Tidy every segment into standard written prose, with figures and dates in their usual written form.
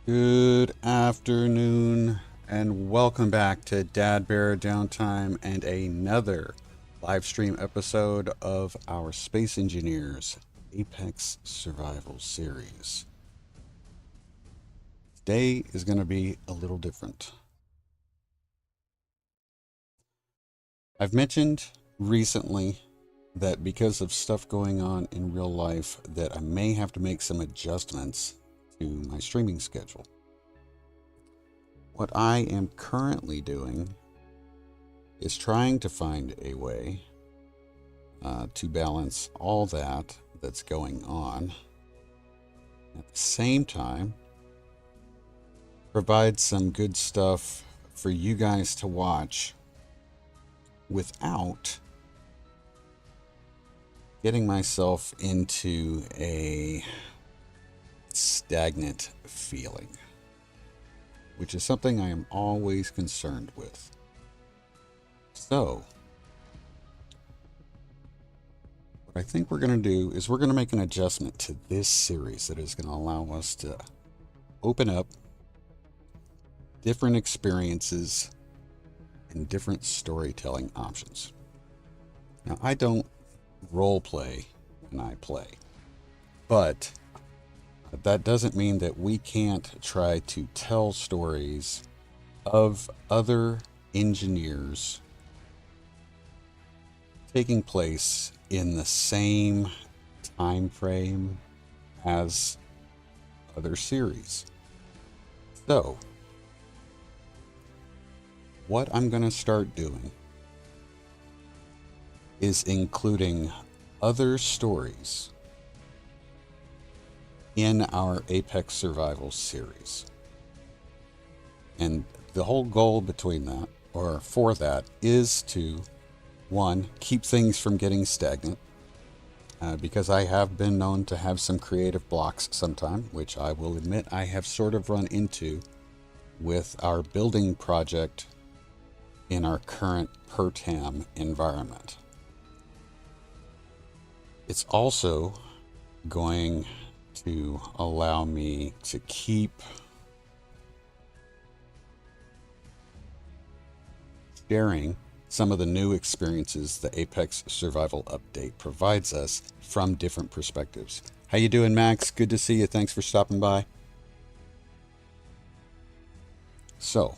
Good afternoon, and welcome back to Downtime and another live stream episode of our Space Engineers Apex Survival series. Today is going to be a little different. I've mentioned recently that because of stuff going on in real life that I may have to make some adjustments to my streaming schedule. What I am currently doing is trying to find a way to balance all that's going on. At the same time, provide some good stuff for you guys to watch without getting myself into a stagnant feeling, which is something I am always concerned with. So, what I think we're going to do is we're going to make an adjustment to this series that is going to allow us to open up different experiences and different storytelling options. Now, I don't role play when I play, but that doesn't mean that we can't try to tell stories of other engineers taking place in the same time frame as other series. So, what I'm going to start doing is including other stories in our Apex Survival series. And the whole goal between that, or for that, is to, one, keep things from getting stagnant, because I have been known to have some creative blocks sometime, which I will admit I have sort of run into with our building project in our current per-tam environment. It's also going to allow me to keep sharing some of the new experiences the Apex Survival Update provides us from different perspectives. How you doing, Max? Good to see you. Thanks for stopping by. So,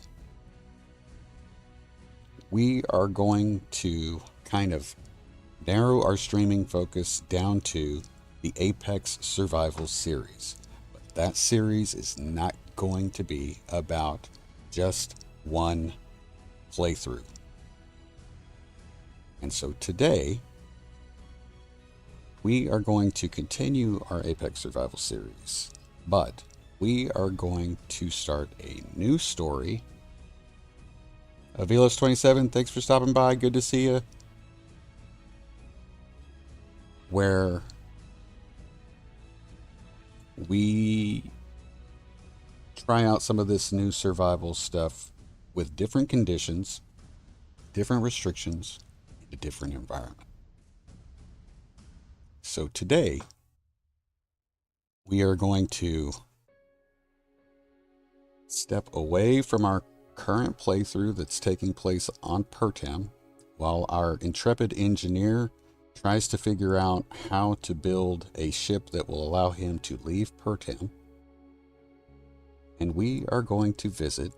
we are going to kind of narrow our streaming focus down to the Apex Survival series. But that series is not going to be about just one playthrough. And so today, we are going to continue our Apex Survival series, but we are going to start a new story. Avilos27, thanks for stopping by. Good to see you. Where we try out some of this new survival stuff with different conditions, different restrictions, in a different environment. So today, we are going to step away from our current playthrough that's taking place on per-tam, while our intrepid engineer tries to figure out how to build a ship that will allow him to leave per-tam. And we are going to visit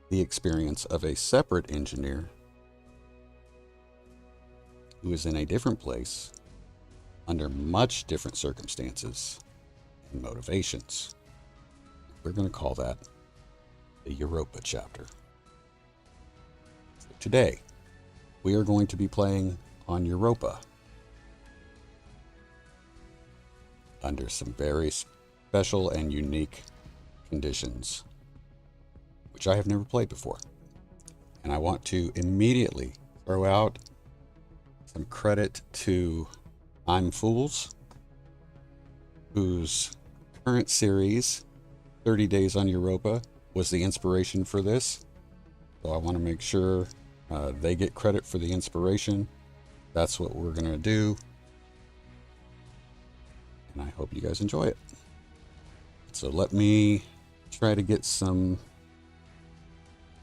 the experience of a separate engineer who is in a different place under much different circumstances and motivations. We're going to call that the Europa chapter. So today, we are going to be playing on Europa under some very special and unique conditions, which I have never played before. And I want to immediately throw out some credit to I'm Fools, whose current series, 30 Days on Europa, was the inspiration for this. So I want to make sure they get credit for the inspiration. That's what we're going to do. And I hope you guys enjoy it. So let me try to get some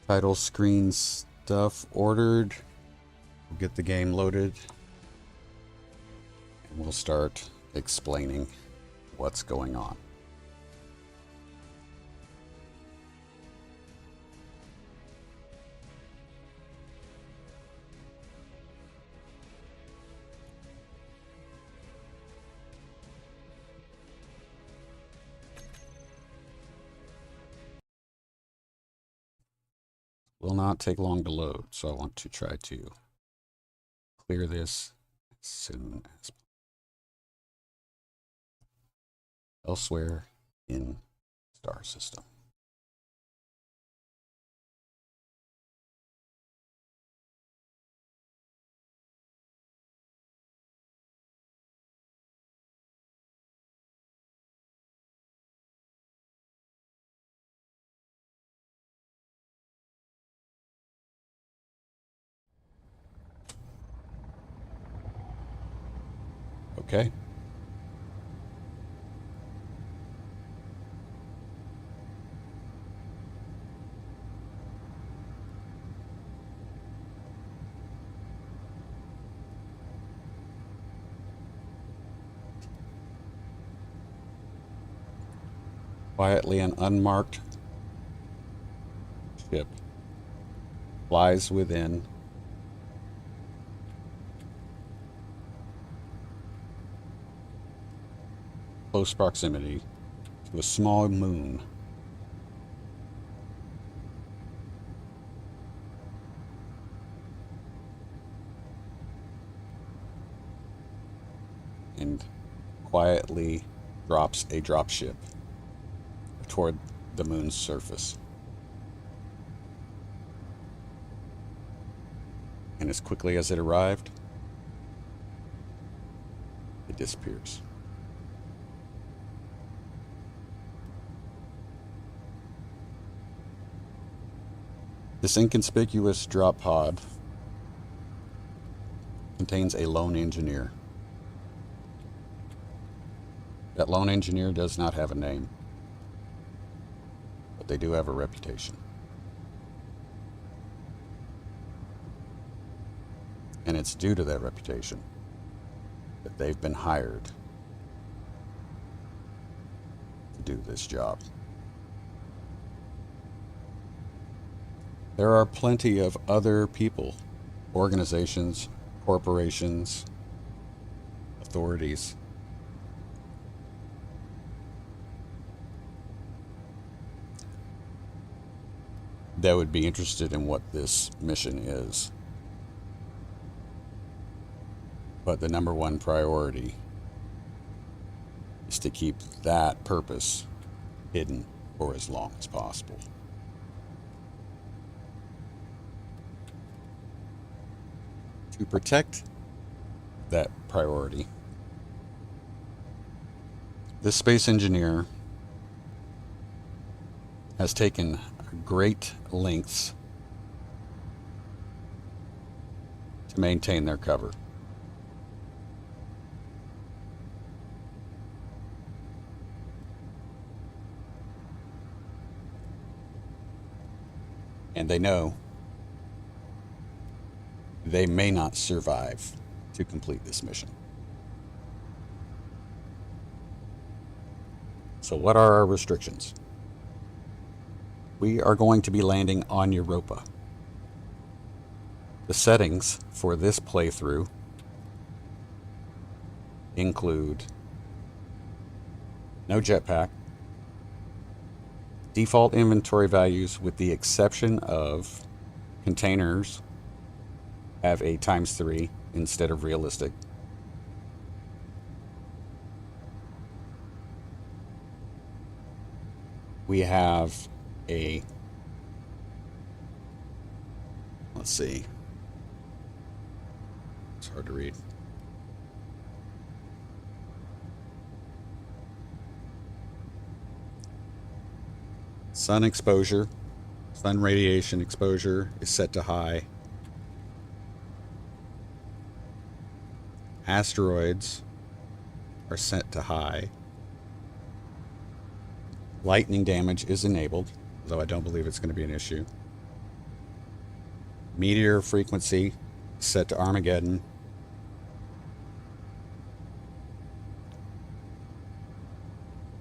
title screen stuff ordered. We'll get the game loaded and we'll start explaining what's going on. Will not take long to load, so I want to try to clear this as soon as elsewhere in star system. Okay. Quietly, an unmarked ship flies within close proximity to a small moon. And quietly drops a dropship toward the moon's surface. And as quickly as it arrived, it disappears. This inconspicuous drop pod contains a lone engineer. That lone engineer does not have a name, but they do have a reputation. And it's due to that reputation that they've been hired to do this job. There are plenty of other people, organizations, corporations, authorities that would be interested in what this mission is. But the number one priority is to keep that purpose hidden for as long as possible. To protect that priority, this space engineer has taken great lengths to maintain their cover. And they know they may not survive to complete this mission. So what are our restrictions? We are going to be landing on Europa. The settings for this playthrough include no jetpack, default inventory values with the exception of containers have a ×3 instead of realistic. We have a, let's see, it's hard to read. Sun exposure, sun radiation exposure is set to high. Asteroids are set to high. Lightning damage is enabled, though I don't believe it's going to be an issue. Meteor frequency set to Armageddon.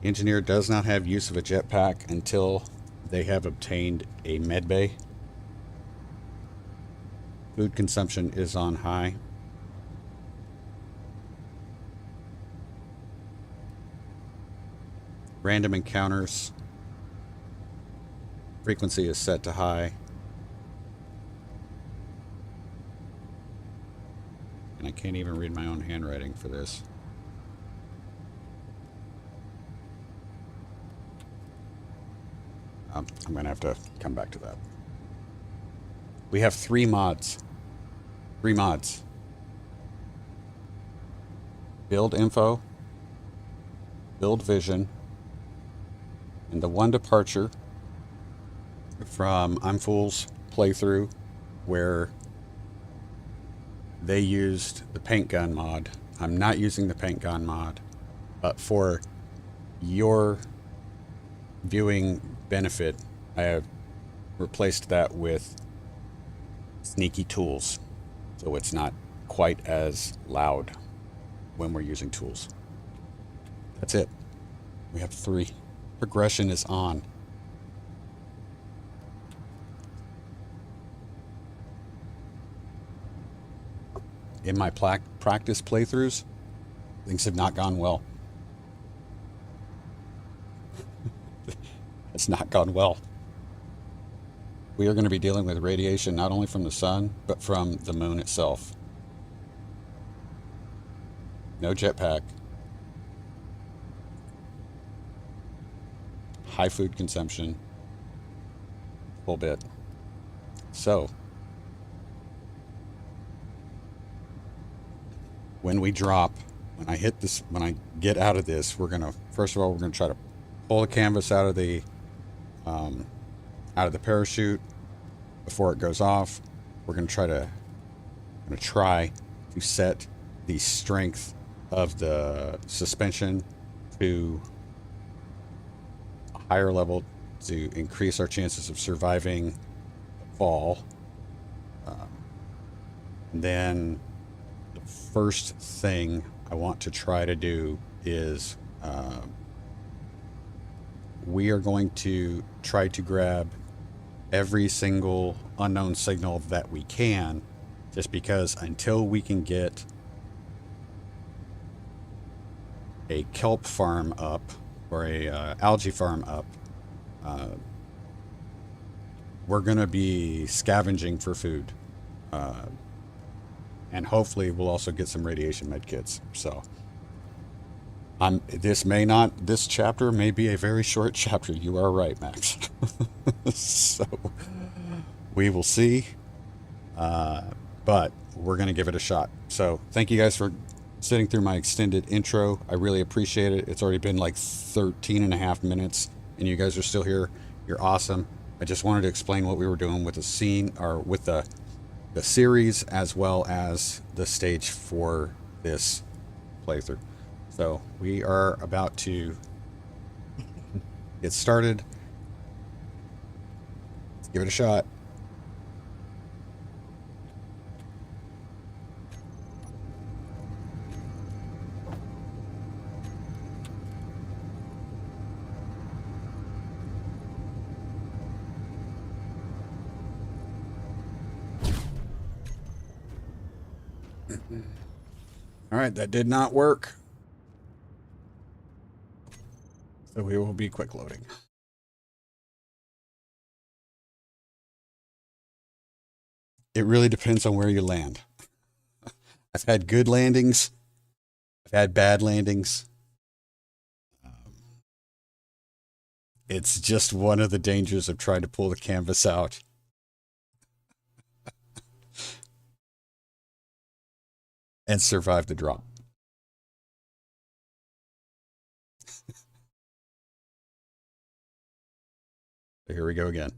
Engineer does not have use of a jetpack until they have obtained a medbay. Food consumption is on high. Random encounters frequency is set to high. And I can't even read my own handwriting for this. I'm going to have to come back to that. We have 3 mods. 3 mods. Build info, build vision, and the one departure from I'm Fool's playthrough where they used the paint gun mod. I'm not using the paint gun mod, but for your viewing benefit, I have replaced that with sneaky tools, so it's not quite as loud when we're using tools. That's it. We have 3. Progression is on. In my practice playthroughs, things have not gone well. It's not gone well. We are going to be dealing with radiation not only from the sun, but from the moon itself. No jetpack. High food consumption. Full bit. So, when we drop, when I hit this, when I get out of this, we're going to, first of all, we're going to try to pull the canvas out of the parachute before it goes off. We're going to try to set the strength of the suspension to a higher level to increase our chances of surviving the fall. And then the first thing I want to try to do is we are going to try to grab every single unknown signal that we can, just because until we can get a kelp farm up or a algae farm up, we're going to be scavenging for food, and hopefully we'll also get some radiation med kits. So this chapter may be a very short chapter. You are right, Max. So we will see, but we're going to give it a shot. So thank you guys for sitting through my extended intro. I really appreciate it. It's already been like 13 and a half minutes and you guys are still here. You're awesome. I just wanted to explain what we were doing with the scene, or with the series, as well as the stage for this playthrough. So we are about to get started. Let's give it a shot. All right, that did not work. So we will be quick loading. It really depends on where you land. I've had good landings. I've had bad landings. It's just one of the dangers of trying to pull the canvas out. And survive the drop. So here we go again.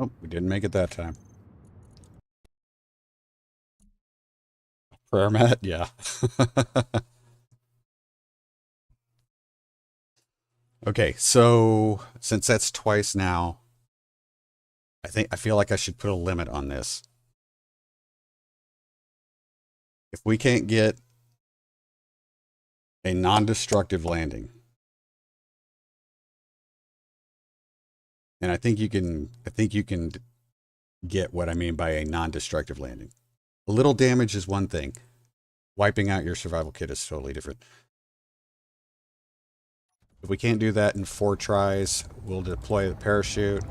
Oh, we didn't make it that time. Prayer mat, yeah. Okay, so since that's twice now, I feel like I should put a limit on this. If we can't get a non-destructive landing, and I think you can get what I mean by a non-destructive landing. A little damage is one thing. Wiping out your survival kit is totally different. If we can't do that in 4 tries, we'll deploy the parachute.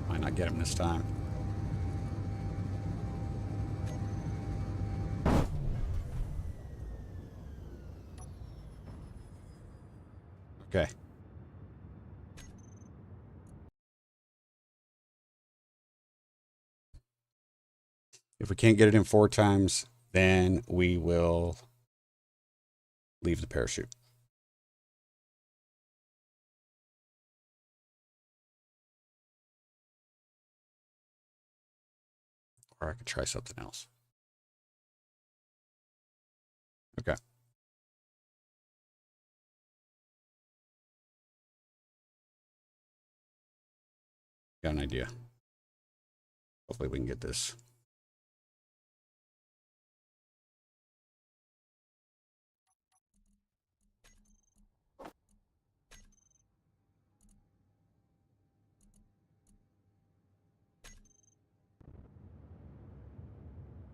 Might not get him this time. Okay. If we can't get it in 4 times, then we will leave the parachute. Or I could try something else. Okay. Got an idea. Hopefully we can get this.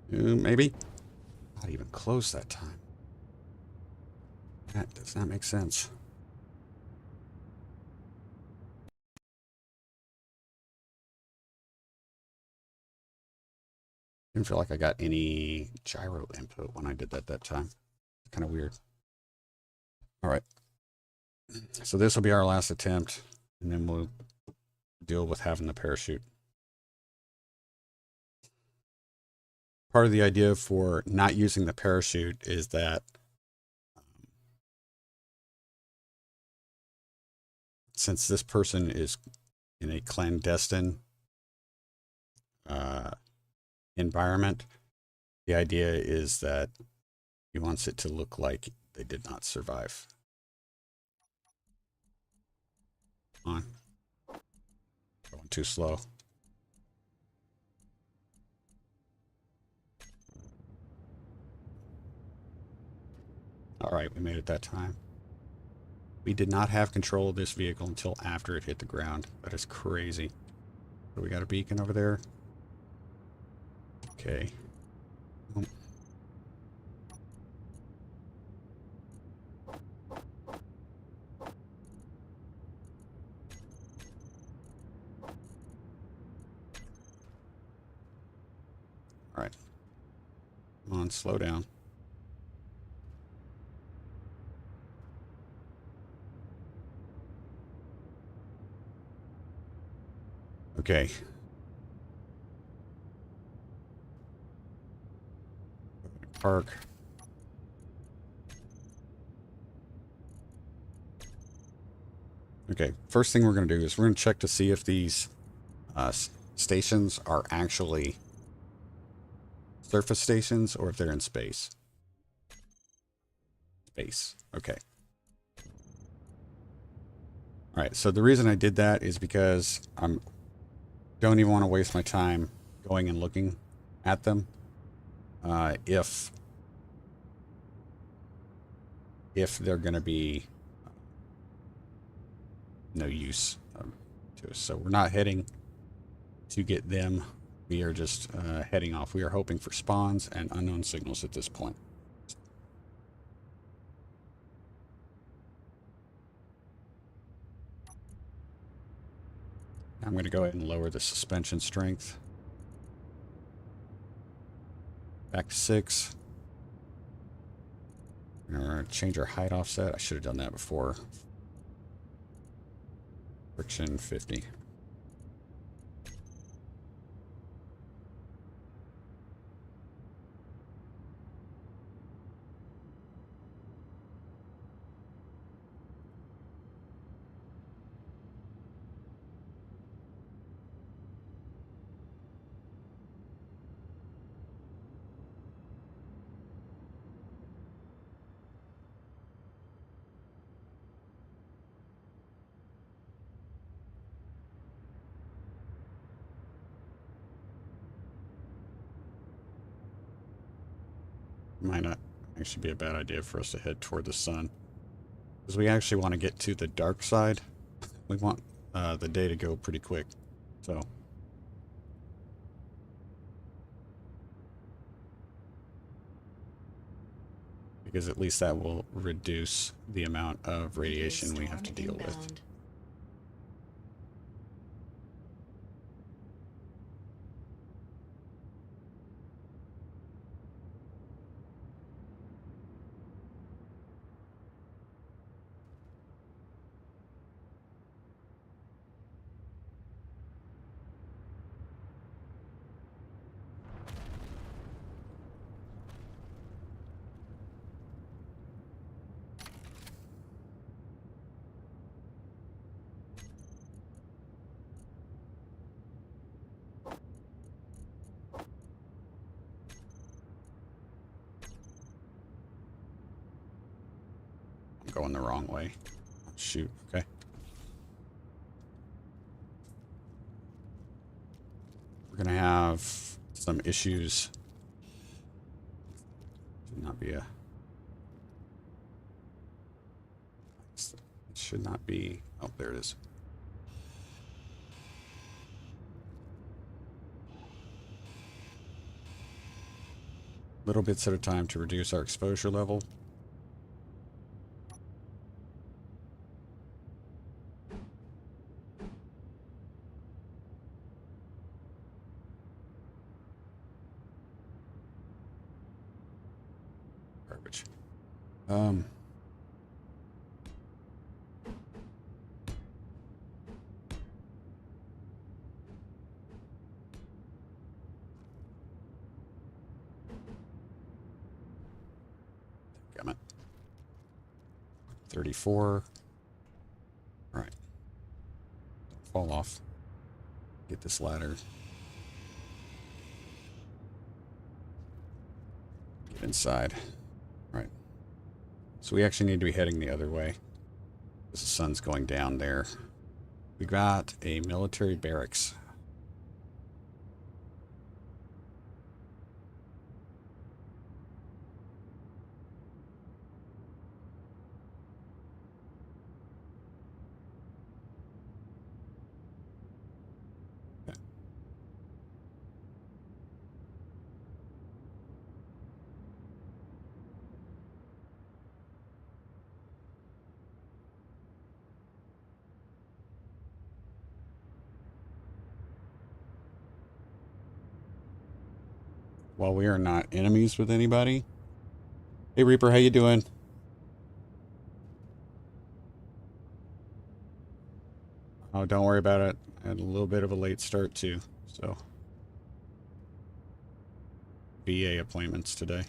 Maybe. Not even close that time. That does not make sense. Didn't feel like I got any gyro input when I did that time. Kind of weird. All right. So this will be our last attempt, and then we'll deal with having the parachute. Part of the idea for not using the parachute is that since this person is in a clandestine environment, the idea is that he wants it to look like they did not survive. Come on. Going too slow. All right, we made it that time. We did not have control of this vehicle until after it hit the ground. That is crazy. So we got a beacon over there. Okay. All right. Come on, slow down. Okay. Park. Okay, first thing we're going to do is we're going to check to see if these stations are actually surface stations or if they're in space. Space. Okay. All right, so the reason I did that is because I don't even want to waste my time going and looking at them if they're going to be no use to us. So we're not heading to get them. We are just heading off. We are hoping for spawns and unknown signals at this point. I'm going to go ahead and lower the suspension strength. Back to 6. We're going to change our height offset. I should have done that before. Friction 50. might not actually be a bad idea for us to head toward the sun. Because we actually want to get to the dark side. We want the day to go pretty quick. So... because at least that will reduce the amount of radiation we have to deal with. Going the wrong way. Shoot, okay. We're gonna have some issues. Should not be a... it should not be... oh, there it is. Little bits at a time to reduce our exposure level. Garbage. Damn it. 34. All right. Don't fall off. Get this ladder. Get inside. All right. So we actually need to be heading the other way. Because the sun's going down there. We got a military barracks. While we are not enemies with anybody. Hey Reaper, how you doing? Oh, don't worry about it. I had a little bit of a late start too, so. VA appointments today.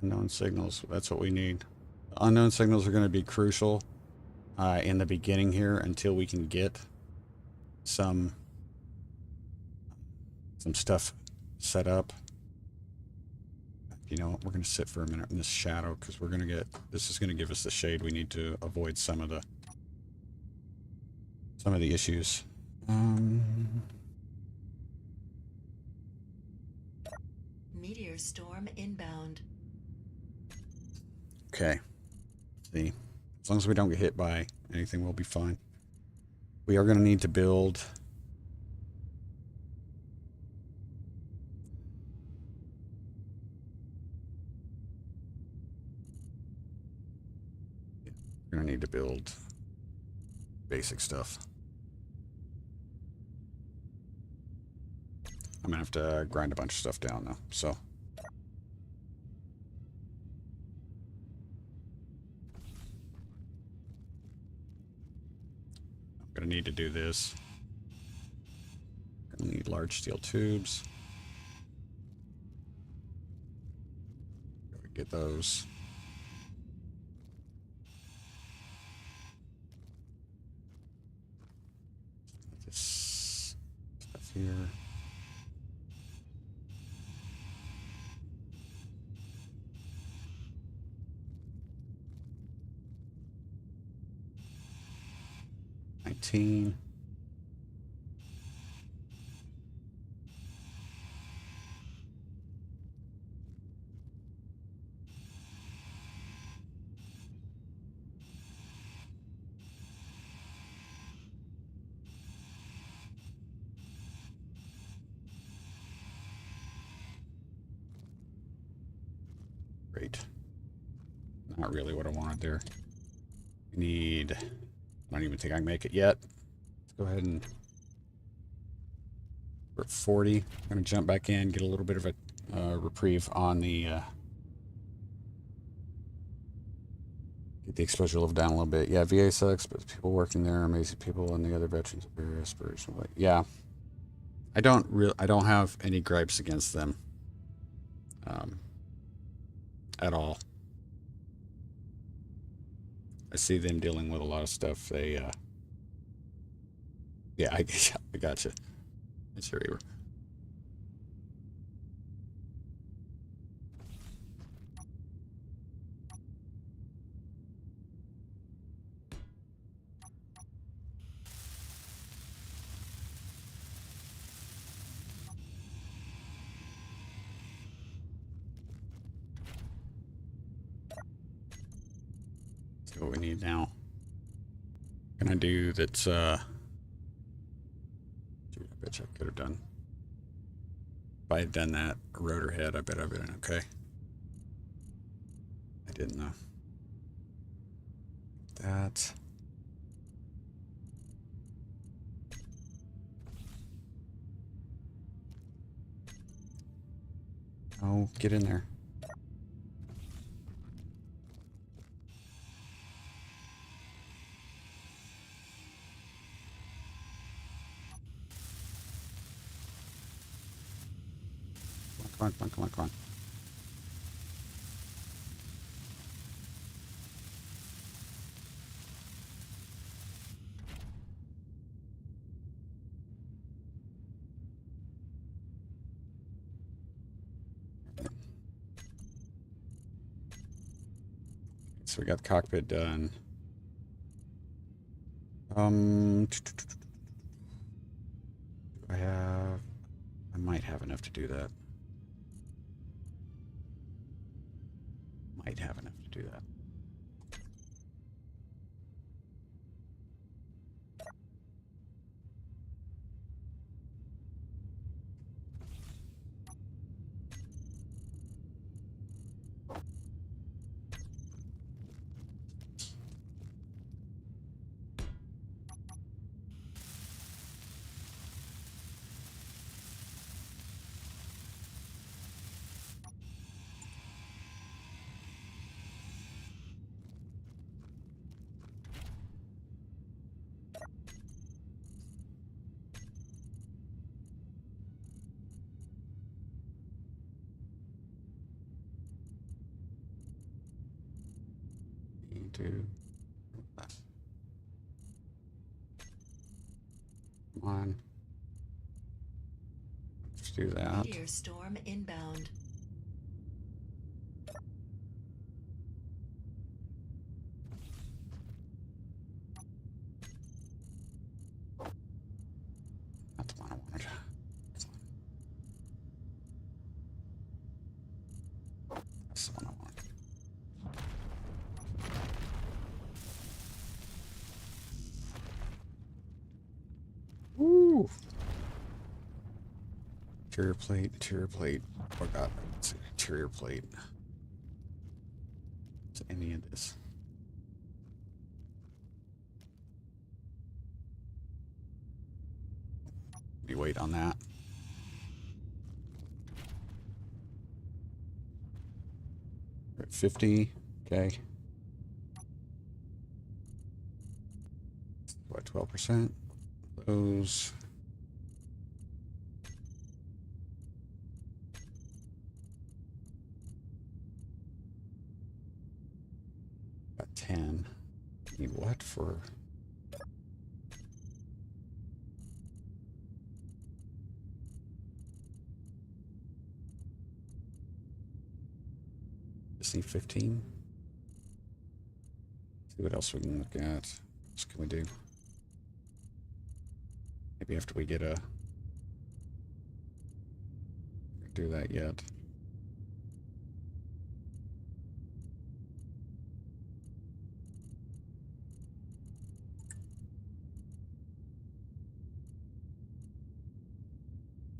Unknown signals, that's what we need. Unknown signals are going to be crucial in the beginning here until we can get some stuff set up. You know what, we're going to sit for a minute in this shadow because we're going to get, this is going to give us the shade we need to avoid some of the issues. Meteor storm inbound. Okay. See, as long as we don't get hit by anything, we'll be fine. We are going to need to build we're going to need to build basic stuff. I'm going to have to grind a bunch of stuff down though, so. Gonna need to do this. Gonna need large steel tubes. Get those. This stuff here. 18. Great. Not really what I wanted there. We need, I don't even think I can make it yet. Let's go ahead and, we're at 40. I'm going to jump back in, get a little bit of a reprieve on the, get the exposure level down a little bit. Yeah, VA sucks, but the people working there are amazing people, and the other veterans are very aspirational. Yeah, I don't have any gripes against them, at all. I see them dealing with a lot of stuff. They, yeah, I gotcha. It's very. See what we need now. What can I do that's, dude, I bet you I could have done. If I had done that rotor head, I bet I'd been okay. I didn't know. That. Oh, get in there. Come on, come on, come on, come on. So we got the cockpit done. Do I might have enough to do that. Might have enough to do that. Need to. Come on. Let's do that. Meteor storm inbound. Not the one I wanted. That's the one I wanted. Woo! Interior plate, interior plate. Oh god, let's see, interior plate. Is any of this? We wait on that. We're at 50. Okay. What, 12%? Those. Got 10. Need what for? Just need 15. See what else we can look at. What else can we do? Maybe after we get a... do that yet.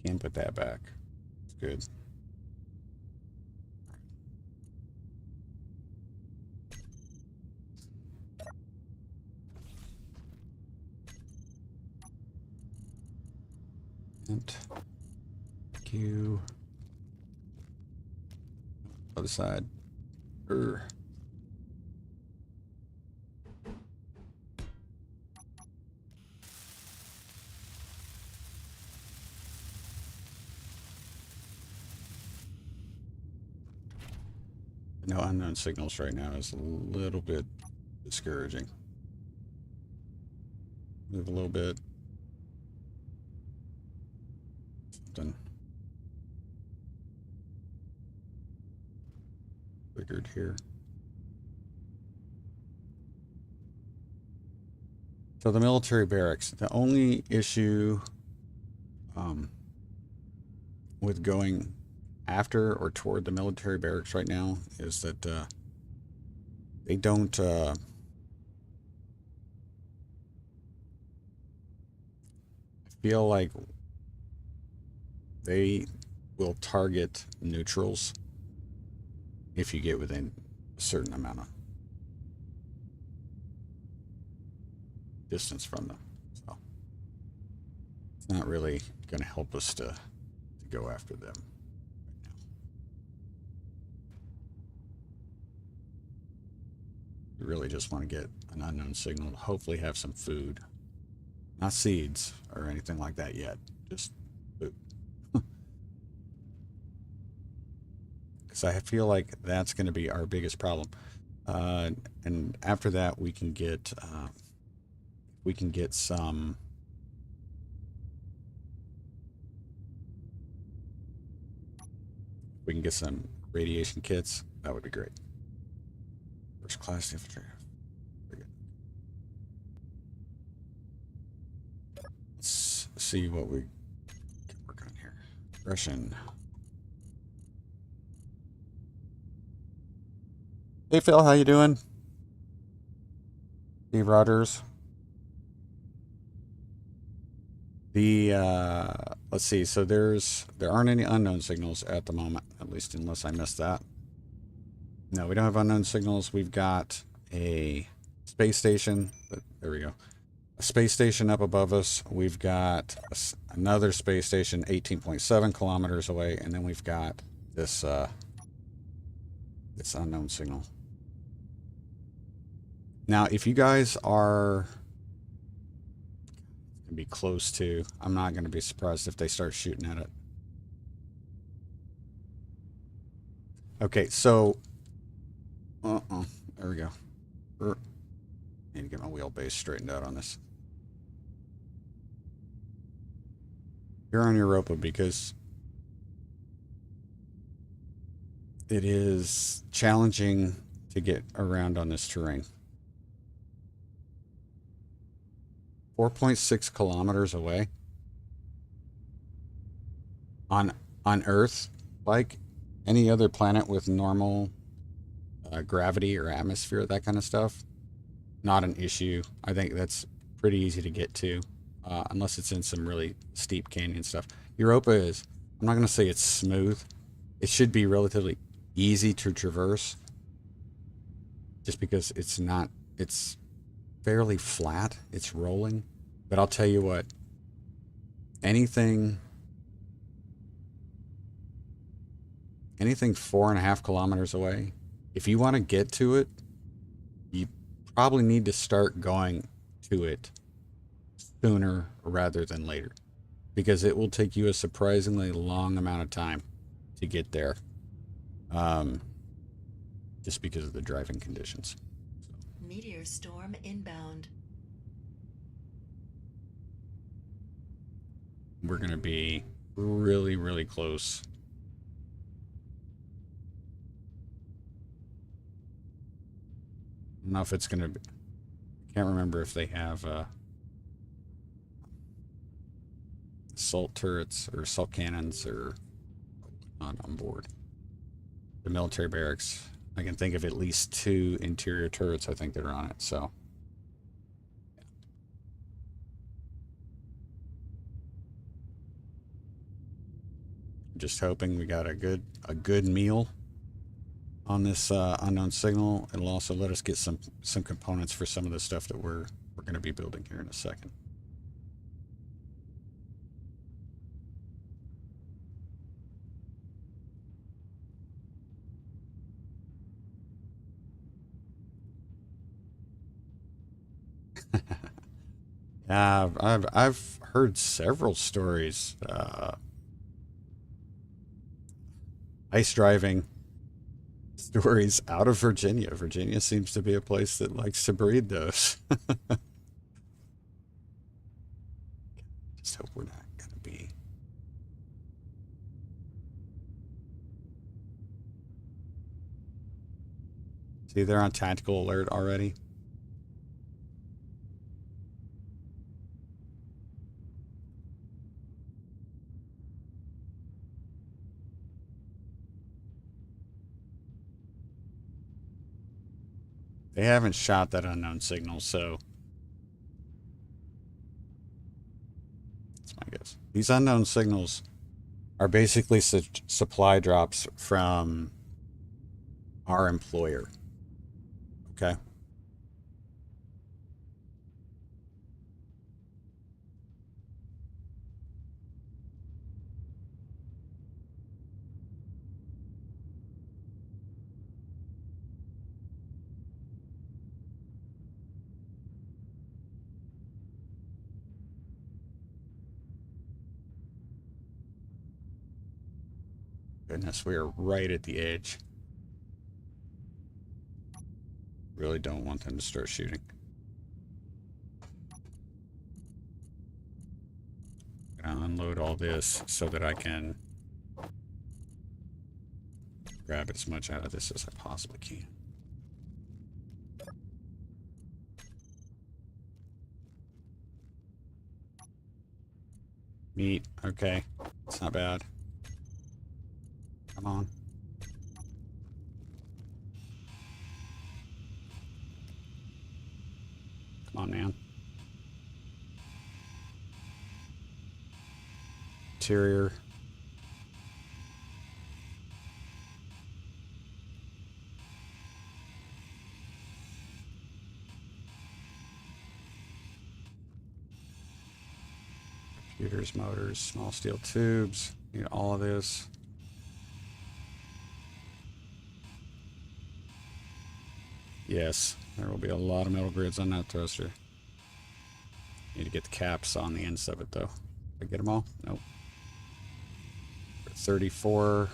Can put that back. It's good. And Q. Other side. No unknown signals right now is a little bit discouraging. Move a little bit. Something triggered here. So the military barracks, the only issue with going after or toward the military barracks right now is that they don't I feel like they will target neutrals if you get within a certain amount of distance from them. So it's not really going to help us to go after them right now. We really just want to get an unknown signal, hopefully have some food. Not seeds or anything like that yet, just food. Because I feel like that's going to be our biggest problem. And after that, we can get some radiation kits. That would be great. First class infantry. Let's see what we can work on here. Russian. Hey Phil, how you doing? Steve Rogers. The let's see. So there aren't any unknown signals at the moment, at least unless I missed that. No, we don't have unknown signals. We've got a space station. There we go. A space station up above us. We've got another space station 18.7 kilometers away, and then we've got this this unknown signal. Now, if you guys are gonna be close to, I'm not going to be surprised if they start shooting at it. Okay, so there we go. Need to get my wheelbase straightened out on this. You're on Europa because it is challenging to get around on this terrain. 4.6 kilometers away on Earth, like any other planet with normal gravity or atmosphere, that kind of stuff, not an issue. I think that's pretty easy to get to, unless it's in some really steep canyon stuff. Europa is, I'm not going to say it's smooth. It should be relatively easy to traverse, just because it's not, it's fairly flat. It's rolling. But I'll tell you what, anything 4.5 kilometers away, if you want to get to it, you probably need to start going to it sooner rather than later, because it will take you a surprisingly long amount of time to get there, just because of the driving conditions. Meteor storm inbound. We're going to be really, really close. I don't know if it's going to be, I can't remember if they have assault turrets or assault cannons are not on board. The military barracks, I can think of at least 2 interior turrets I think that are on it, so. Just hoping we got a good meal on this unknown signal. It'll also let us get some components for some of the stuff that we're going to be building here in a second. Yeah, I've heard several stories. Ice driving stories out of Virginia. Virginia seems to be a place that likes to breed those. Just hope we're not going to be. See, they're on tactical alert already. They haven't shot that unknown signal, so that's my guess. These unknown signals are basically supply drops from our employer. Okay? Goodness, we are right at the edge. Really don't want them to start shooting. I'm gonna unload all this so that I can grab as much out of this as I possibly can. Meat, okay. It's not bad. Come on. Come on, man. Interior. Computers, motors, small steel tubes. Need all of this. Yes, there will be a lot of metal grids on that thruster. Need to get the caps on the ends of it, though. Did I get them all? Nope. 34.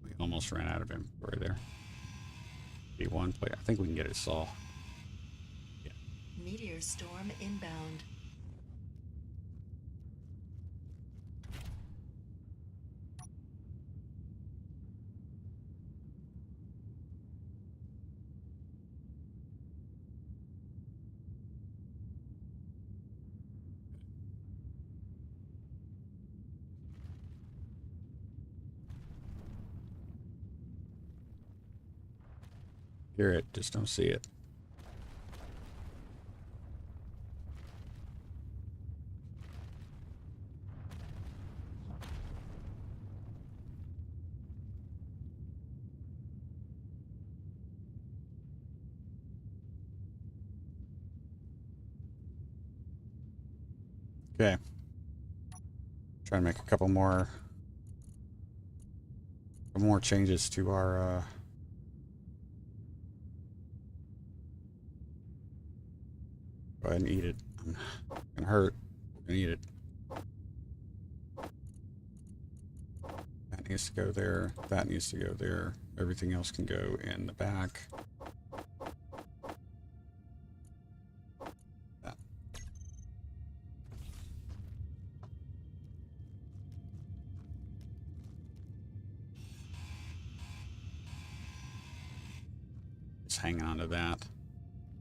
We almost ran out of inventory there. B1 plate. I think we can get it saw. Yeah. Meteor storm inbound. Hear it, just don't see it. Okay. Try to make a couple more changes to our go ahead and eat it. I'm gonna hurt. We're gonna eat it. That needs to go there. That needs to go there. Everything else can go in the back. That. Just hanging on to that.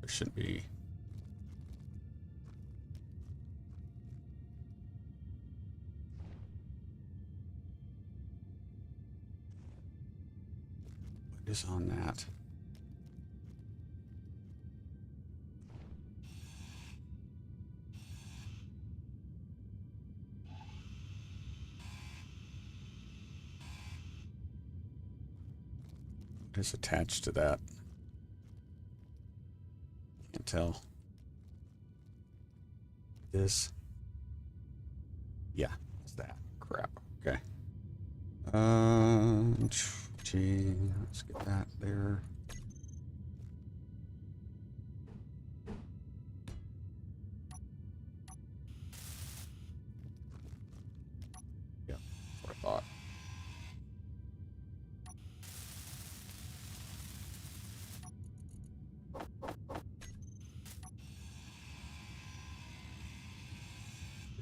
There shouldn't be. is on that. What is attached to that? Can't tell. This. Yeah, it's that. Crap. Okay. Gee, let's get that there. Yeah, that's what I thought.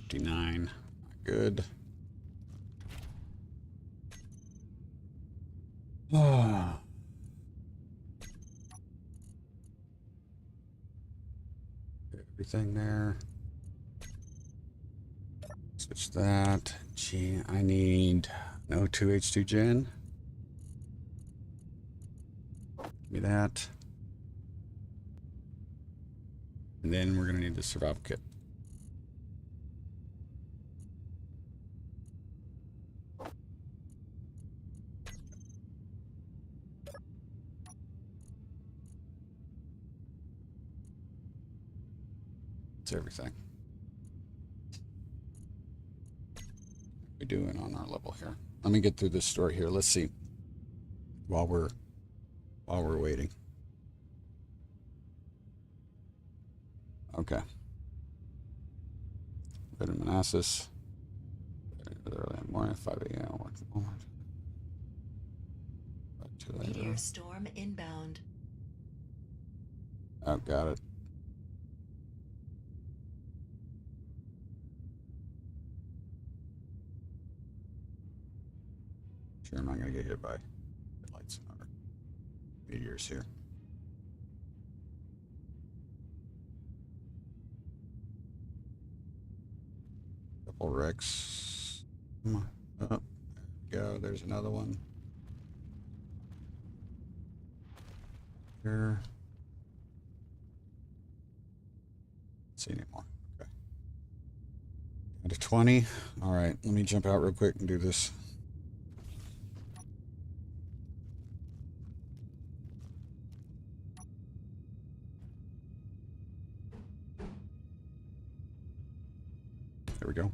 $59. Not good. Everything there. Switch that. Gee, I need an O2H2 gen. Give me that. And then we're going to need the survival kit. That's everything. What are we doing on our level here? Let me get through this story here. Let's see. While we're waiting. Okay. Vitamin Manassas. Early in the morning, 5 a.m. Meteor storm inbound. Oh, got it. Sure, I'm not going to get hit by lights or meteors here. Couple wrecks. Come on. Oh, there we go. There's another one. Here. Don't see anymore. Okay. Down to 20. All right. Let me jump out real quick and do this. There we go.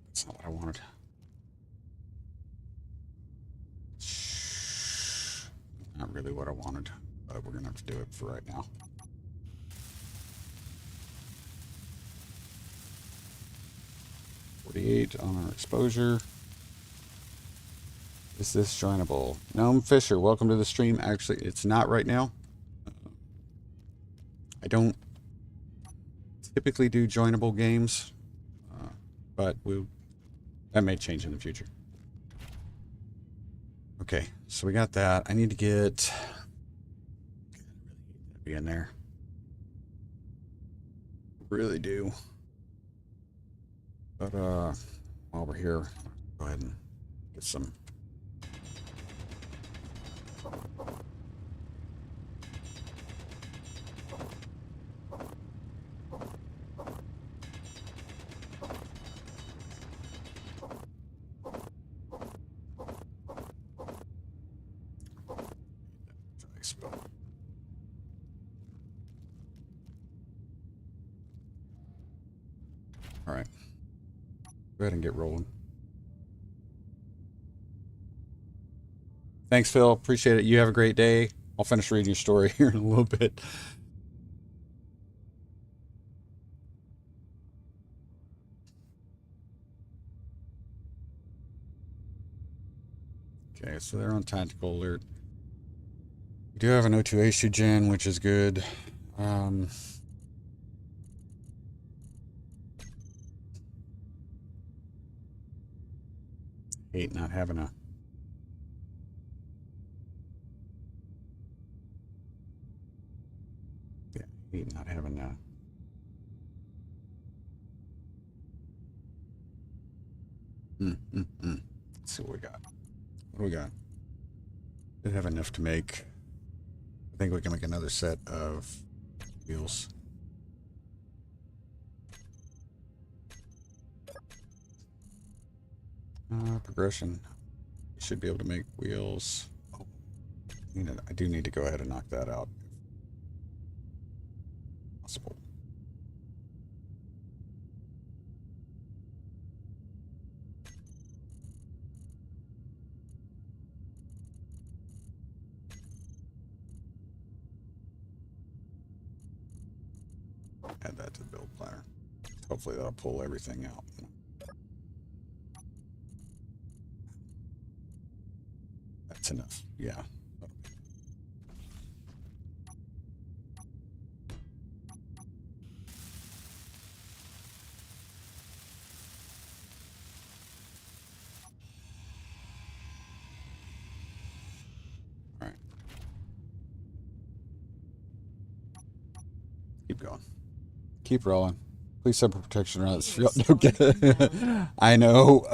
That's not what I wanted. Not really what I wanted, but we're gonna have to do it for right now. $48 on our exposure. Is this joinable? Gnome Fisher, welcome to the stream. Actually, it's not right now. I don't typically do joinable games, but that may change in the future. Okay, so we got that. I need to get be in there. Really do. But while we're here, go ahead and get some. All right. Go ahead and get rolling. Thanks, Phil. Appreciate it. You have a great day. I'll finish reading your story here in a little bit. Okay, so they're on tactical alert. We do have an O2H2 gen, which is good. hate not having a... Yeah, I hate not having a... Let's see what we got. What do we got? Did have enough to make... I think we can make another set of wheels. Progression. Should be able to make wheels. Oh, I do need to go ahead and knock that out. If possible. Add that to the build planner. Hopefully that'll pull everything out. That's enough. Yeah. All right. Keep going. Keep rolling. Please have protection around this field. I know.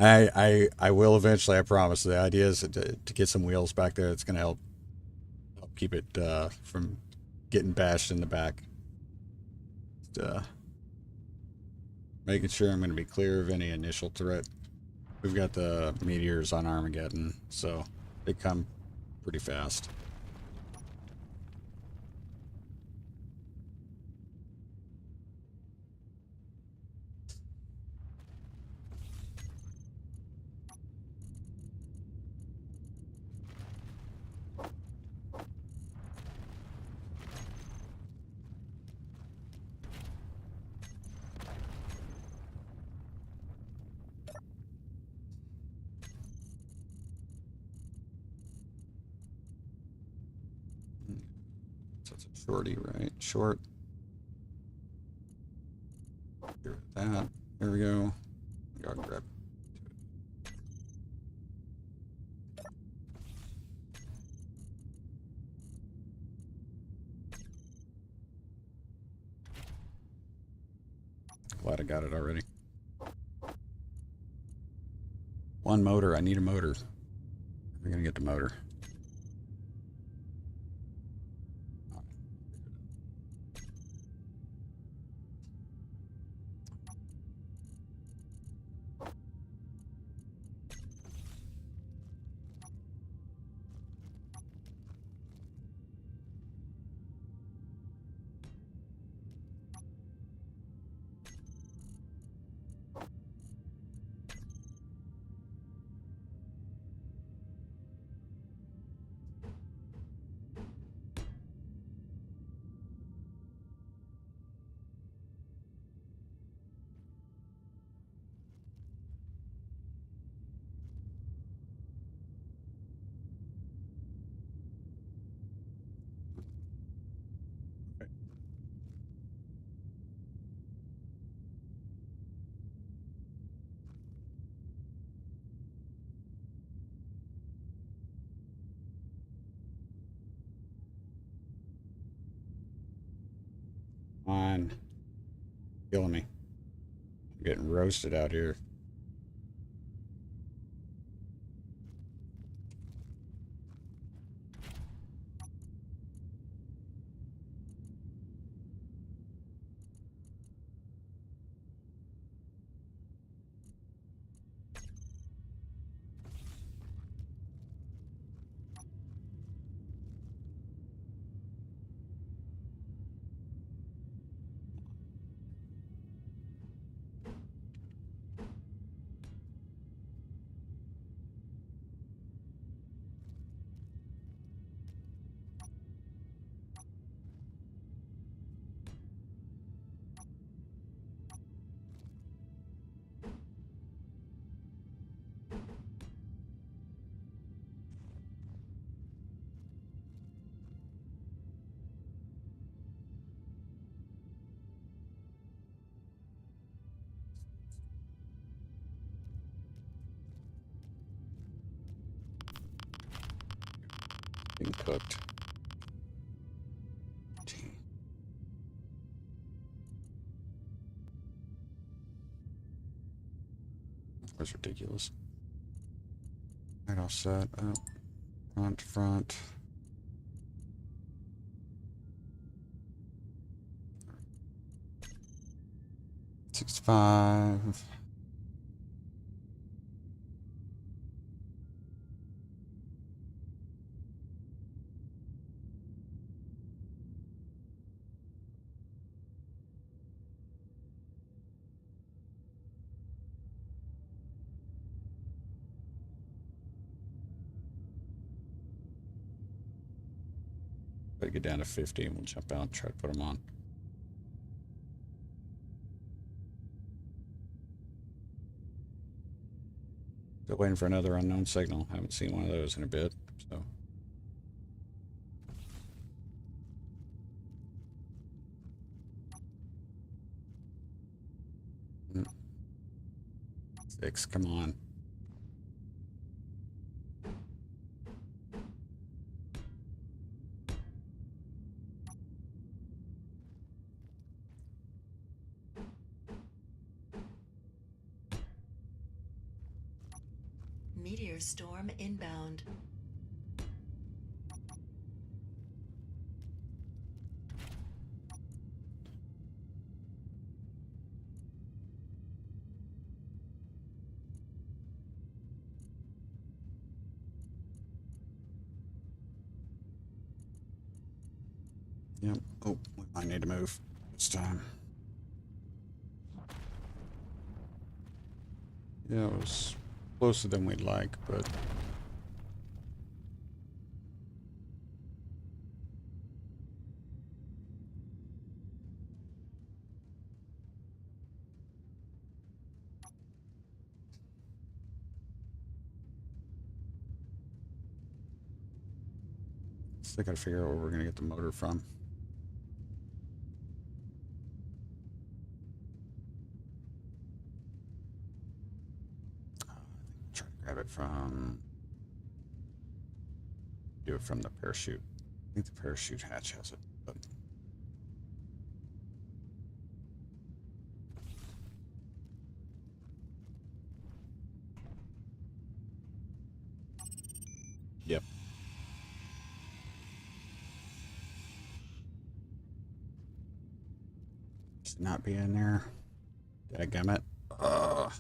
I will eventually, I promise. The idea is to get some wheels back there. It's going to help keep it from getting bashed in the back. Making sure I'm going to be clear of any initial threat. We've got the meteors on Armageddon, so they come pretty fast. So it's a shorty, right? Short. Get rid of that. There we go. Go and grab. Glad I got it already. One motor. I need a motor. We're gonna get the motor. On. Killing me. I'm getting roasted out here. cooked. Gee. That was ridiculous. Right, offset. Up. Front. 65. Better get down to 50 and we'll jump out and try to put them on. Still waiting for another unknown signal. Haven't seen one of those in a bit, so. Mm. 6, come on. Meteor storm inbound. Yep. Oh, we might need to move this time. Yeah, it was closer than we'd like, but still gotta figure out where we're gonna get the motor from. Try to grab it from. Do it from the parachute. I think the parachute hatch has it, but. Yep. Should not be in there. Dadgummit. Ugh.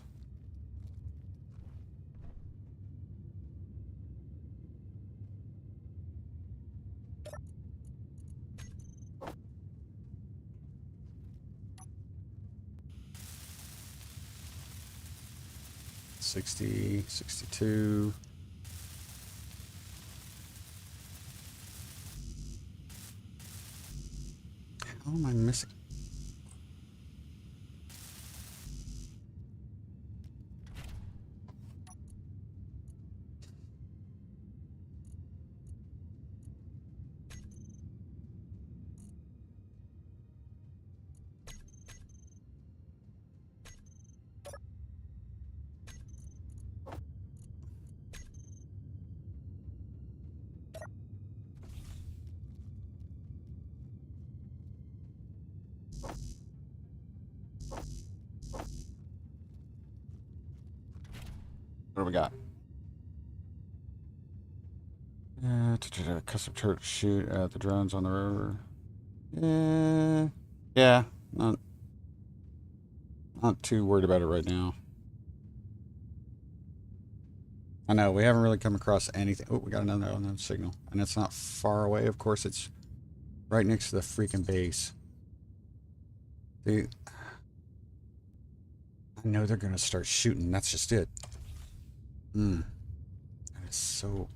$60, $62. How am I missing? What do we got? Custom turret shoot at the drones on the river. Yeah, not too worried about it right now. I know we haven't really come across anything. Oh, we got another unknown signal, and it's not far away. Of course, it's right next to the freaking base. Dude, I know they're gonna start shooting. That's just it. That is so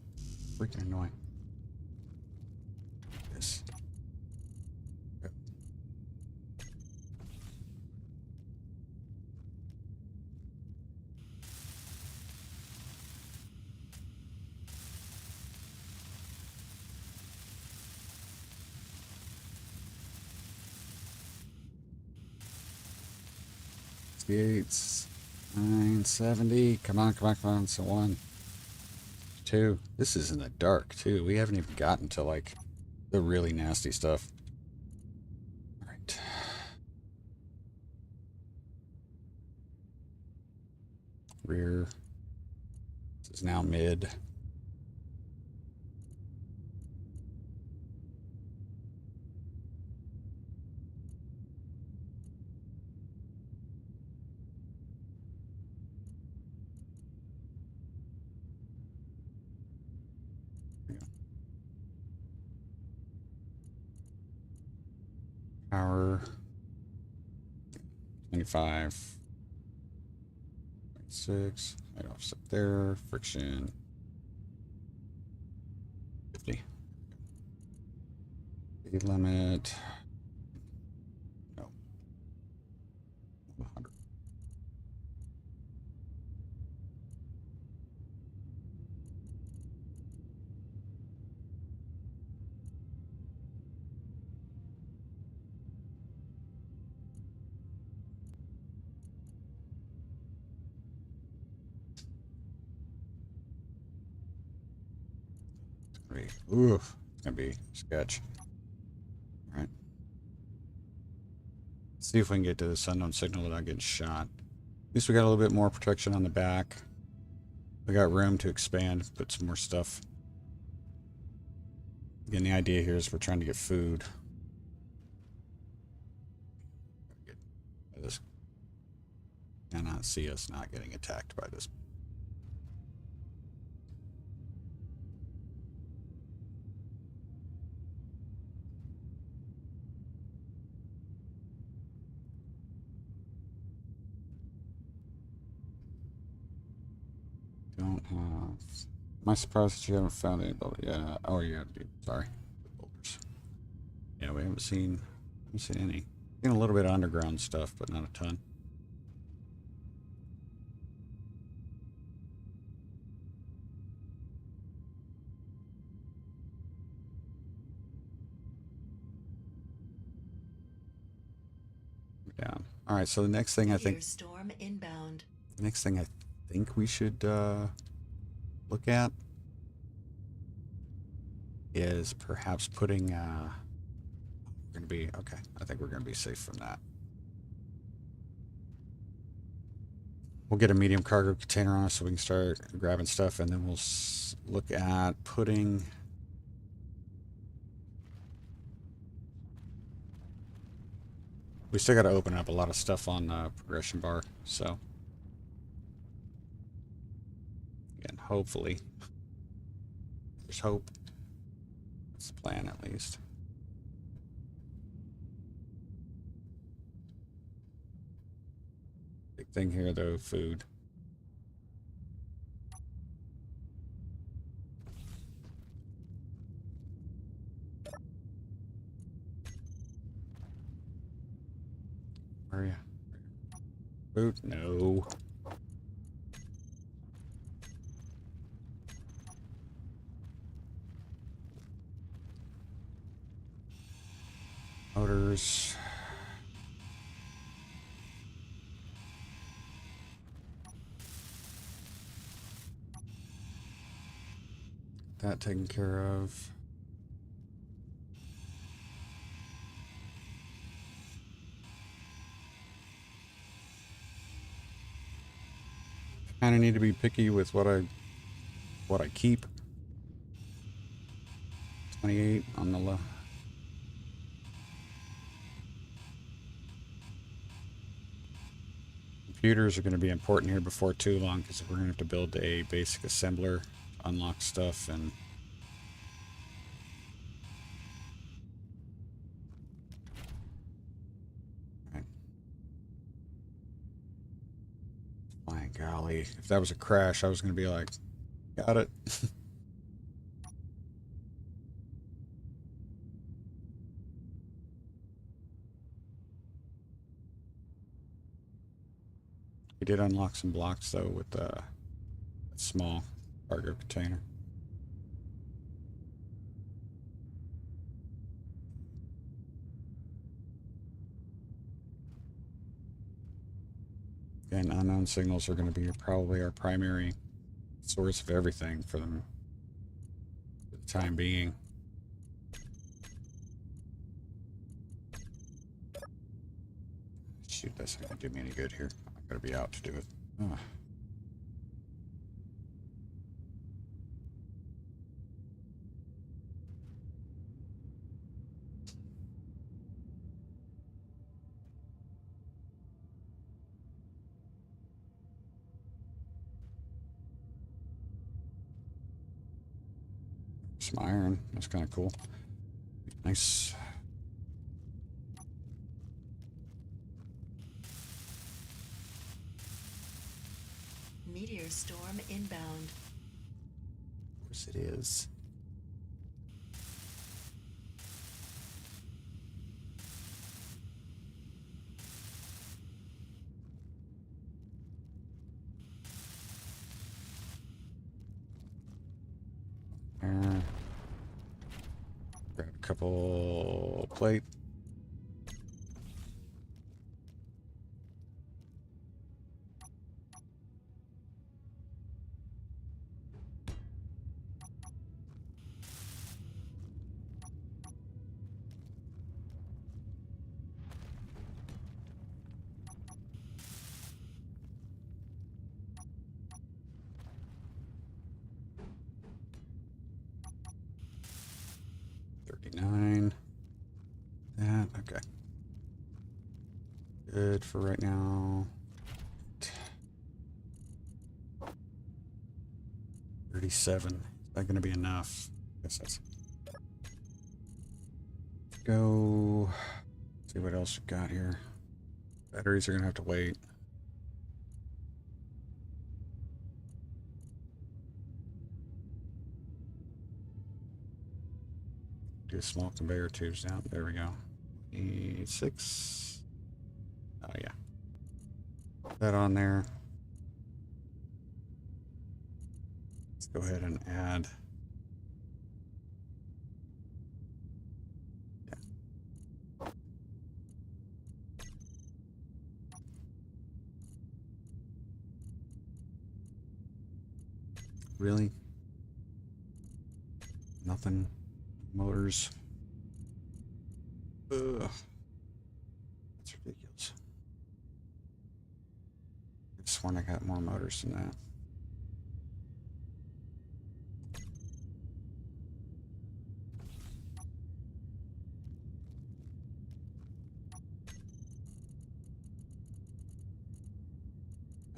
freaking annoying. This. Gates 970. Come on, come on, come on. So 1, too. This is in the dark too. We haven't even gotten to like the really nasty stuff. All right. Rear. This is now mid. Power 25, 26, right offset there, friction 50. Speed limit, no, 100. Oof, it's gonna be sketch. All right. See if we can get to this unknown signal without getting shot. At least we got a little bit more protection on the back. We got room to expand, put some more stuff. Again, the idea here is we're trying to get food. This cannot see us not getting attacked by this. Don't have. Am I surprised that you haven't found anybody? Yeah. Oh yeah, dude. Sorry. Boulders. Yeah, we haven't seen any. Seen a little bit of underground stuff, but not a ton. We're down. All right. So the next thing I think. Storm inbound. Next thing I think we should look at is perhaps putting. We're gonna be okay. I think we're gonna be safe from that. We'll get a medium cargo container on us so we can start grabbing stuff, and then we'll look at putting. We still got to open up a lot of stuff on the progression bar, so again, hopefully, there's hope. That's the plan, at least. Big thing here, though, food. Where are you? Food? No. Motors. That taken care of. Kind of need to be picky with what I keep. 28 on the left. Computers are going to be important here before too long, because we're going to have to build a basic assembler, unlock stuff, and right. My golly, if that was a crash, I was going to be like, got it. We did unlock some blocks though with a small cargo container. And unknown signals are going to be probably our primary source of everything for them the time being. Shoot, that's not gonna do me any good here. I'm gonna be out to do it. Ugh. Some iron. That's kind of cool. Nice. Meteor storm inbound. Of course it is. Grab a couple plate. That, okay. Good for right now. 37. Is that going to be enough? Guess that's. Go. See what else we got here. Batteries are going to have to wait. Do small conveyor tubes down. There we go. Need 6. Oh, yeah. Put that on there. Let's go ahead and add. Yeah. Really? Nothing. Motors. Ugh. That's ridiculous. I sworn I got more motors than that.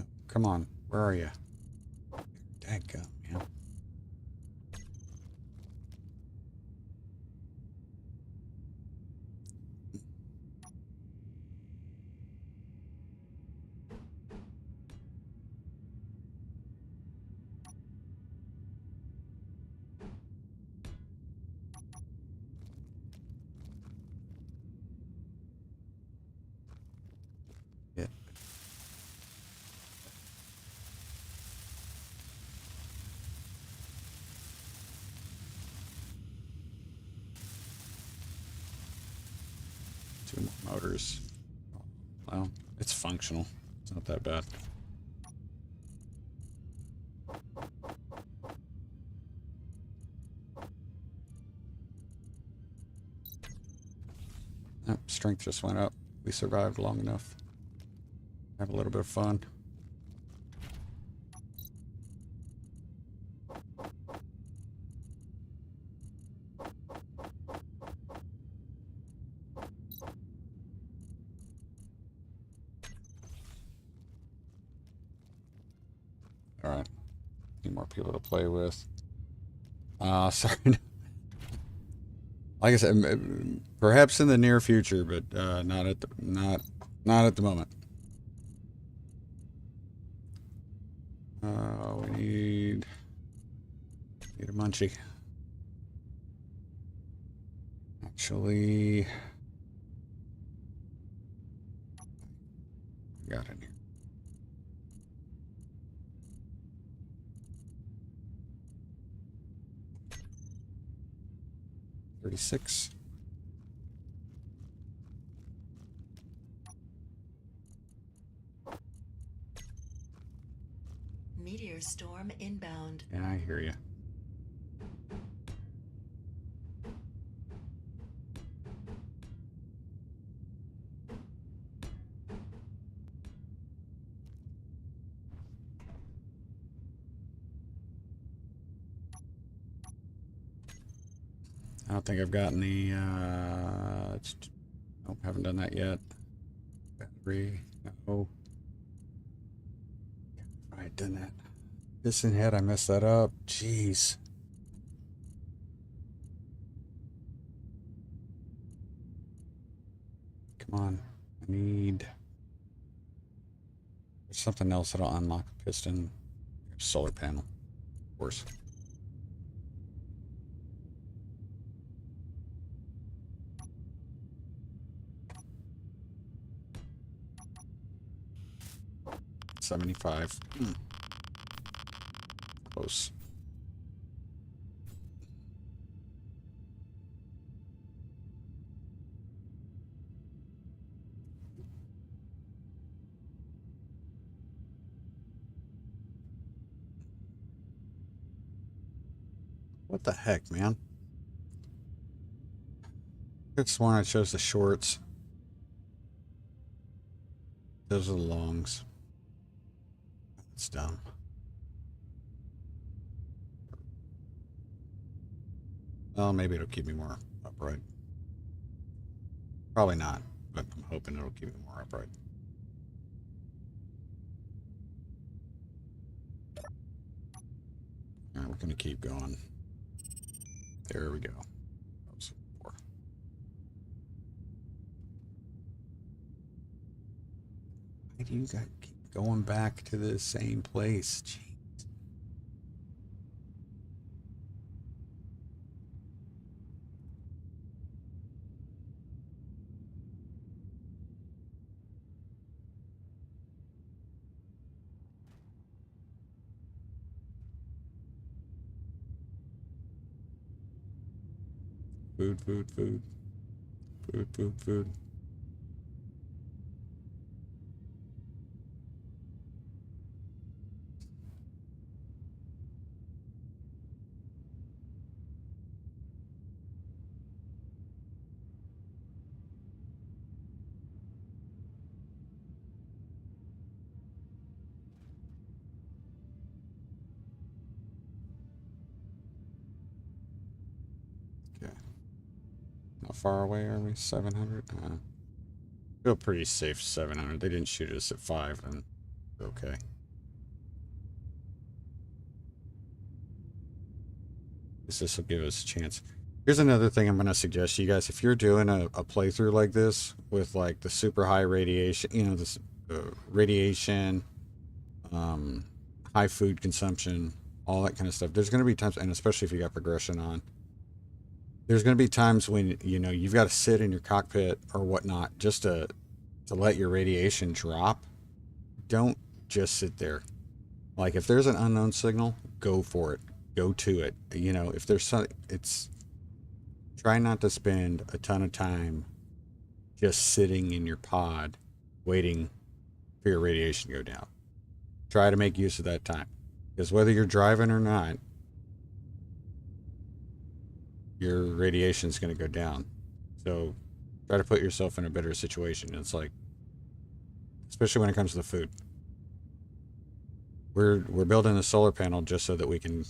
Oh, come on. Where are you? Dadgum, man. Yeah. Two more motors. Well, it's functional. It's not that bad. Oh, strength just went up. We survived long enough. Have a little bit of fun. All right. Need more people to play with. Sorry. Like I said, perhaps in the near future, but not at the moment. We need a munchie. Actually, got it here. 36. Meteor storm inbound. Yeah, I hear you. I don't think I've gotten the, nope, haven't done that yet. Battery, no. All right, done that. Piston head, I messed that up. Jeez. Come on. I need... There's something else that'll unlock a piston. Solar panel, of course. $75. Close. What the heck, man? It's one that shows the shorts. Those are the longs. It's dumb. Well, maybe it'll keep me more upright. Probably not, but I'm hoping it'll keep me more upright. All right, we're going to keep going. There we go. That was 4. Why do you guys keep going back to the same place? Jeez. Food, food, food. Food, food, food. Okay. How far away are we? 700? Feel pretty safe 700. They didn't shoot us at 5, and okay. This will give us a chance. Here's another thing I'm going to suggest to you guys. If you're doing a playthrough like this with like the super high radiation, you know, this radiation, high food consumption, all that kind of stuff, there's going to be times, and especially if you got progression on, there's going to be times when, you know, you've got to sit in your cockpit or whatnot just to let your radiation drop. Don't just sit there. Like, if there's an unknown signal, go for it. Go to it. You know, if there's some, it's, try not to spend a ton of time just sitting in your pod waiting for your radiation to go down. Try to make use of that time. Because whether you're driving or not, your radiation is going to go down. So try to put yourself in a better situation. It's like, especially when it comes to the food. We're building a solar panel just so that we can,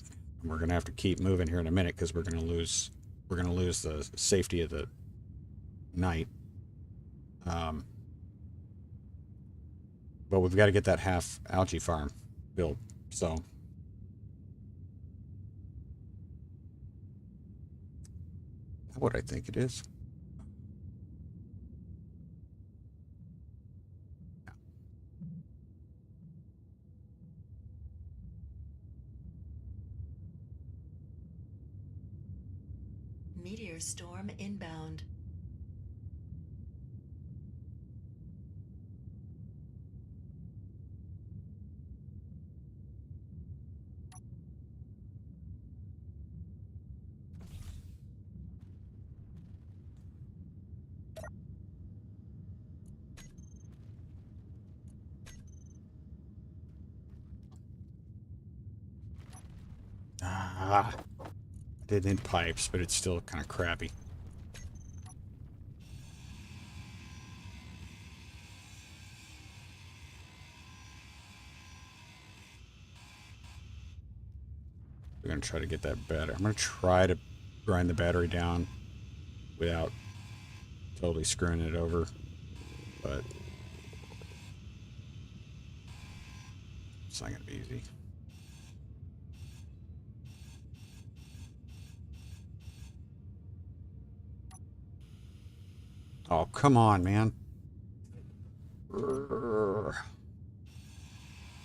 we're going to have to keep moving here in a minute because we're going to lose the safety of the night. But we've got to get that half algae farm built. So what I think it is. Meteor storm inbound. I did in pipes, but it's still kind of crappy. We're going to try to get that better. I'm going to try to grind the battery down without totally screwing it over, but it's not gonna be easy. Oh, come on, man.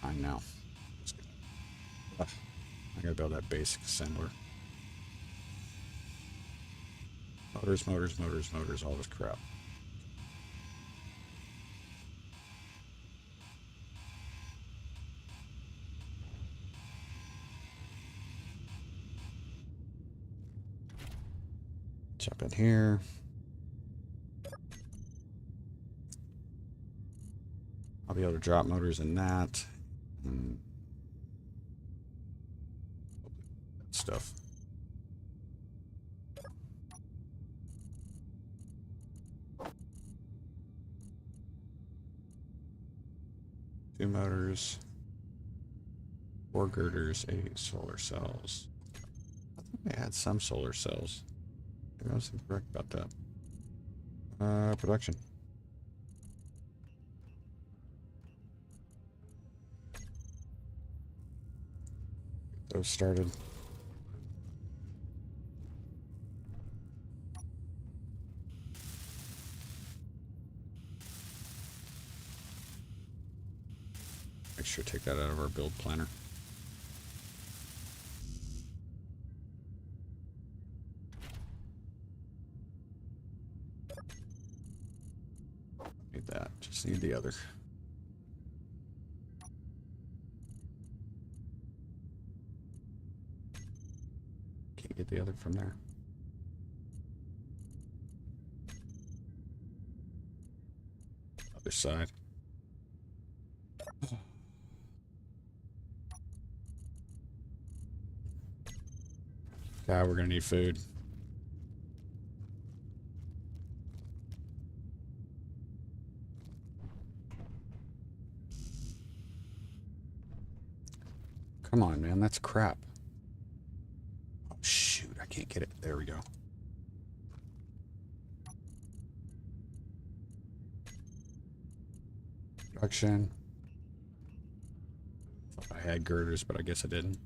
I know. I gotta build that basic assembler. Motors, motors, motors, motors, all this crap. Jump in here. I'll be able to drop motors in that. Stuff. Two motors, 4 girders, 8 solar cells. I think I had some solar cells. Maybe I was incorrect about that. Production. Get those started. Make sure to take that out of our build planner. Need that. Just need the other. Can't get the other from there. Other side. God, we're gonna need food. Come on, man, that's crap. Oh, shoot, I can't get it. There we go. Production. Thought I had girders, but I guess I didn't.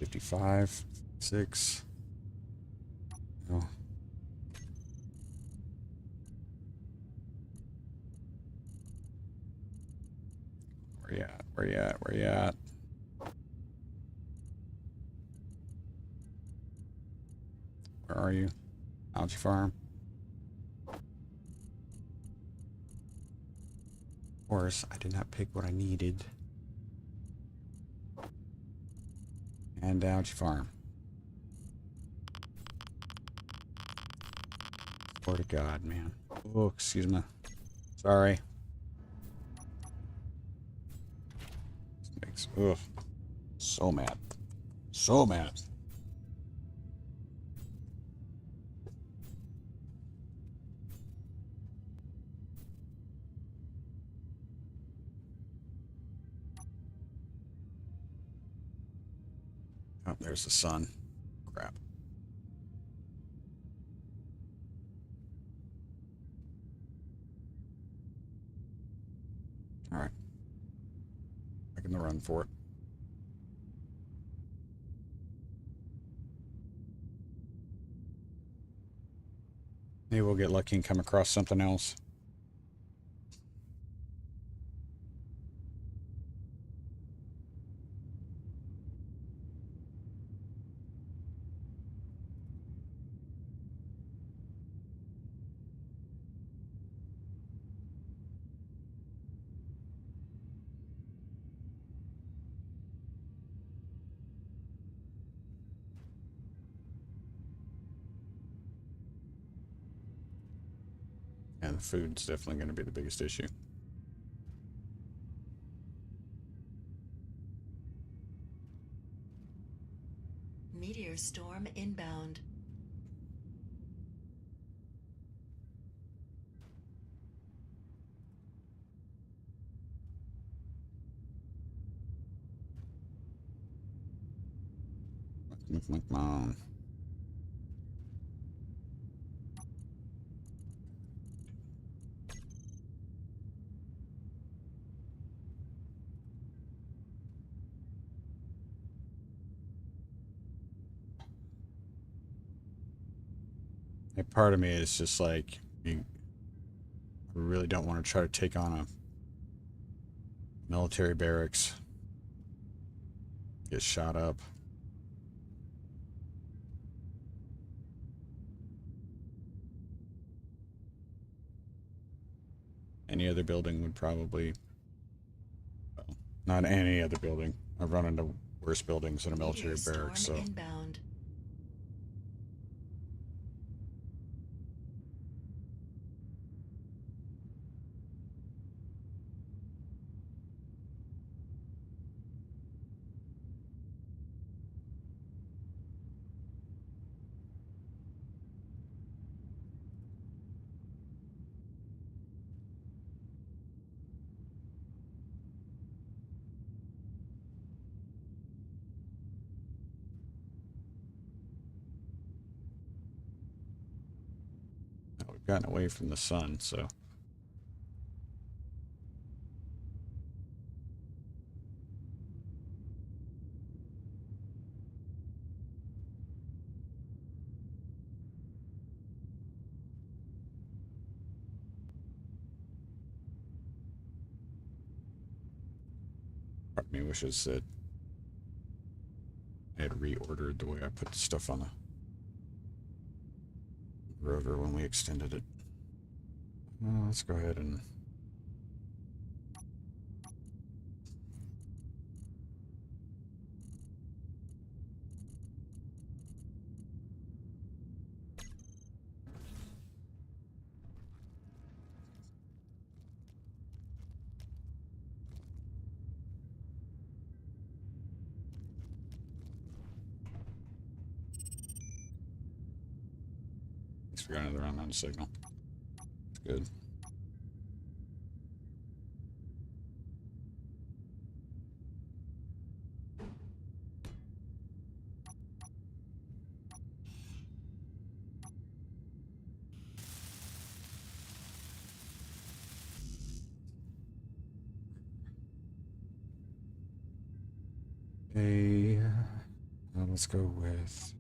$55, 6. Oh. Where you at? Where you at? Where you at? Where are you? Algae farm. Of course, I did not pick what I needed. And algae farm. Swear to God, man. Oh, excuse me. Sorry. This makes, ugh. So mad. So mad. Oh, there's the sun. Crap. All right. Making the run for it. Maybe we'll get lucky and come across something else. And the food's definitely going to be the biggest issue. Meteor storm inbound. Come on. A part of me is just like, I really don't want to try to take on a military barracks. Get shot up. Any other building would probably, well, not any other building. I've run into worse buildings than a military Meteor barracks, storm so. inbound. We've gotten away from the sun, so. Part of me wishes that I had reordered the way I put the stuff on the rover when we extended it. Let's go ahead and thanks for another unknown signal. It's good. Hey, let's go with.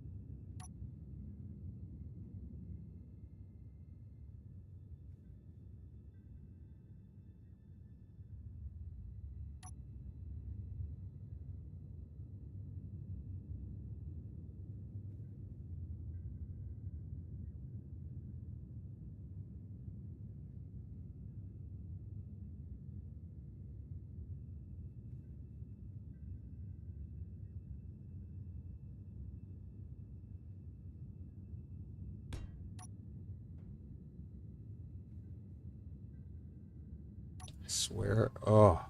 I swear. Oh.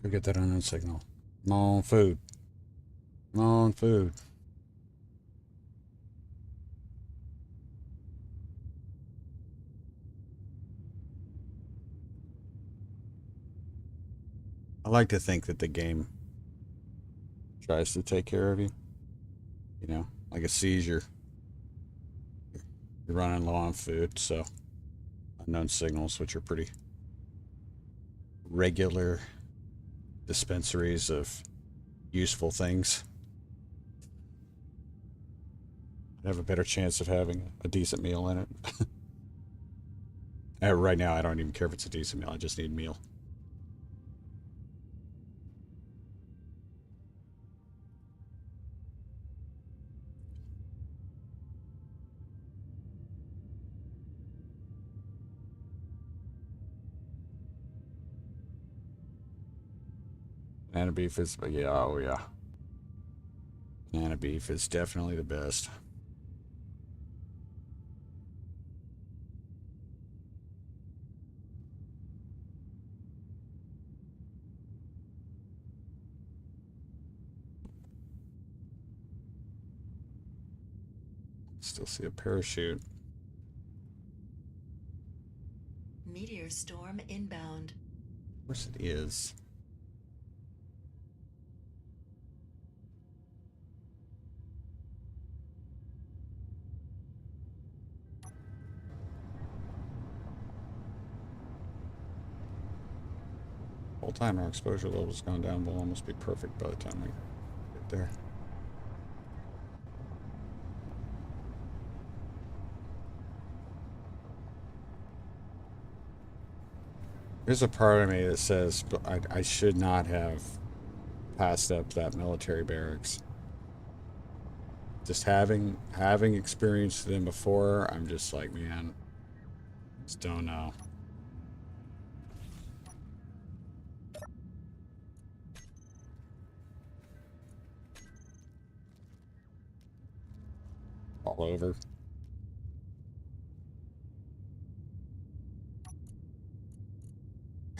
Forget that unknown signal. Come on, food. Come on, food. I like to think that the game tries to take care of you. You know, like a seizure. You're running low on food, so unknown signals, which are pretty regular dispensaries of useful things, I'd have a better chance of having a decent meal in it. Right now, I don't even care if it's a decent meal. I just need a meal. Banana beef is, yeah, oh yeah. Banana beef is definitely the best. Still see a parachute. Meteor storm inbound. Of course it is. Whole time our exposure level's gone down. We'll almost be perfect by the time we get there. There's a part of me that says I should not have passed up that military barracks. Just having experienced them before, I'm just like, man, just don't know. All over.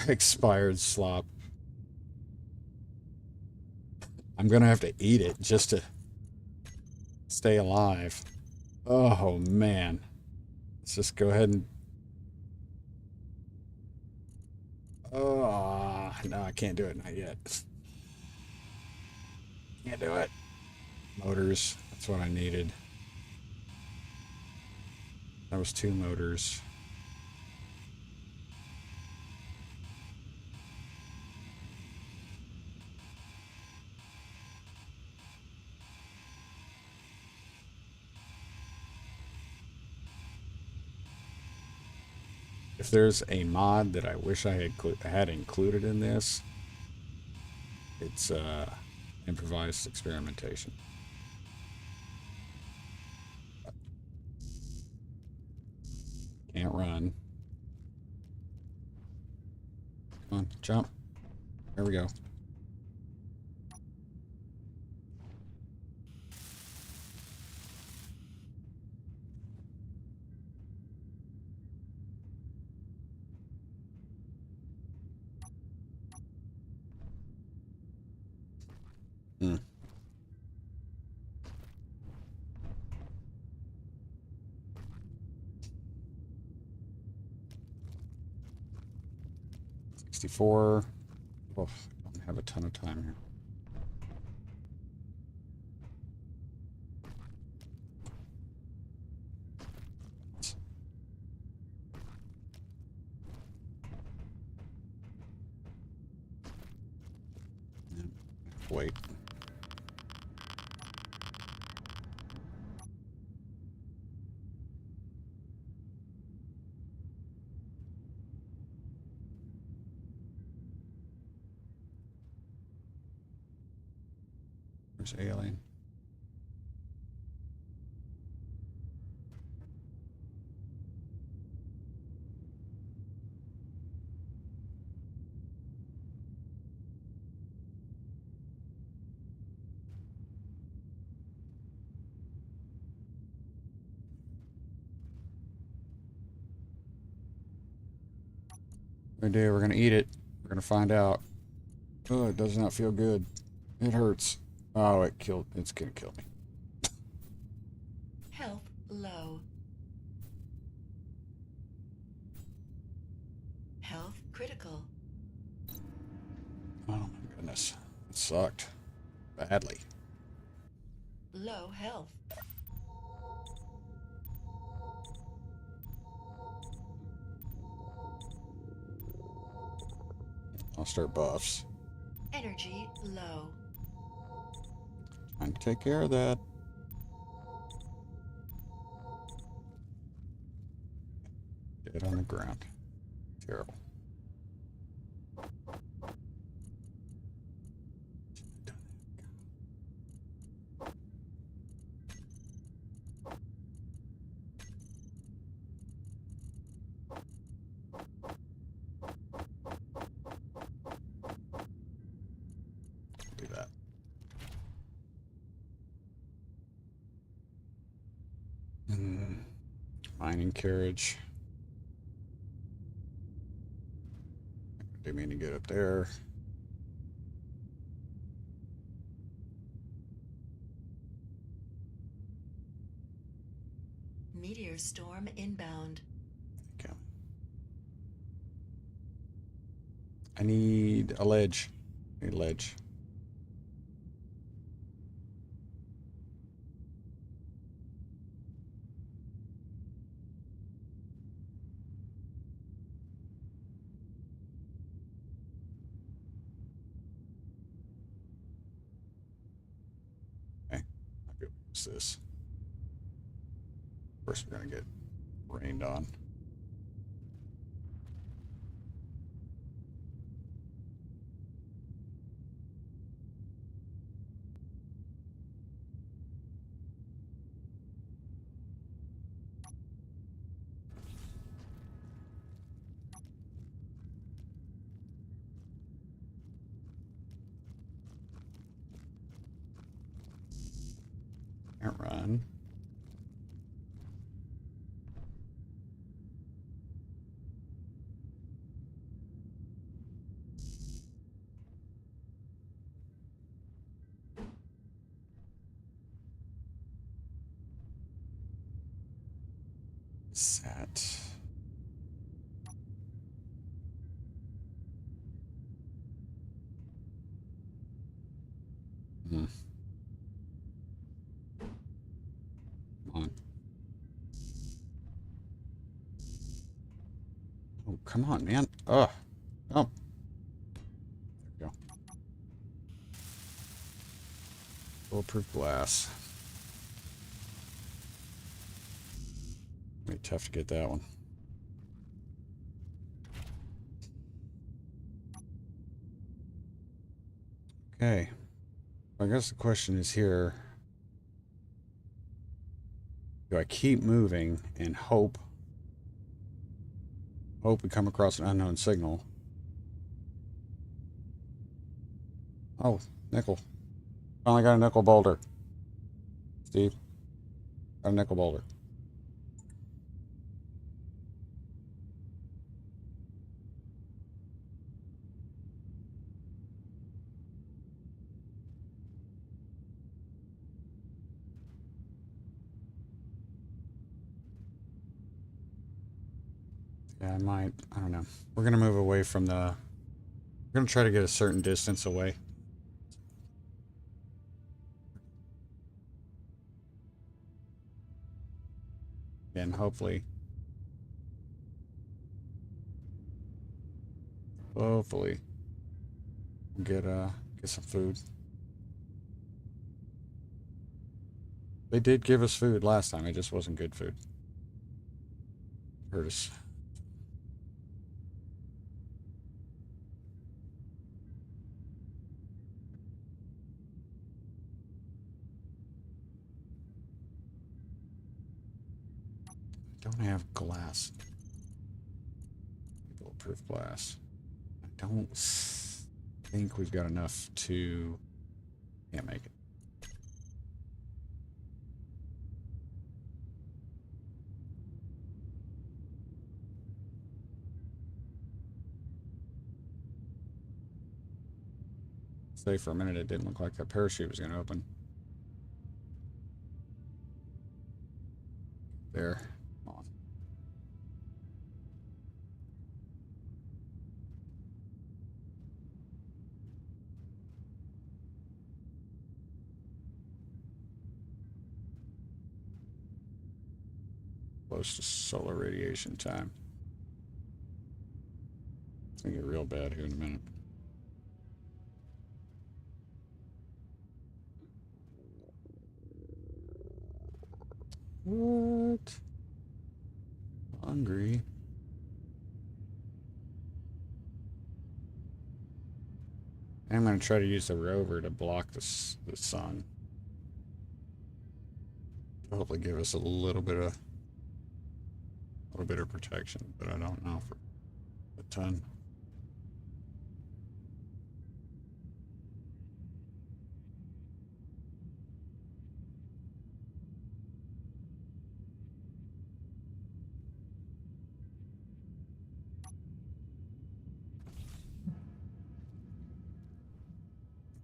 Expired slop. I'm gonna have to eat it just to stay alive. Oh man. Let's just go ahead and... Oh, no, I can't do it. Not yet. Can't do it. Motors. That's what I needed. That was 2 motors. If there's a mod that I wish I had included in this, it's improvised experimentation. Can't run. Come on, jump. There we go. Hmm. $64. Oh, I don't have a ton of time here. Wait. There's alien. We do. We're gonna eat it. We're gonna find out. Oh, it does not feel good. It hurts. Oh, it's gonna kill me. Health low. Health critical. Oh my goodness. It sucked. Badly. Low health. I'll start buffs. Energy low. Trying to take care of that. Dead on the ground. Terrible. Do that. Mining carriage. Do me any good up there. Meteor storm inbound. Okay. I need a ledge. I need a ledge. Okay. I'll be able to use this. First, we're going to get rained on. Can't run. Set. Hmm. Come on. Oh, come on, man. Ugh. Oh. There we go. Bulletproof glass. Be tough to get that one. Okay. I guess the question is here. Do I keep moving and hope we come across an unknown signal? Oh, nickel. Finally got a nickel boulder. Steve. Got a nickel boulder. Yeah, I might. I don't know. We're going to move away from the... We're going to try to get a certain distance away. And hopefully get some food. They did give us food last time. It just wasn't good food. Hurt us. Don't have glass. Bulletproof glass. I don't think we've got enough to... Can't make it. Say for a minute it didn't look like that parachute was going to open. There. Come on. Close to solar radiation time. It's going to get real bad here in a minute. What? Hungry. I'm going to try to use the rover to block the sun. Hopefully give us a little bit of protection, but I don't know for a ton.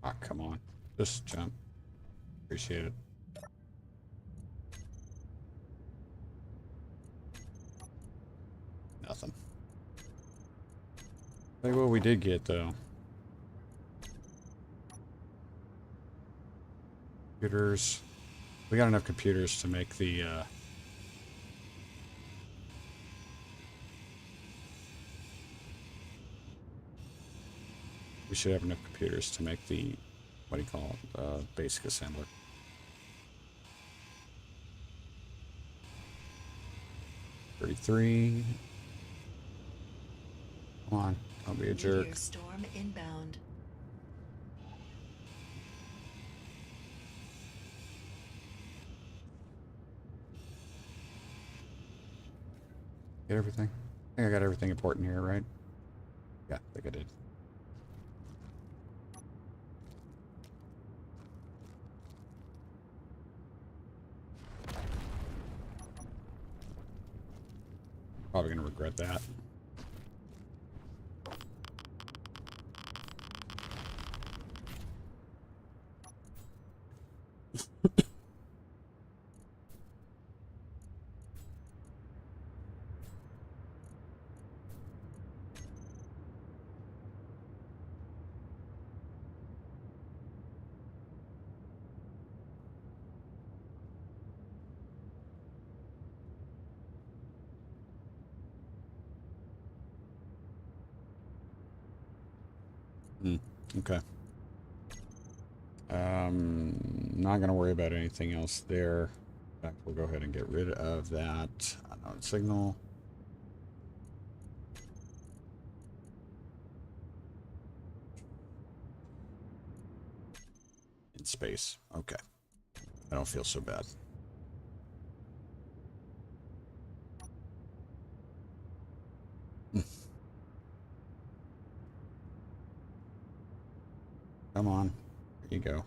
Ah, come on. Just jump. Appreciate it. Like what we did get though. Computers. We got enough computers to make the we should have enough computers to make the, what do you call it, basic assembler. $33. Come on, don't be a jerk. Meteor storm inbound. Get everything? I think I got everything important here, right? Yeah, I think I did. Probably gonna regret that. Okay. Not gonna worry about anything else there. In fact, we'll go ahead and get rid of that unknown signal. In space. Okay. I don't feel so bad. Come on. There you go.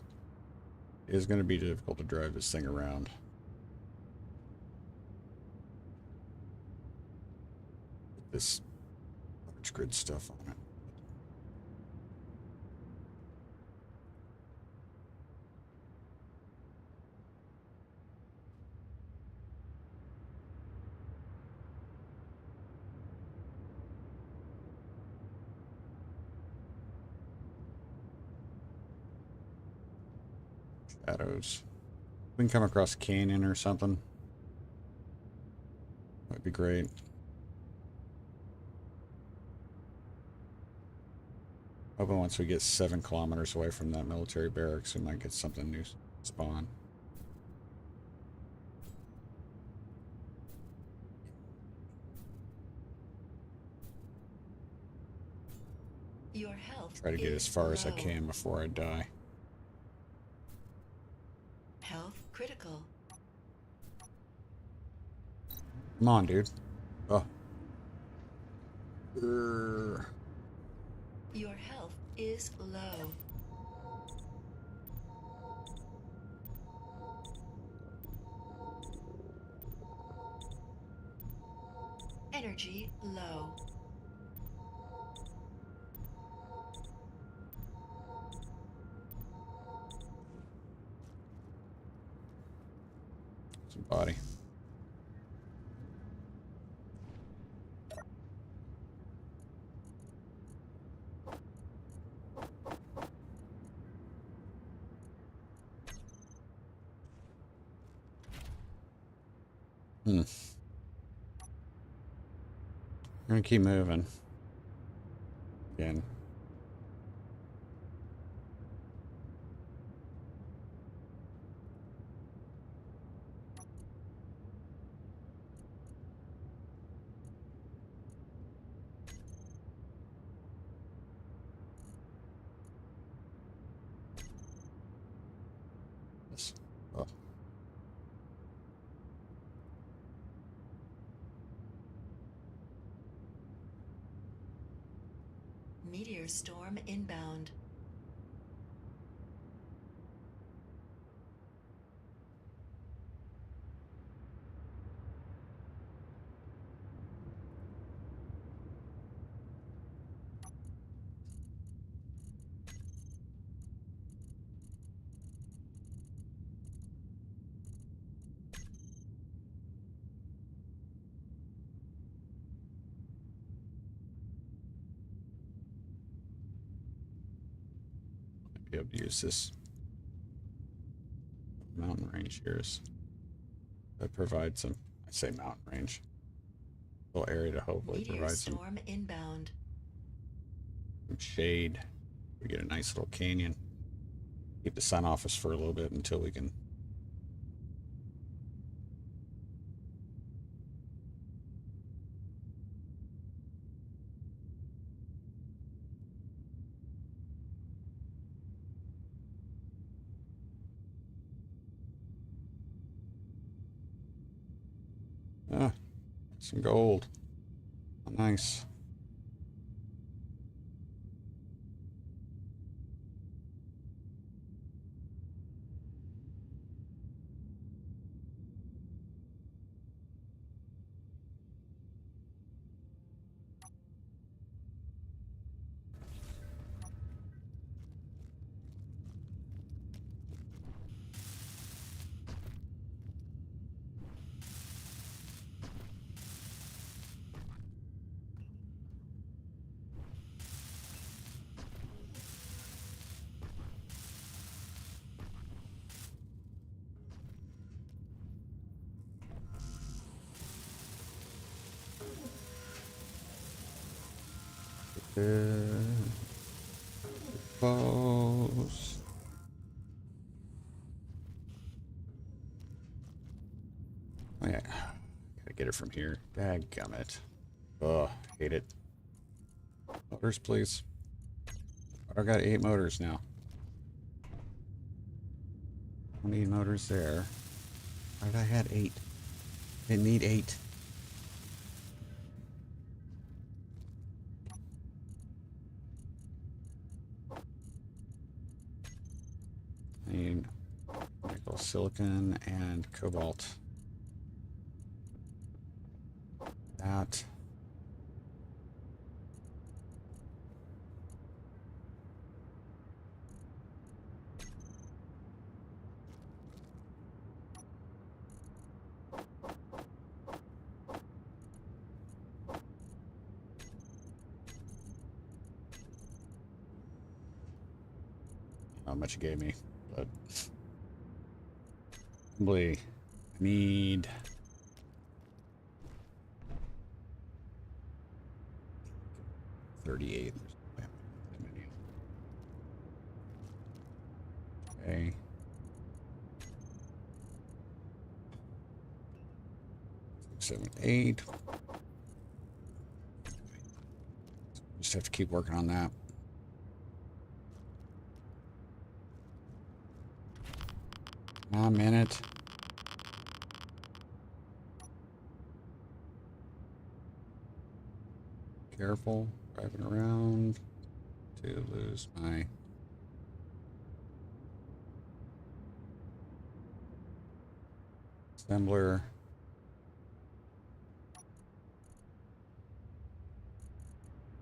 It is going to be difficult to drive this thing around. With this large grid stuff on it. Shadows. We can come across a canyon or something. That'd be great. Hoping once we get 7 kilometers away from that military barracks, we might get something new spawn. Your health Try to get as far as I low. can before I die. Health critical. Come on, dude. Oh. Your health is low. Energy low. Some body. I'm gonna keep moving. Again. Yes. Oh. Meteor storm inbound. be able to use this mountain range here. That provides some, I say mountain range, little area to hopefully Meteor provide storm inbound. some shade. We get a nice little canyon. Keep the sun off us for a little bit until we can. Ah, some gold. Nice. Close. Oh yeah, gotta get it from here. Dadgummit. Ugh, hate it. Motors, please. I've got 8 motors now. I need motors there. Why did I had 8? Didn't need 8. I need nickel, silicon, and cobalt. That. How much it gave me, but probably I need 38. Okay. Seven, 8. Just have to keep working on that. A minute. Careful driving around to lose my assembler.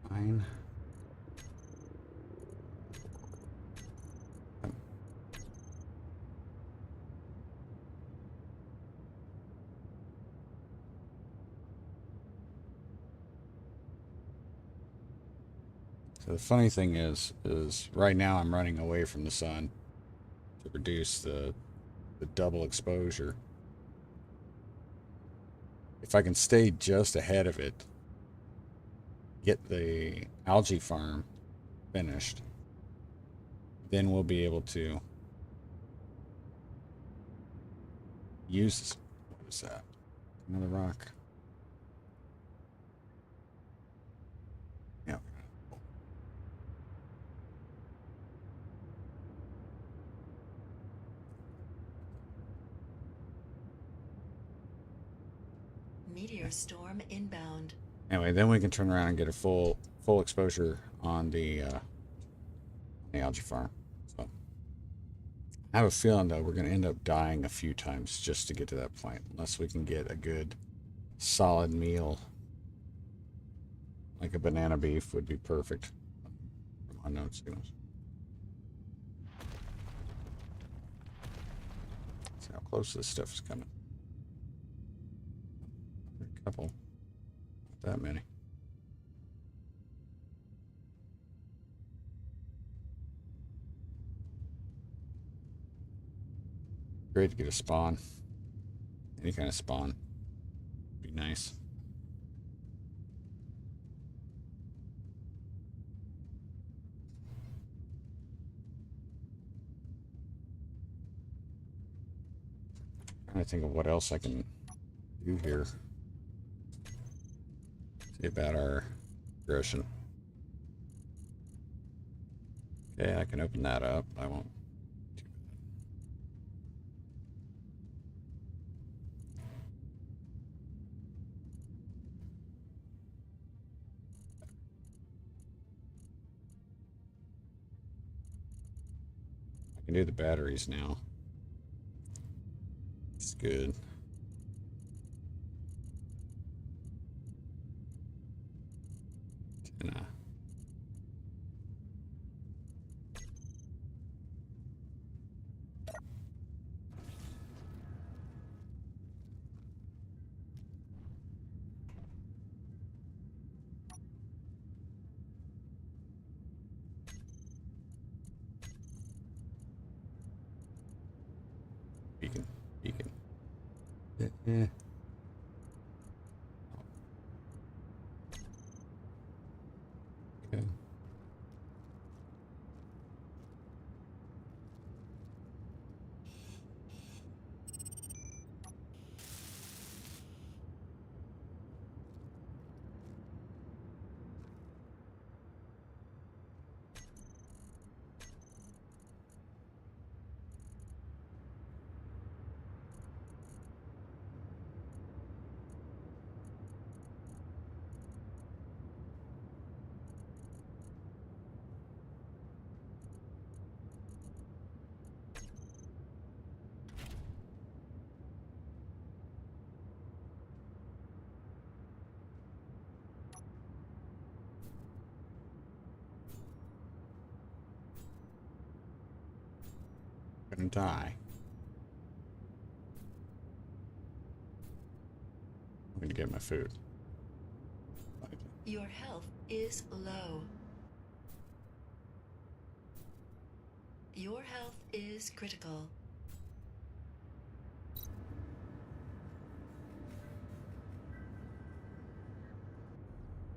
Fine. So the funny thing is right now I'm running away from the sun to reduce the double exposure. If I can stay just ahead of it, get the algae farm finished, then we'll be able to use this. What is that? Another rock. Yeah. Meteor storm inbound. Anyway, then we can turn around and get a full exposure on the algae farm. So I have a feeling though we're going to end up dying a few times just to get to that point, unless we can get a good solid meal. Like a banana beef would be perfect. From unknown signals. See how close this stuff is coming. A couple. Not that many. Great to get a spawn. Any kind of spawn. Be nice. Trying to think of what else I can do here. See about our progression. Okay, I can open that up. I won't. I can do the batteries now. It's good. And, beacon. Beacon. Yeah. Okay. Gonna die. I'm gonna get my food. Your health is low. Your health is critical.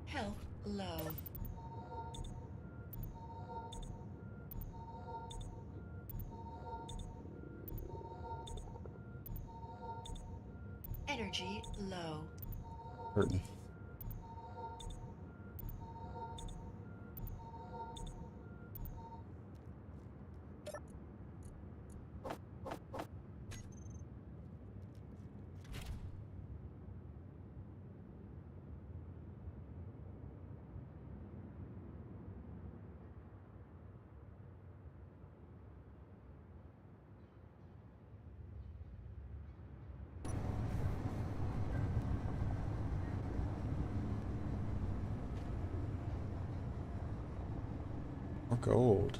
Health low. Energy low. Hurting. More gold.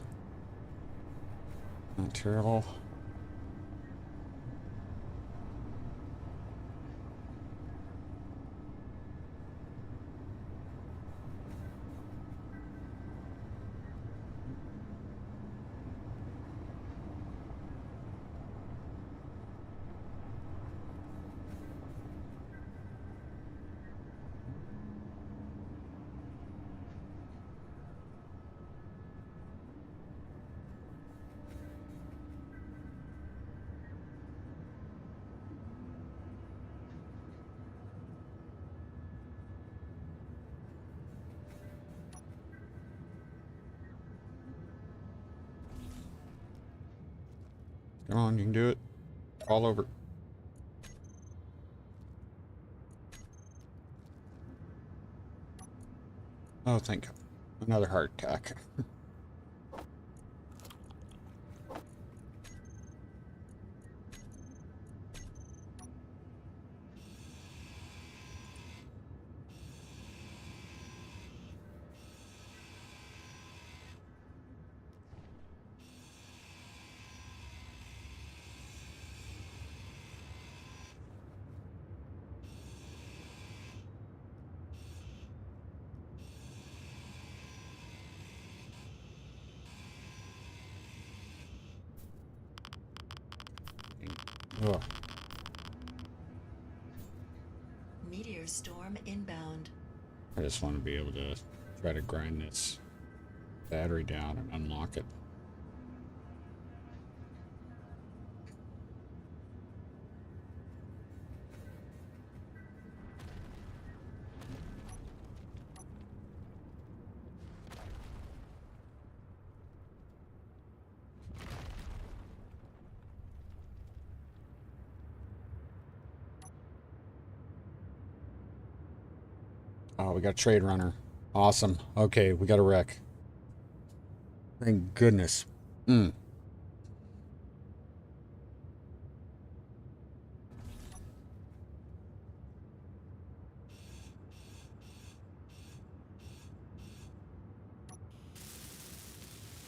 Not terrible. Come on, you can do it. All over. Oh, thank God. Another heart attack. Ugh. Meteor storm inbound. I just want to be able to try to grind this battery down and unlock it. Oh, we got a trade runner. Awesome. Okay, we got a wreck. Thank goodness. Mm.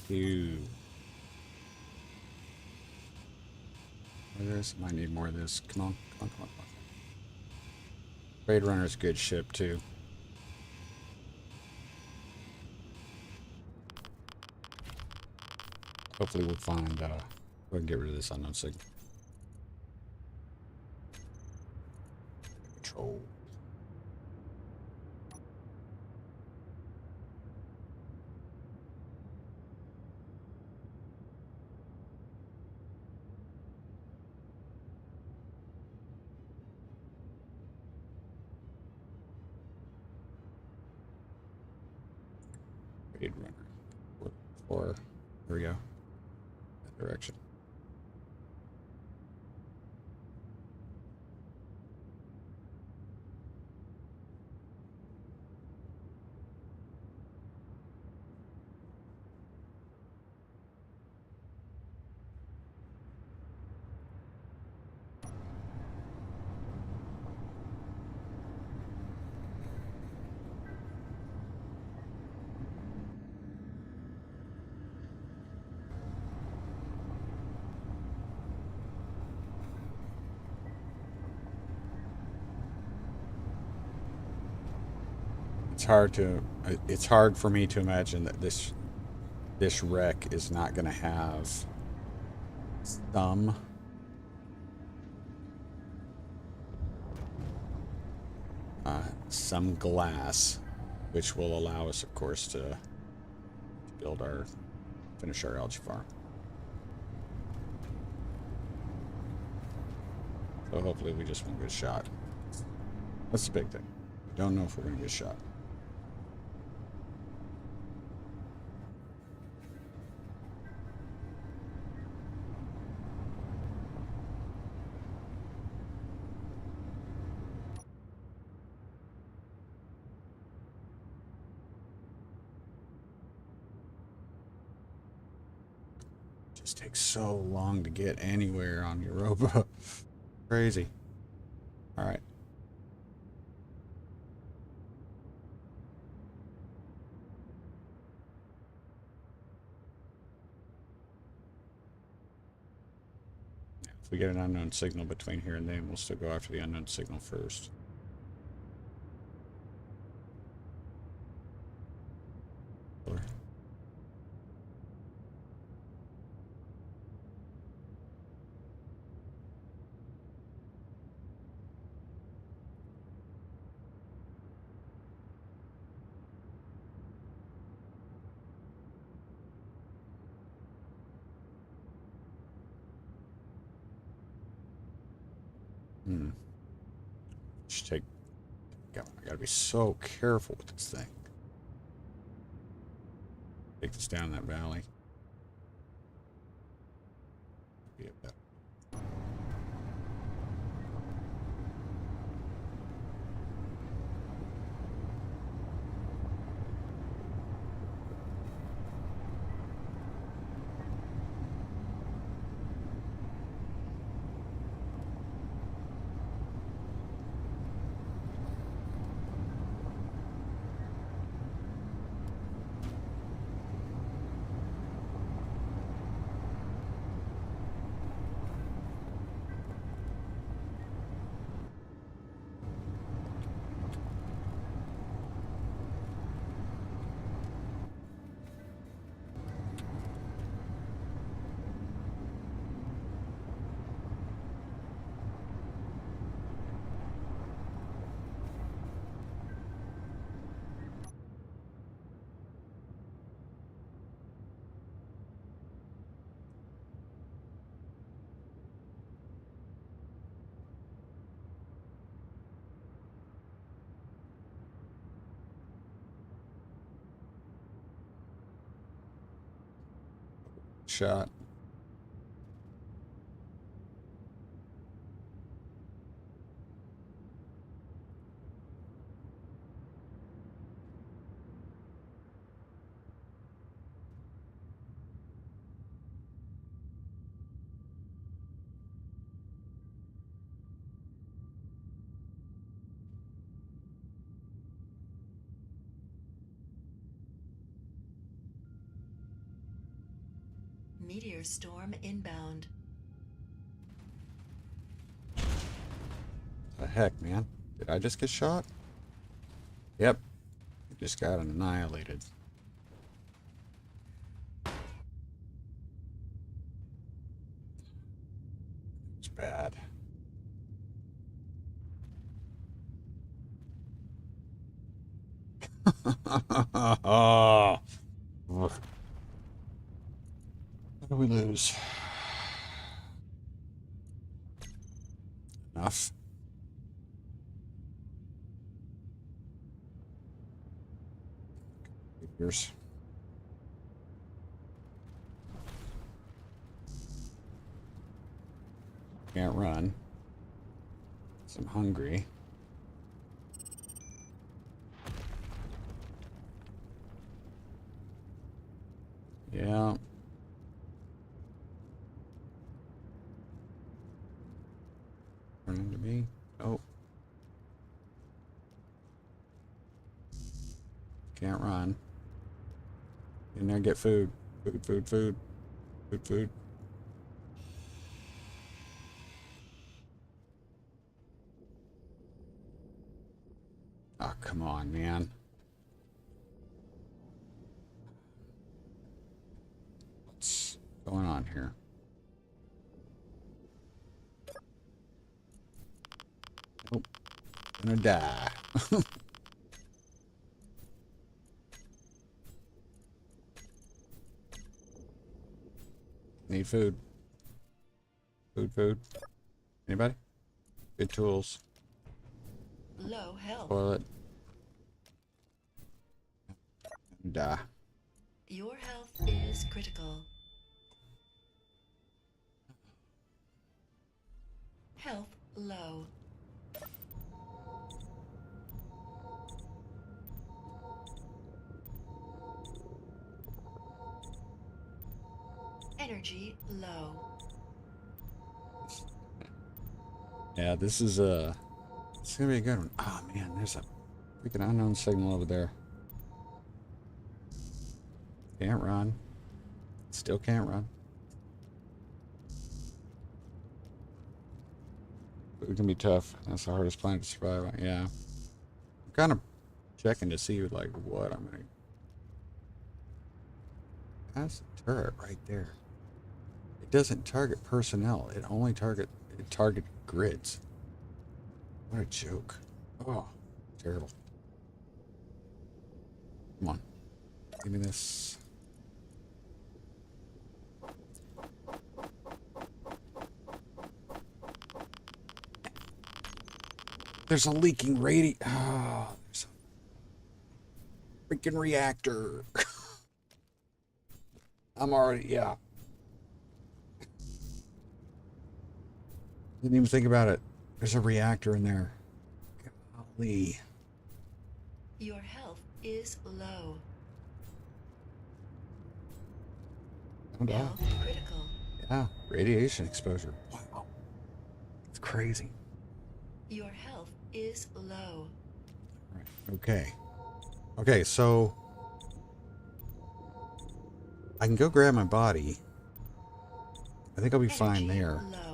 Ew. More of this. Might need more of this. Come on, come on, come on, come on. Trade runner's a good ship too. Hopefully we'll find we can get rid of this unknown signal. Control. Trade runner. Four. Here we go. That direction. It's hard for me to imagine that this wreck is not going to have some glass, which will allow us, of course, to finish our algae farm. So hopefully we just won't get shot. That's the big thing. We don't know if we're going to get shot. Just takes so long to get anywhere on Europa. Crazy. All right. If we get an unknown signal between here and then, we'll still go after the unknown signal first. Should I gotta be so careful with this thing. Take this down that valley. Be a better. shot. Meteor storm inbound. The heck, man? Did I just get shot? Yep. I just got annihilated. It's bad. Oh. Ugh. What do we lose? Enough. Figures. Can't run. I'm hungry. Yeah. Running to me. Oh. Can't run. In there, get food. Food, food, food. Food, food. Oh, come on, man. What's going on here? Nope. Gonna die. Need food. Food, food. Anybody? Good tools. Low health. Toilet. Die. Your health is critical. Health low. Energy low. Yeah, this is it's gonna be a good one. Oh man, there's a freaking unknown signal over there. Can't run. Still can't run. It can be tough. That's the hardest planet to survive on. Yeah. I'm kind of checking to see like what I'm gonna. That's a turret right there. It doesn't target personnel. It only target grids. What a joke. Oh, terrible. Come on. Give me this. There's a leaking oh, there's a freaking reactor. I'm already, yeah. Didn't even think about it. There's a reactor in there. Golly. Your health is low. Don't die. Health critical. Yeah, radiation exposure. Wow. It's crazy. Your health is low. Right. Okay. Okay, so I can go grab my body. I think I'll be fine Energy there. low.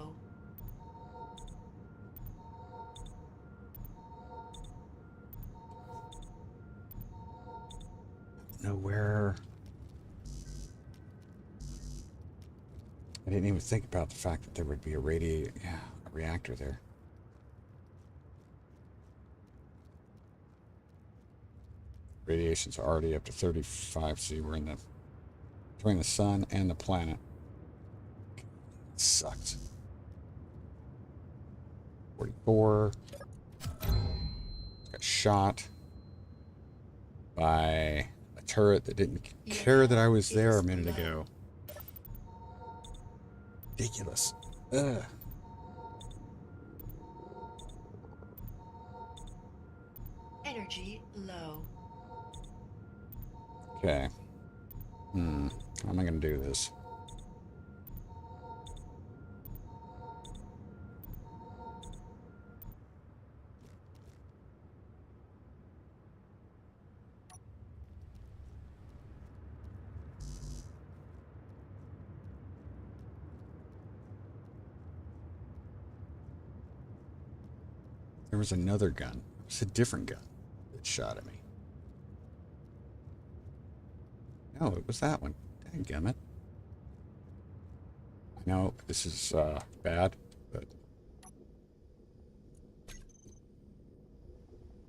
Nowhere. I didn't even think about the fact that there would be a reactor there. Radiation's already up to 35. See, we're in between the sun and the planet. It sucks. 44. Got shot by a turret that didn't care that I was there a minute ago. Ridiculous. Ugh. Energy low. Okay. How am I going to do this? There was another gun. It was a different gun that shot at me. No, it was that one. Dadgummit. I know this is bad, but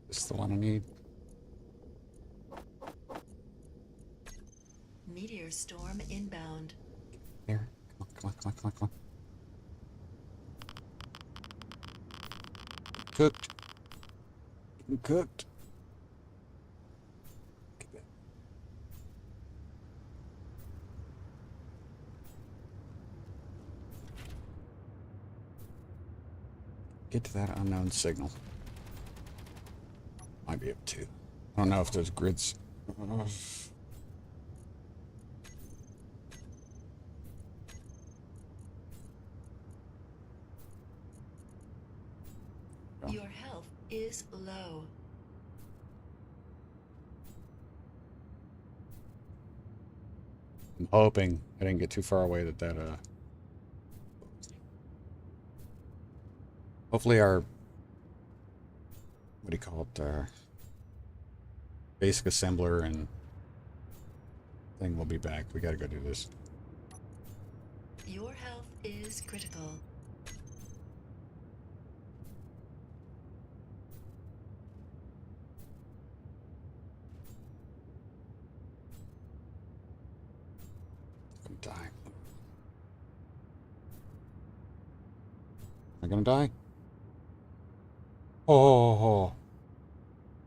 this is the one I need. Meteor storm inbound. Here. Come on, come on, come on, come on, come on. Cooked. Getting cooked. Get to that unknown signal. Might be able to. I don't know if those grids. Your health is low. I'm hoping I didn't get too far away that hopefully our, what do you call it, basic assembler and thing will be back. We gotta go do this. Your health is critical. I'm gonna die. Am I gonna die? Oh,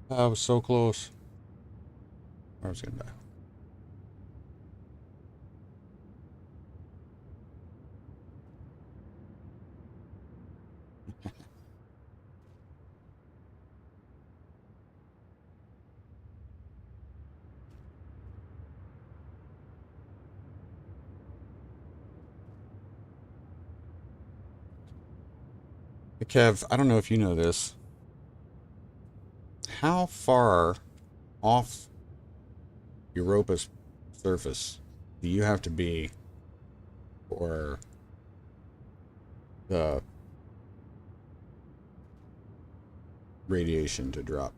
that was so close. I was gonna die. Hey, Kev, I don't know if you know this. How far off Europa's surface do you have to be for the radiation to drop?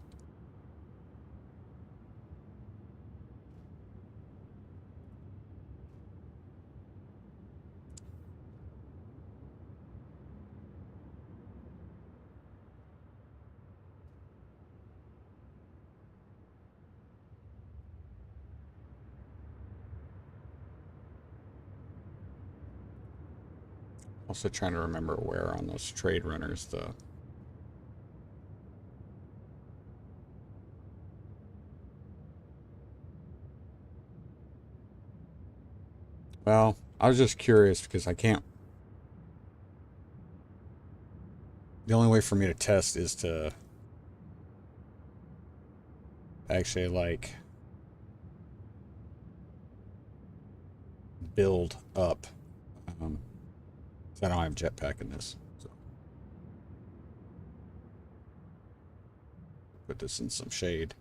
Also trying to remember where on those trade runners the well, I was just curious because I can't. The only way for me to test is to actually like build up. So I don't have jetpack in this. So put this in some shade.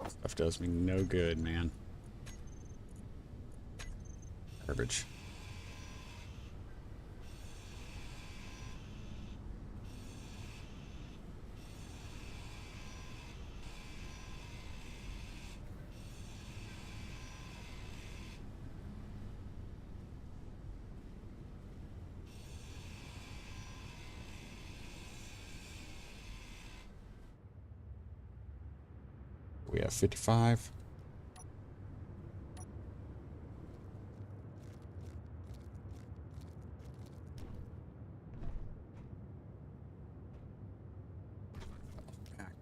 Stuff does me no good, man. Garbage. We have 55.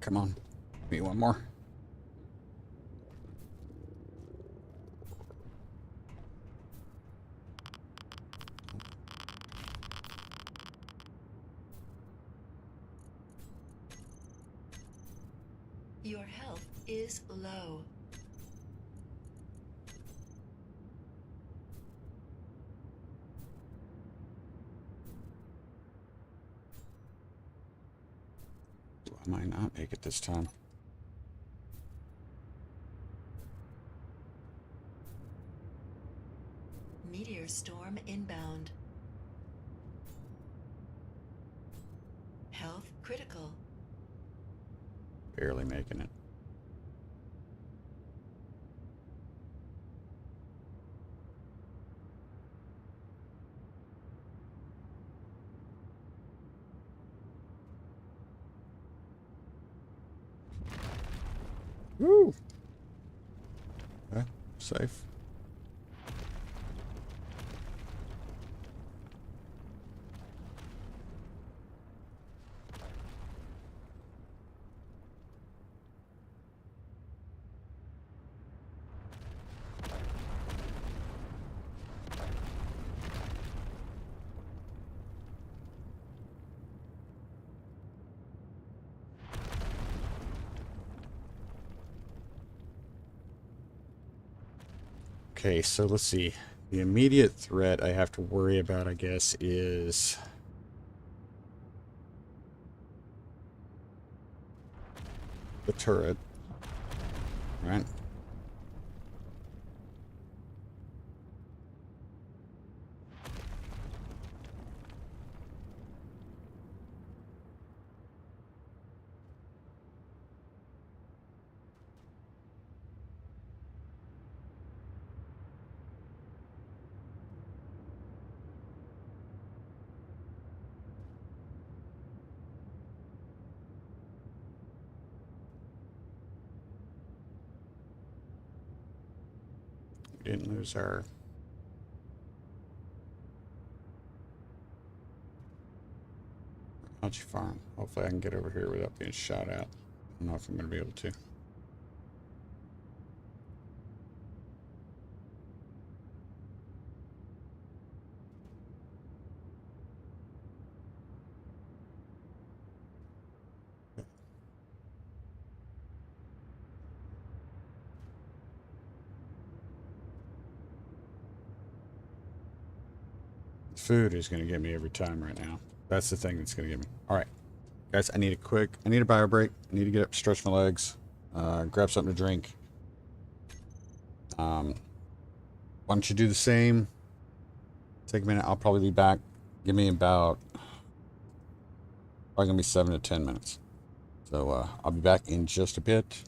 Come on. Give me one more. Your health is low. I might not make it this time. Meteor storm inbound. Health critical. Barely making it. Woo! Okay, safe. Okay, so let's see. The immediate threat I have to worry about, I guess, is the turret, right? We didn't lose our... algae farm. Hopefully I can get over here without being shot at. I don't know if I'm going to be able to. Food is going to get me every time right now. That's the thing that's going to get me. All right, guys, I need a bio break. I need to get up, stretch my legs, grab something to drink. Why don't you do the same? Take a minute. I'll probably be back. Give me about probably going to be 7 to 10 minutes. So I'll be back in just a bit.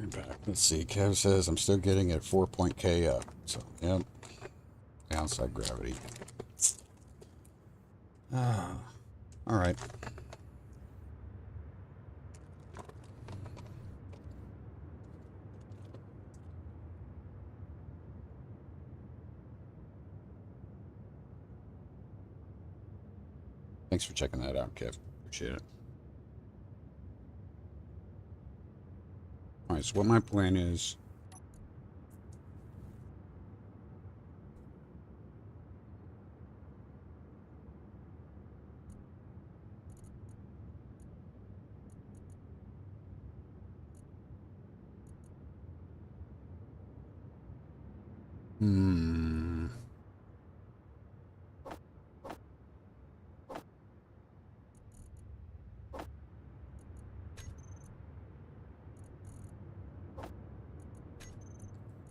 back. Let's see. Kev says I'm still getting at 4.k up. So, yep. Outside gravity. Ah. All right. Thanks for checking that out, Kev. Appreciate it. All right, so what my plan is...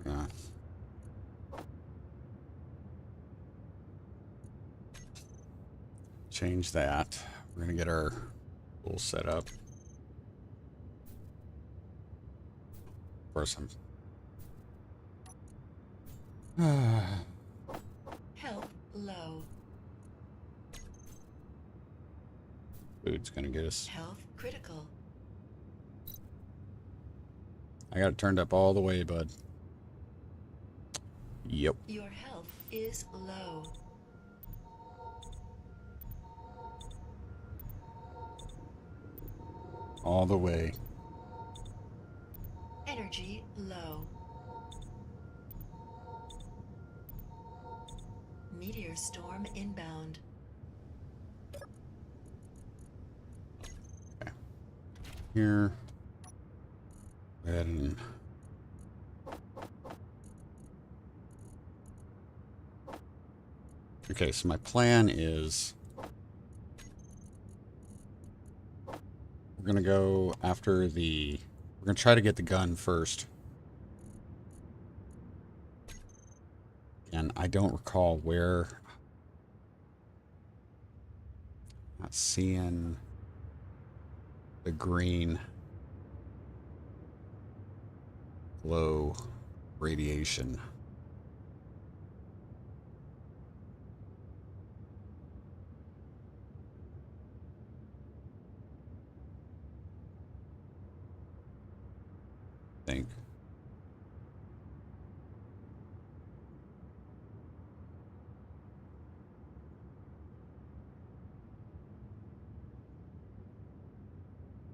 Yeah. Change that. We're going to get our tool set up. First, Health low. food's going to get us. Health critical. I got it turned up all the way, bud. Yep. Your health is low. All the way. Energy low. Meteor storm inbound. Okay. Here. Go ahead and... Okay, so my plan is... We're going to go after the... We're going to try to get the gun first. And I don't recall where... Not seeing the green glow radiation. Think.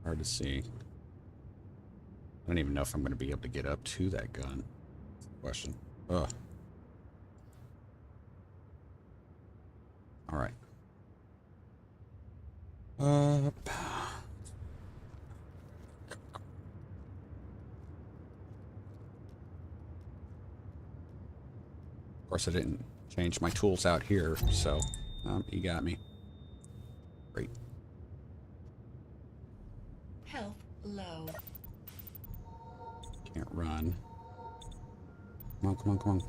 Hard to see. I don't even know if I'm going to be able to get up to that gun. That's the question. Ugh. All right. Up. Of course, I didn't change my tools out here, so you got me. Great. Health low. Can't run. Come on, come on, come on.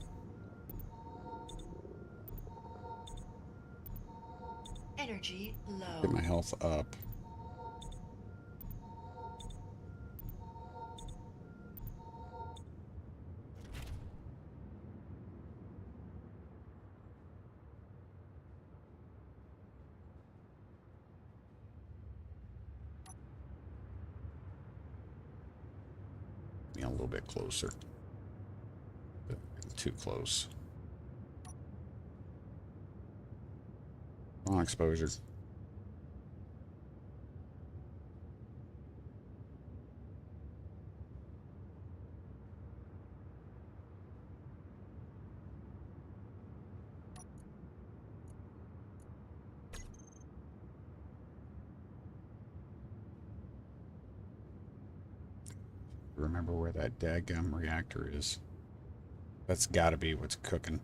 Energy low. Get my health up. Be a little bit closer. Too close. Come on, exposure. Remember where that dadgum reactor is. That's gotta be what's cooking.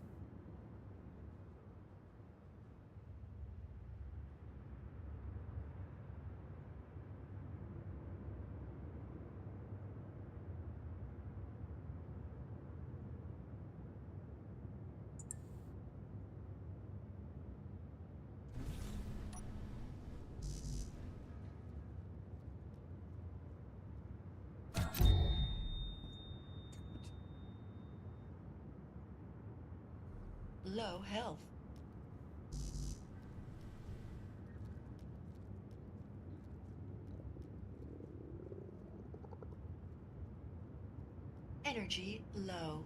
Low health. Energy low.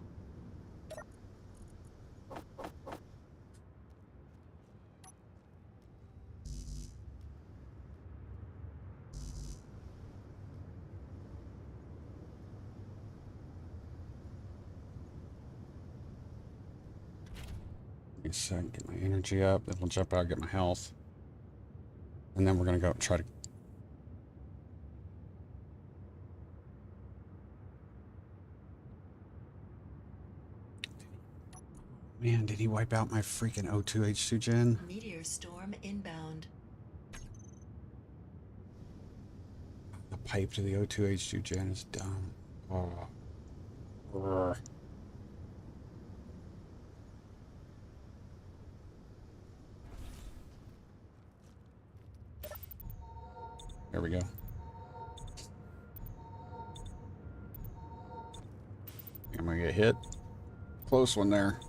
Give me a second, get my energy up, then we'll jump out, get my health. And then we're gonna go and try to... Man, did he wipe out my freaking O2H2 gen? Meteor storm inbound. The pipe to the O2H2 gen is dumb. Oh. Urgh. There we go. I'm gonna get hit. Close one there.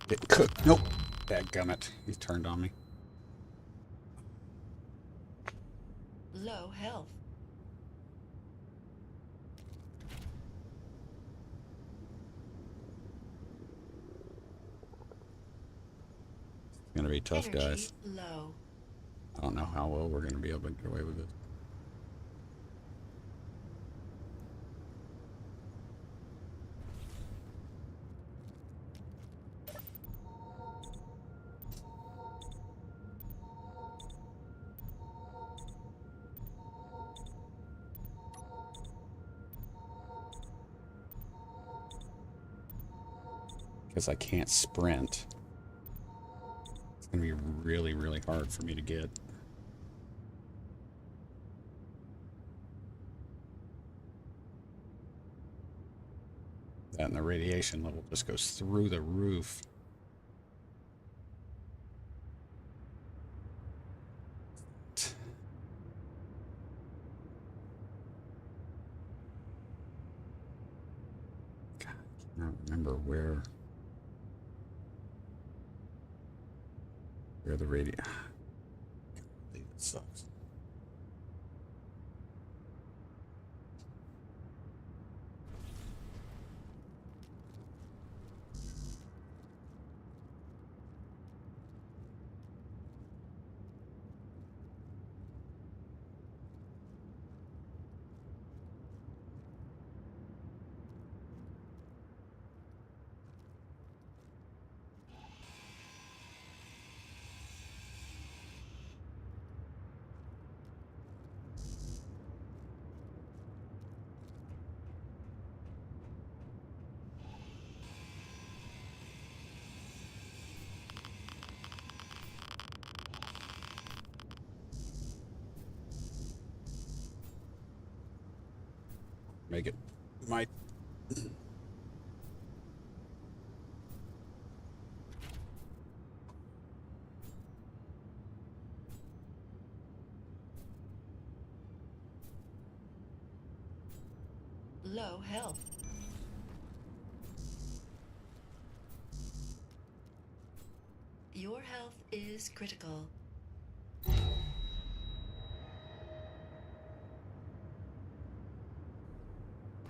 Getting cooked. Nope. Dadgummit. He turned on me. Low health. It's gonna be tough, Energy guys. low. I don't know how well we're gonna be able to get away with it. Because I can't sprint. It's gonna be really, really hard for me to get. That and the radiation level just goes through the roof. God, I cannot remember where the radiation. It sucks. Make it. Might. Low health. Your health is critical.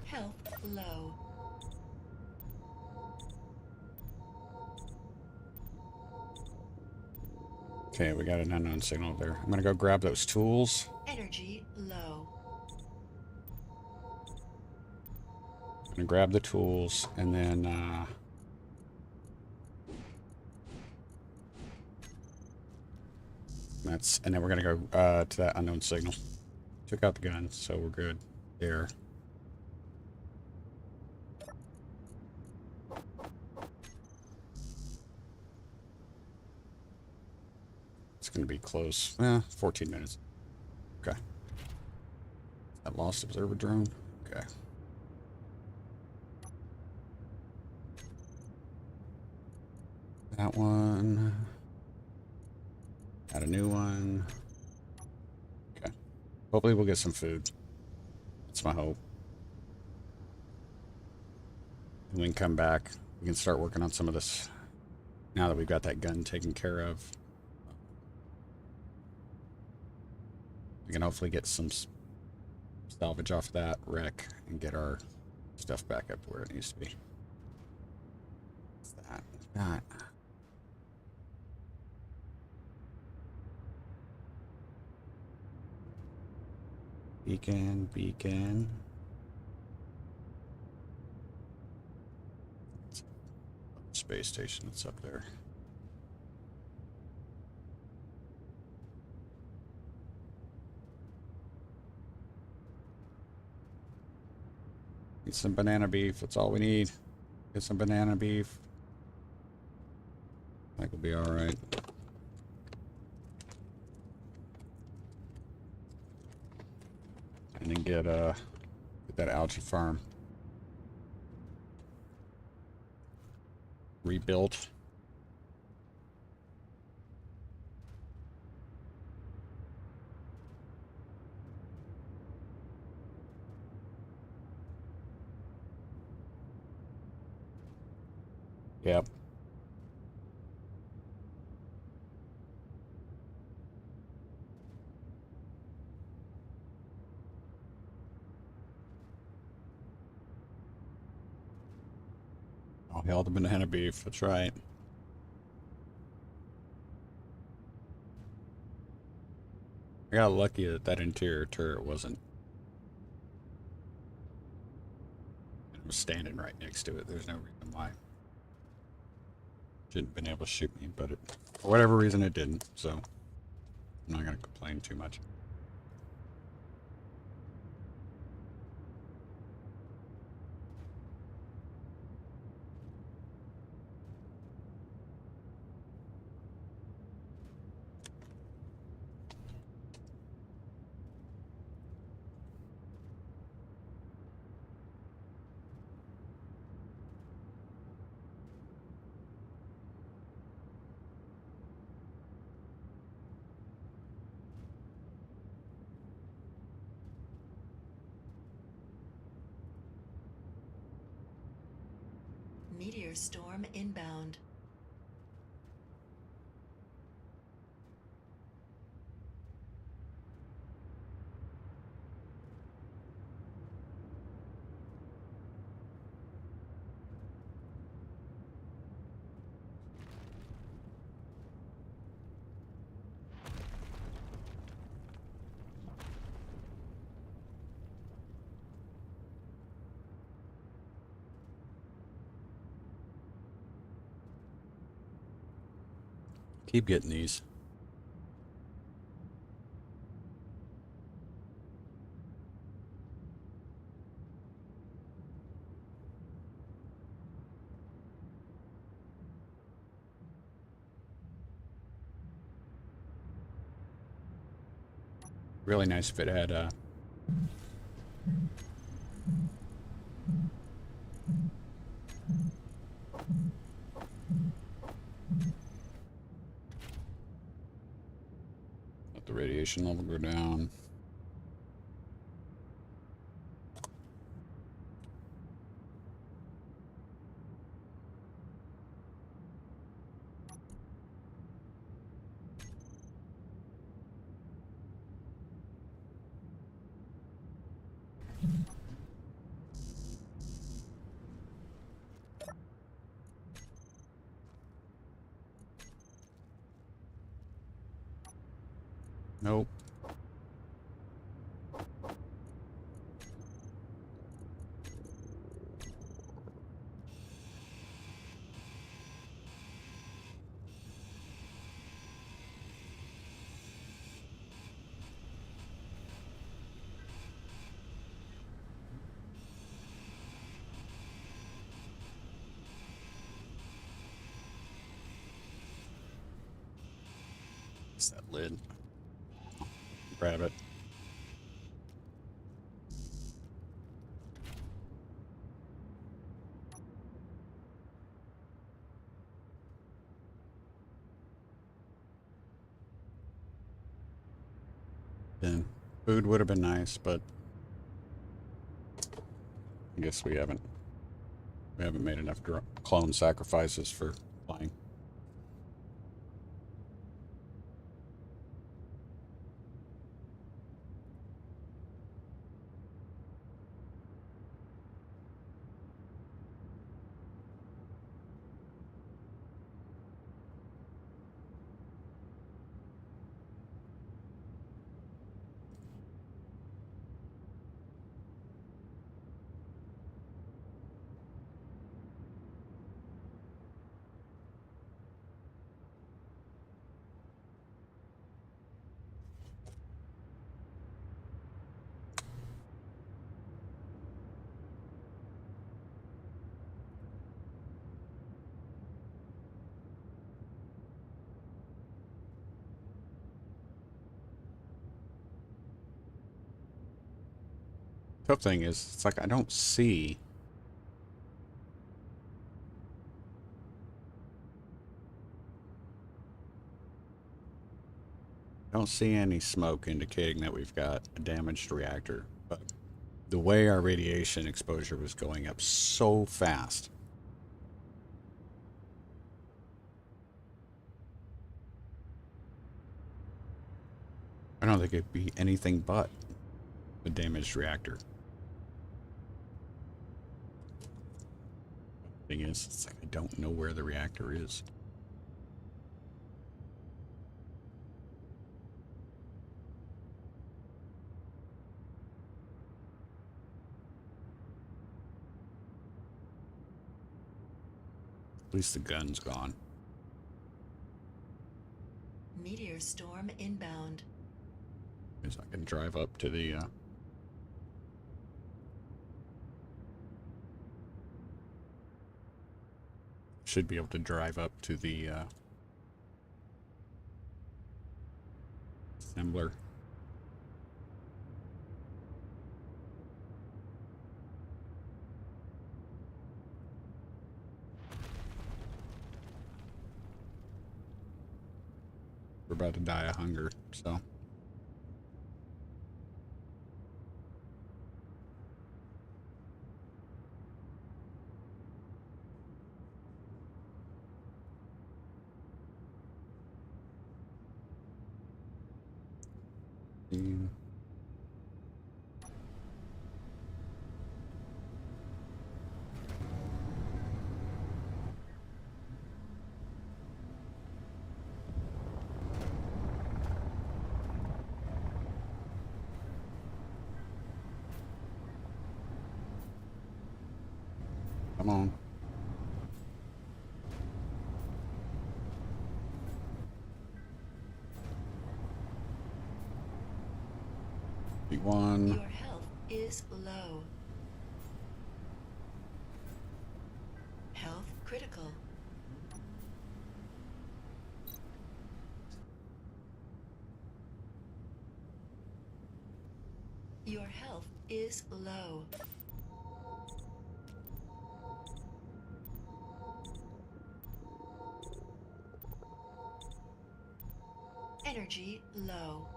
Health low. Okay, we got an unknown signal there. I'm gonna go grab those tools. Energy low. I'm gonna grab the tools and then and then we're gonna go to that unknown signal. Took out the gun, so we're good there. It's gonna be close. 14 minutes. Okay. That lost observer drone. Okay. That one. Add a new one. Okay. Hopefully we'll get some food. That's my hope. And we can come back. We can start working on some of this now that we've got that gun taken care of. We can hopefully get some salvage off that wreck and get our stuff back up where it needs to be. What's that? That. Beacon. Space station that's up there. Need some banana beef. That's all we need. Get some banana beef. I think we'll be all right. And then get that algae farm rebuilt. Yep. Oh, hell, the banana beef. That's right. I got lucky that that interior turret wasn't. It was standing right next to it. There's no reason why. Shouldn't have been able to shoot me, but for whatever reason it didn't. So I'm not going to complain too much. Meteor storm inbound. Keep getting these. Really nice if it had let the radiation level go down. Nope. It's that lid. Grab it. Then food would have been nice, but I guess we haven't made enough clone sacrifices for flying. Tough thing is, it's like I don't see any smoke indicating that we've got a damaged reactor, but the way our radiation exposure was going up so fast, I don't think it'd be anything but a damaged reactor. Thing is, it's like I don't know where the reactor is. At least the gun's gone. Meteor storm inbound. Because I can drive up to the should be able to drive up to the assembler. We're about to die of hunger, so. Come on. One. Your health is low. Health critical. Your health is low. Energy low.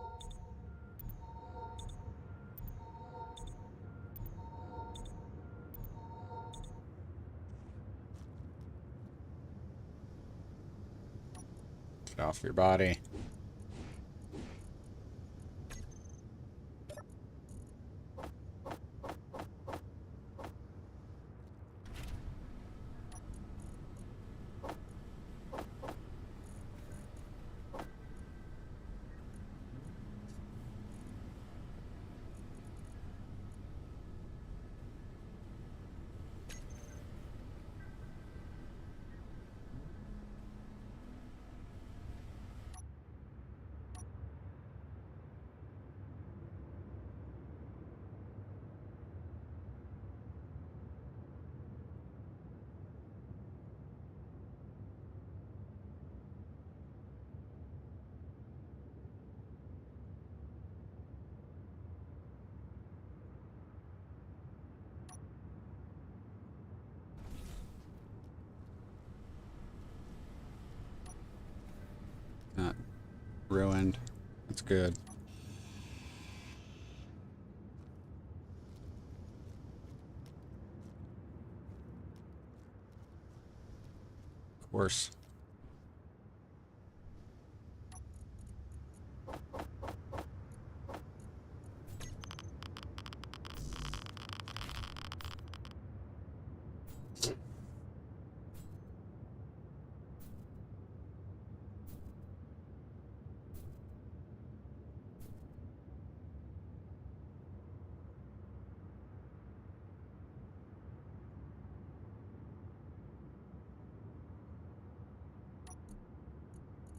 Get off your body. Not ruined. That's good. course.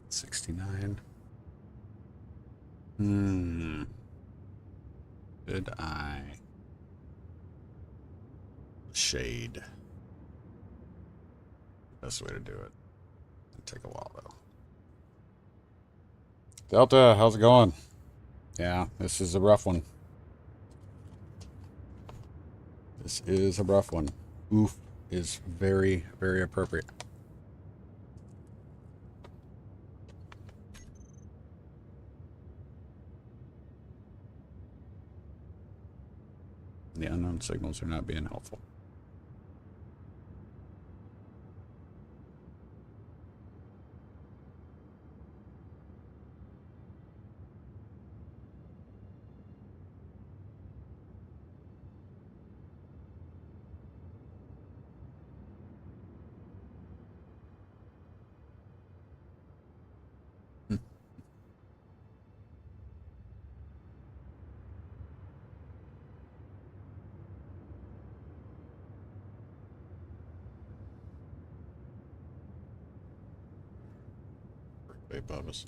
$69. Should I shade? Best way to do it. It'll take a while though. Delta, how's it going? Yeah, this is a rough one. This is a rough one. Oof is very, very appropriate. The unknown signals are not being helpful. Way above us.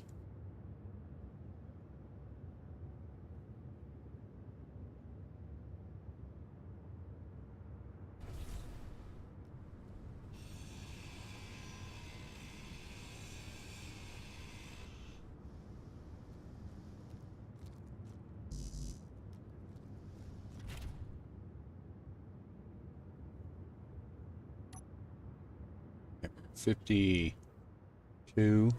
Yep, 52.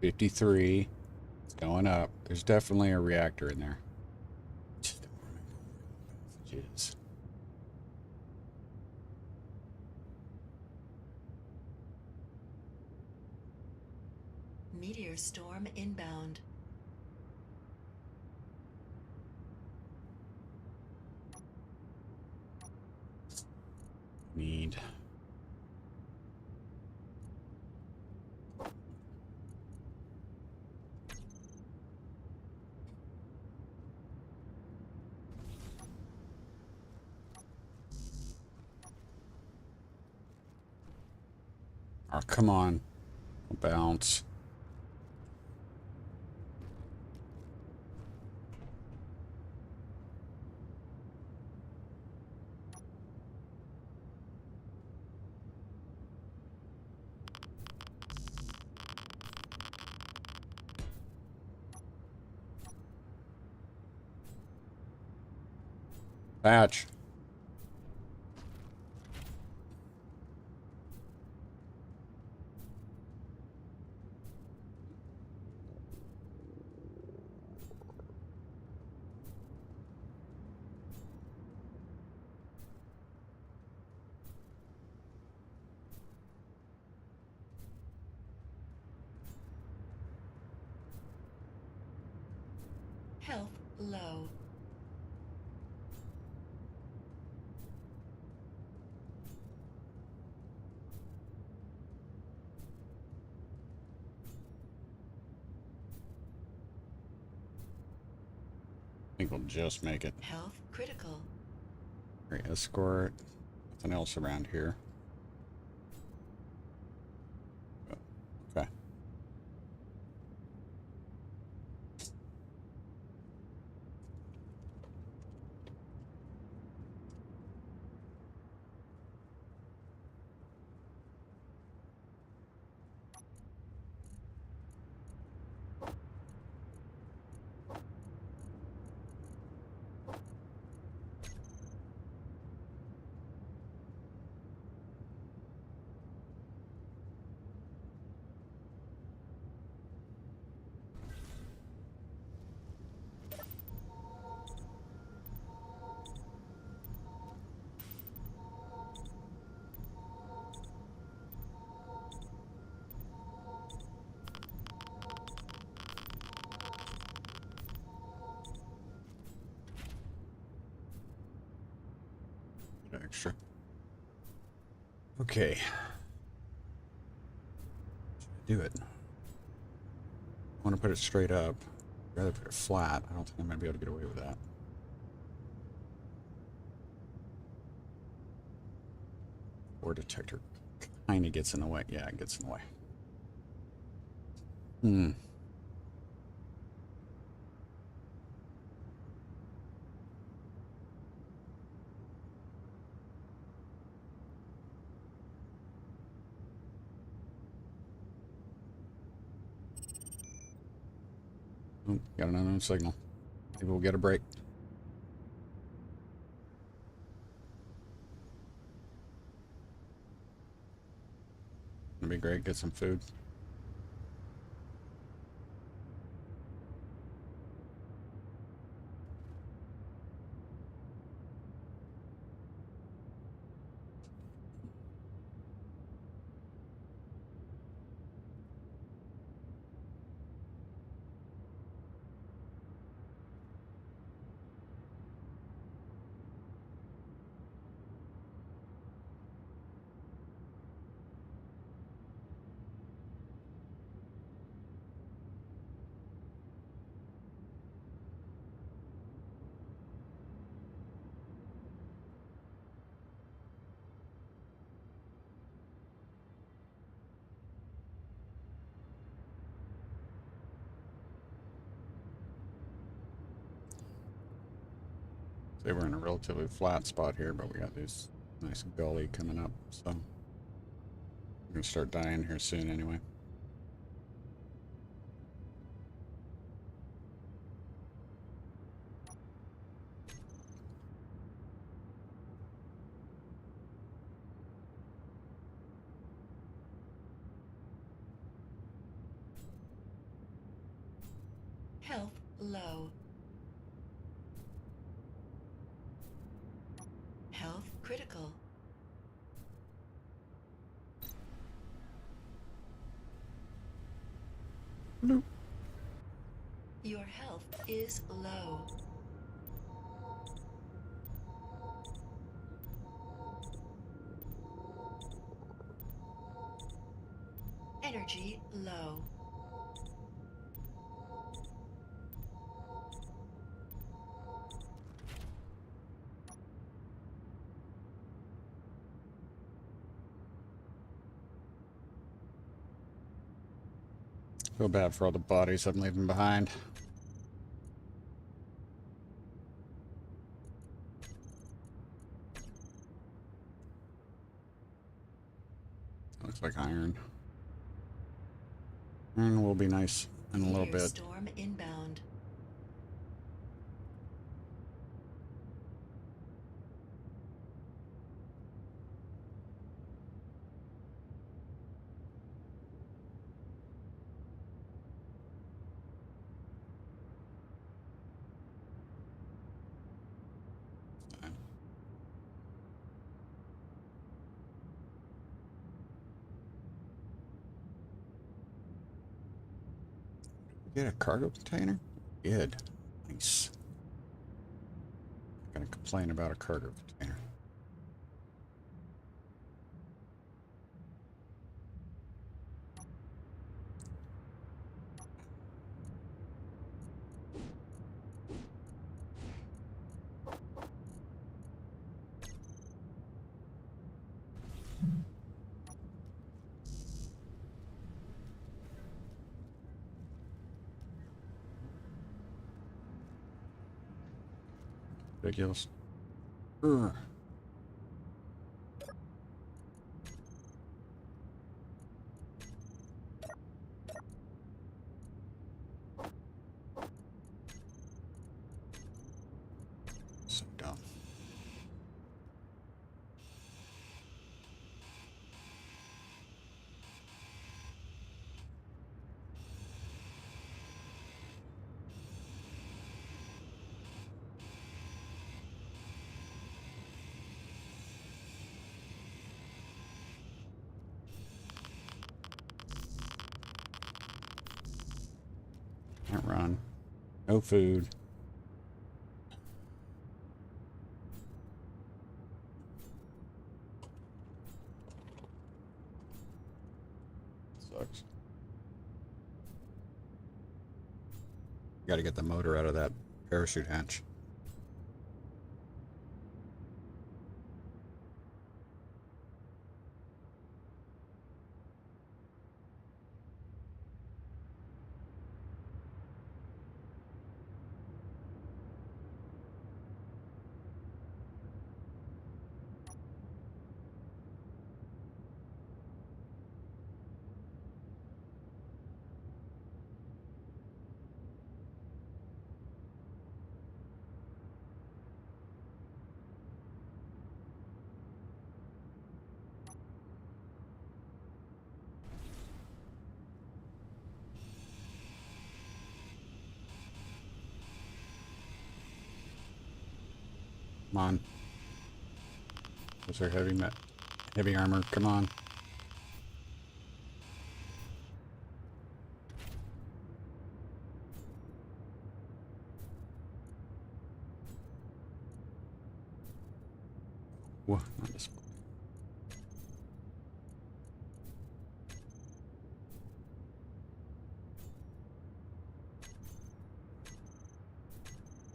53. It's going up. There's definitely a reactor in there. Jeez. Meteor storm inbound. Need. Oh, come on. Bounce. Patch. Health low. I think we'll just make it. Health critical. Great escort. Nothing else around here. Okay. extra. Okay. Do it. I want to put it straight up. I'd rather put it flat. I don't think I'm going to be able to get away with that. Ore detector kind of gets in the way. Yeah, it gets in the way. Oh, got an unknown signal. Maybe we'll get a break. It'd be great. Get some food. Say we're in a relatively flat spot here, but we got this nice gully coming up, so we're gonna start dying here soon anyway. Health low. Health critical. Bloop. Your health is low. Energy low. Feel bad for all the bodies I'm leaving behind. Looks like iron. Iron will be nice in a little bit. Storm inbound. Get a cargo container? Good. Nice. Not gonna complain about a cargo container. Ridiculous. Urgh. So dumb. Can't run. No food. Sucks. Got to get the motor out of that parachute hatch. Come on. Those are heavy armor. Come on. Whoa, not this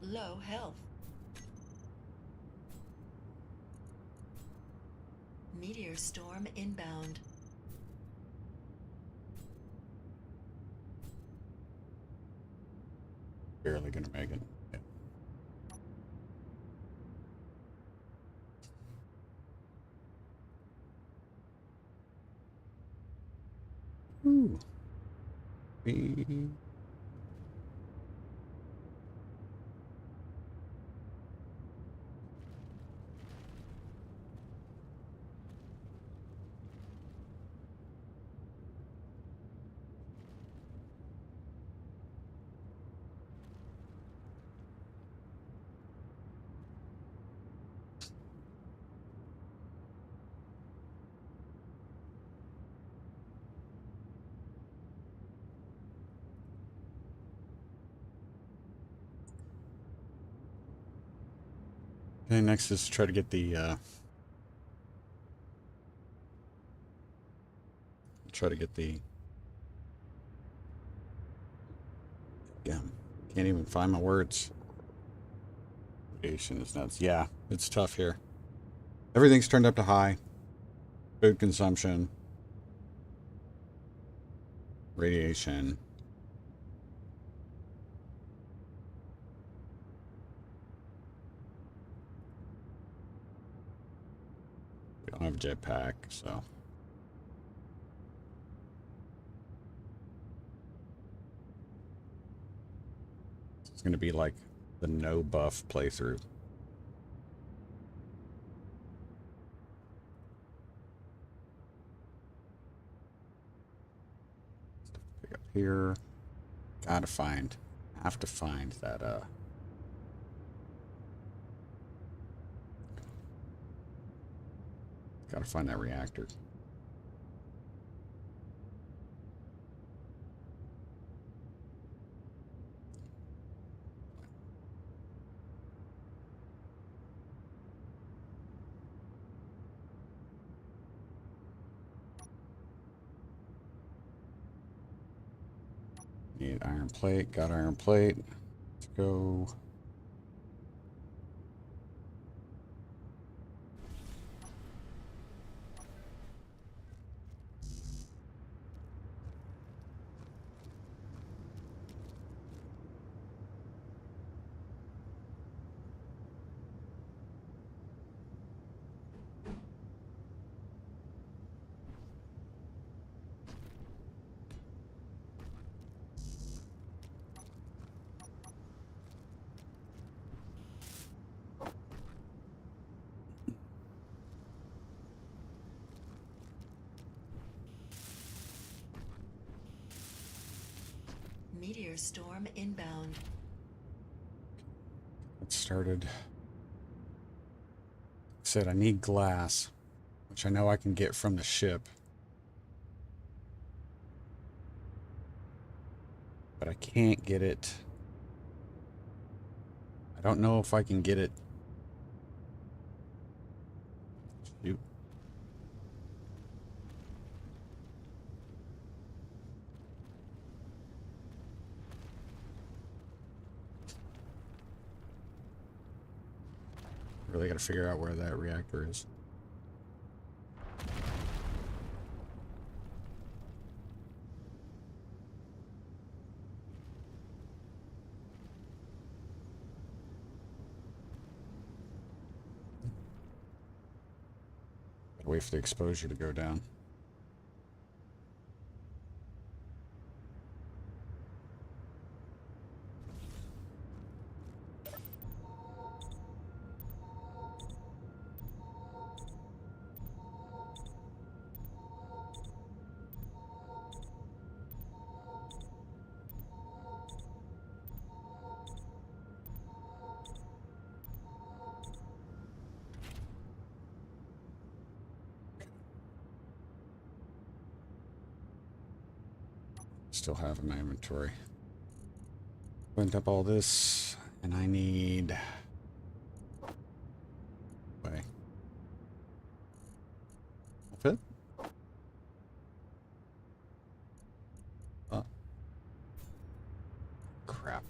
one. Low health. Meteor storm inbound. Barely gonna make it. Yeah. Ooh. Okay, next is try to get the yeah, can't even find my words. Radiation is nuts. Yeah, it's tough here. Everything's turned up to high. Food consumption, radiation. We don't have a jetpack, so. It's going to be like the no buff playthrough. Pick up here. Have to find that gotta find that reactor. Need iron plate. Got iron plate. Let's go. Meteor storm inbound. It started. Said I need glass, which I know I can get from the ship. But I can't get it. I don't know if I can get it. Shoot. they got to figure out where that reactor is. Wait for the exposure to go down. Still have in my inventory. Went up all this, and I need... Way. Fit? Oh. Crap.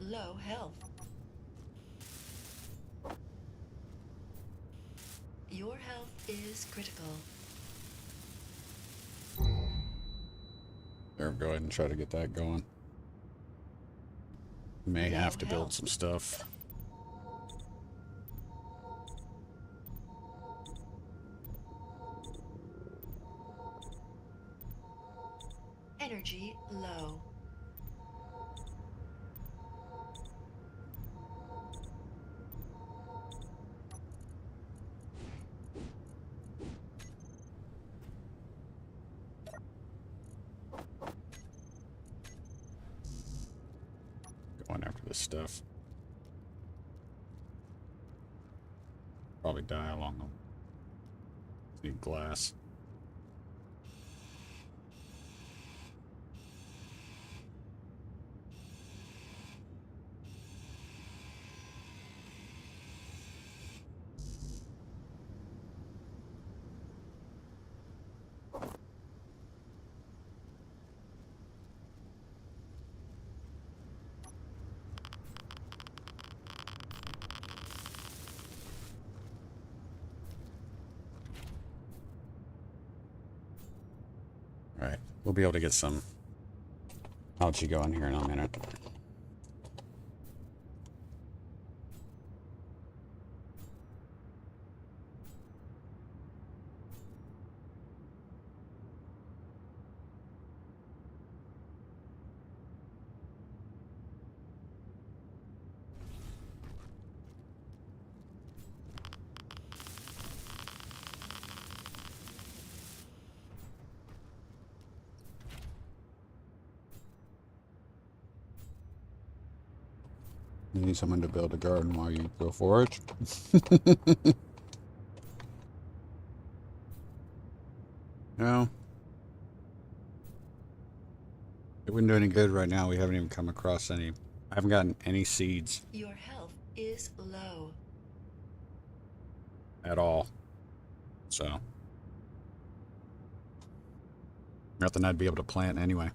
Low health. Your health is critical. There, go ahead and try to get that going. May Low have to build health. some stuff. Energy low. Going after this stuff. Probably die along them. Need glass. Alright, we'll be able to get some algae going here in a minute. You need someone to build a garden while you go forage. No. It wouldn't do any good right now. We haven't even come across any. I haven't gotten any seeds Your health is low. at all. So. Nothing I'd be able to plant anyway.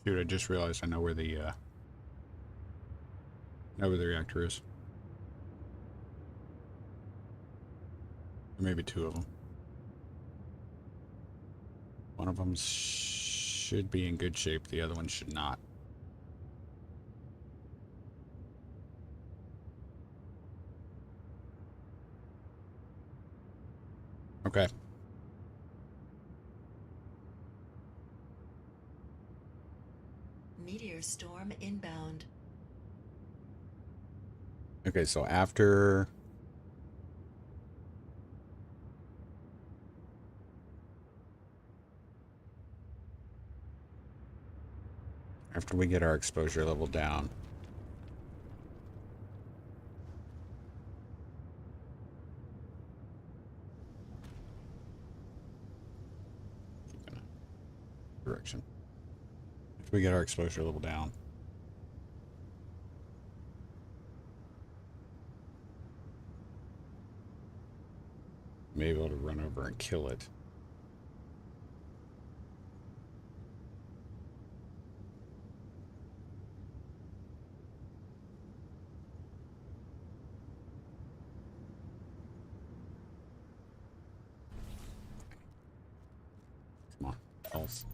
Dude, I just realized I know where the reactor is. Or maybe two of them. One of them should be in good shape. The other one should not. Okay. Meteor storm inbound. Okay, so after we get our exposure level down, direction. If we get our exposure level down. May be able to run over and kill it. Come on, health.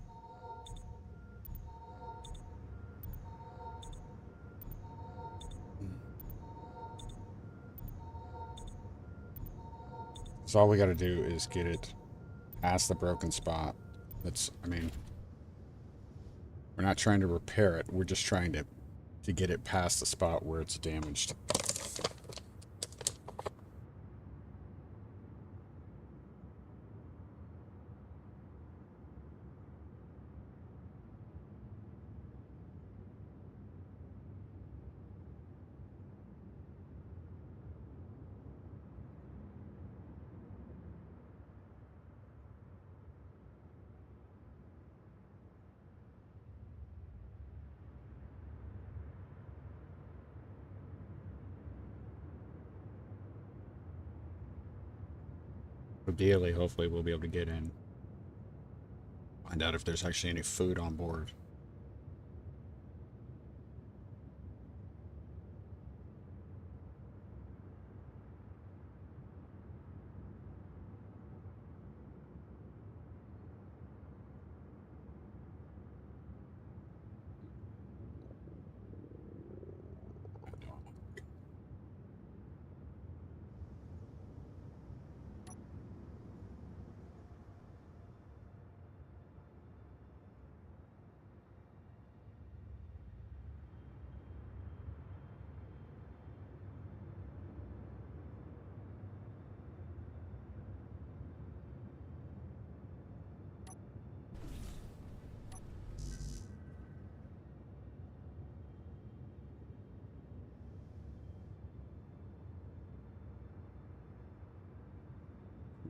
So all we got to do is get it past the broken spot. That's, I mean, we're not trying to repair it. We're just trying to get it past the spot where it's damaged. Ideally, hopefully, we'll be able to get in. Find out if there's actually any food on board.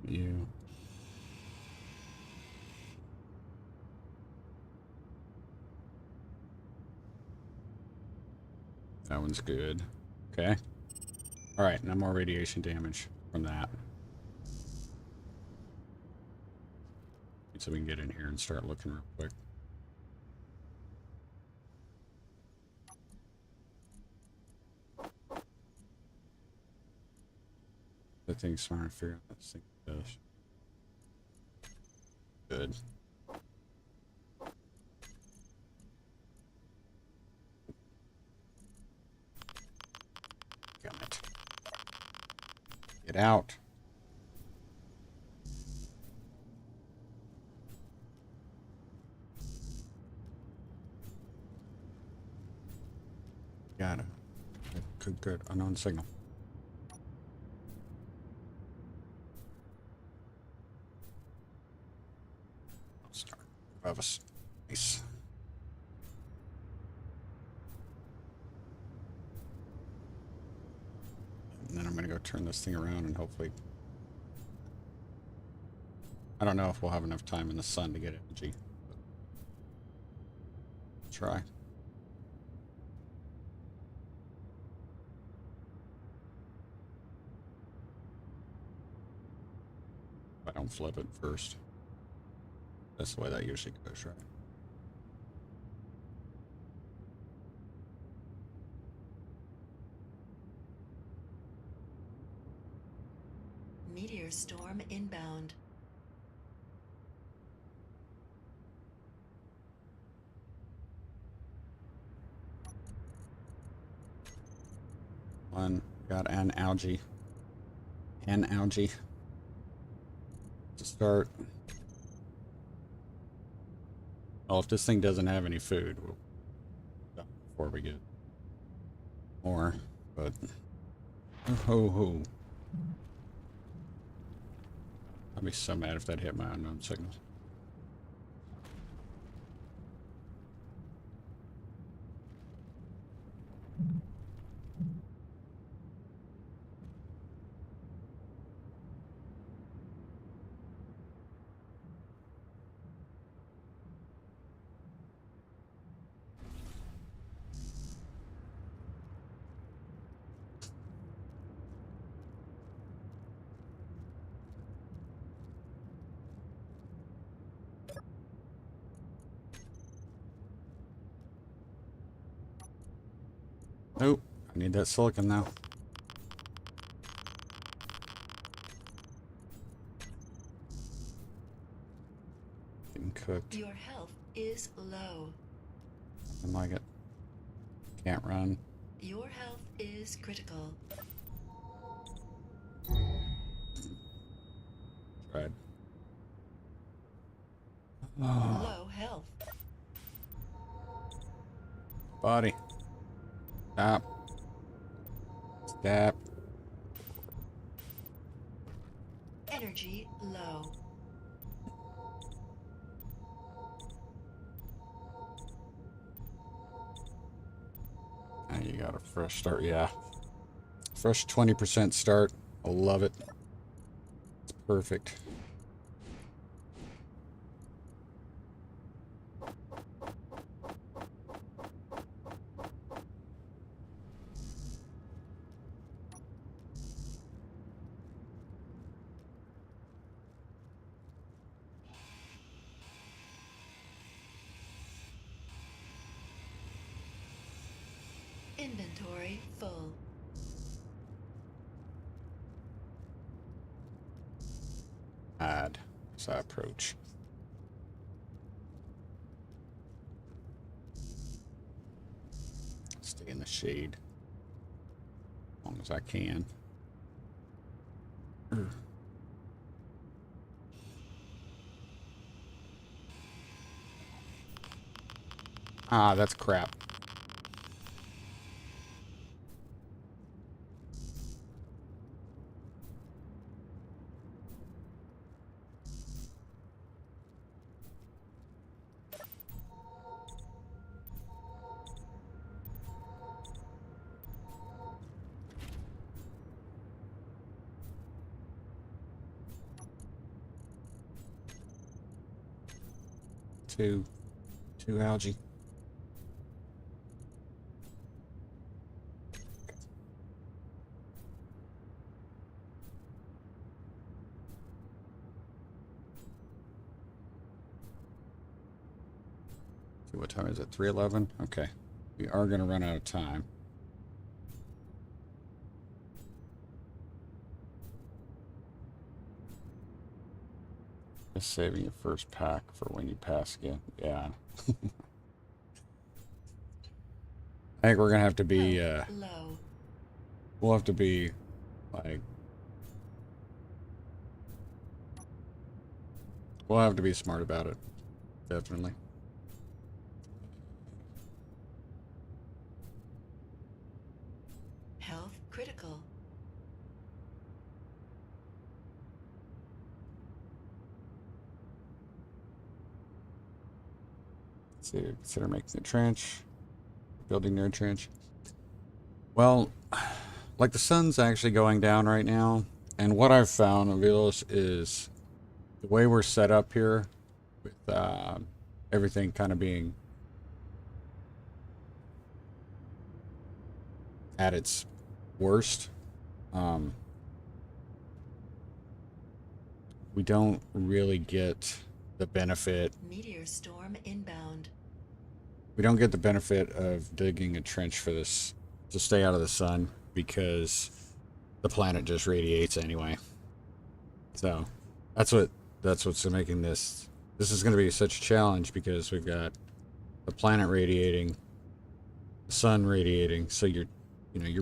You. That one's good. Okay. All right, no more radiation damage from that. So we can get in here and start looking real quick. The thing's trying to figure out what this thing does. Good. Damn it. Get out. Got it. Good, good. Unknown signal. Start above us. Nice. And then I'm gonna go turn this thing around and hopefully... I don't know if we'll have enough time in the sun to get energy. Try. If I don't flip it first. That's the way that usually goes, right? Meteor storm inbound. One, got an algae. An algae. To start. Well, if this thing doesn't have any food, we'll stop before we get more. But ho ho. I'd be so mad if that hit my unknown signal. I need that silicon now. Getting cooked. Your health is low. Nothing like it. Can't run. Your health is critical. Tried. Low health. Body. Stop. Stop. Energy low. And you got a fresh start. Yeah. Fresh 20% start. I love it. It's perfect. Inventory full. Add as I approach. Stay in the shade as long as I can. Ah, that's crap. Two algae. See, what time is it? 3:11? Okay. We are going to run out of time. Just saving your first pack for when you pass again. Yeah. I think we're going to have to be, Low. we'll have to be, like, we'll have to be smart about it. Definitely. Health critical. Let's see, consider making a trench. Building near a trench. Well, like the sun's actually going down right now, and what I've found, Avilos, is the way we're set up here with everything kind of being at its worst. We don't really get the benefit. Meteor storm inbound. We don't get the benefit of digging a trench for this to stay out of the sun because the planet just radiates anyway. So that's what's making this. This is going to be such a challenge because we've got the planet radiating, the sun radiating. So you're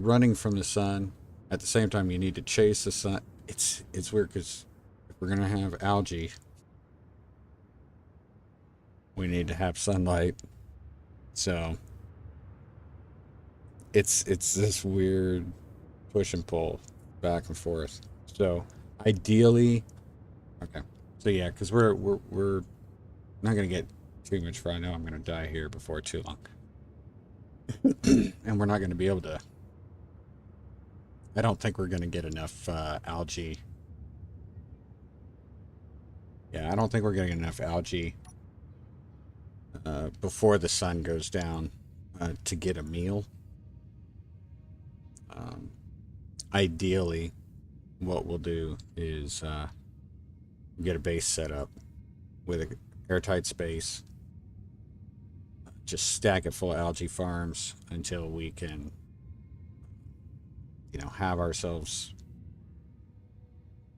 running from the sun at the same time you need to chase the sun. It's weird because if we're going to have algae, we need to have sunlight. So it's this weird push and pull back and forth. So ideally, okay. So yeah, because we're not gonna get too much fur. I know I'm gonna die here before too long, and we're not gonna be able to. I don't think we're gonna get enough algae. Yeah, I don't think we're getting enough algae before the sun goes down to get a meal. Ideally, what we'll do is get a base set up with an airtight space, just stack it full of algae farms until we can you know, have ourselves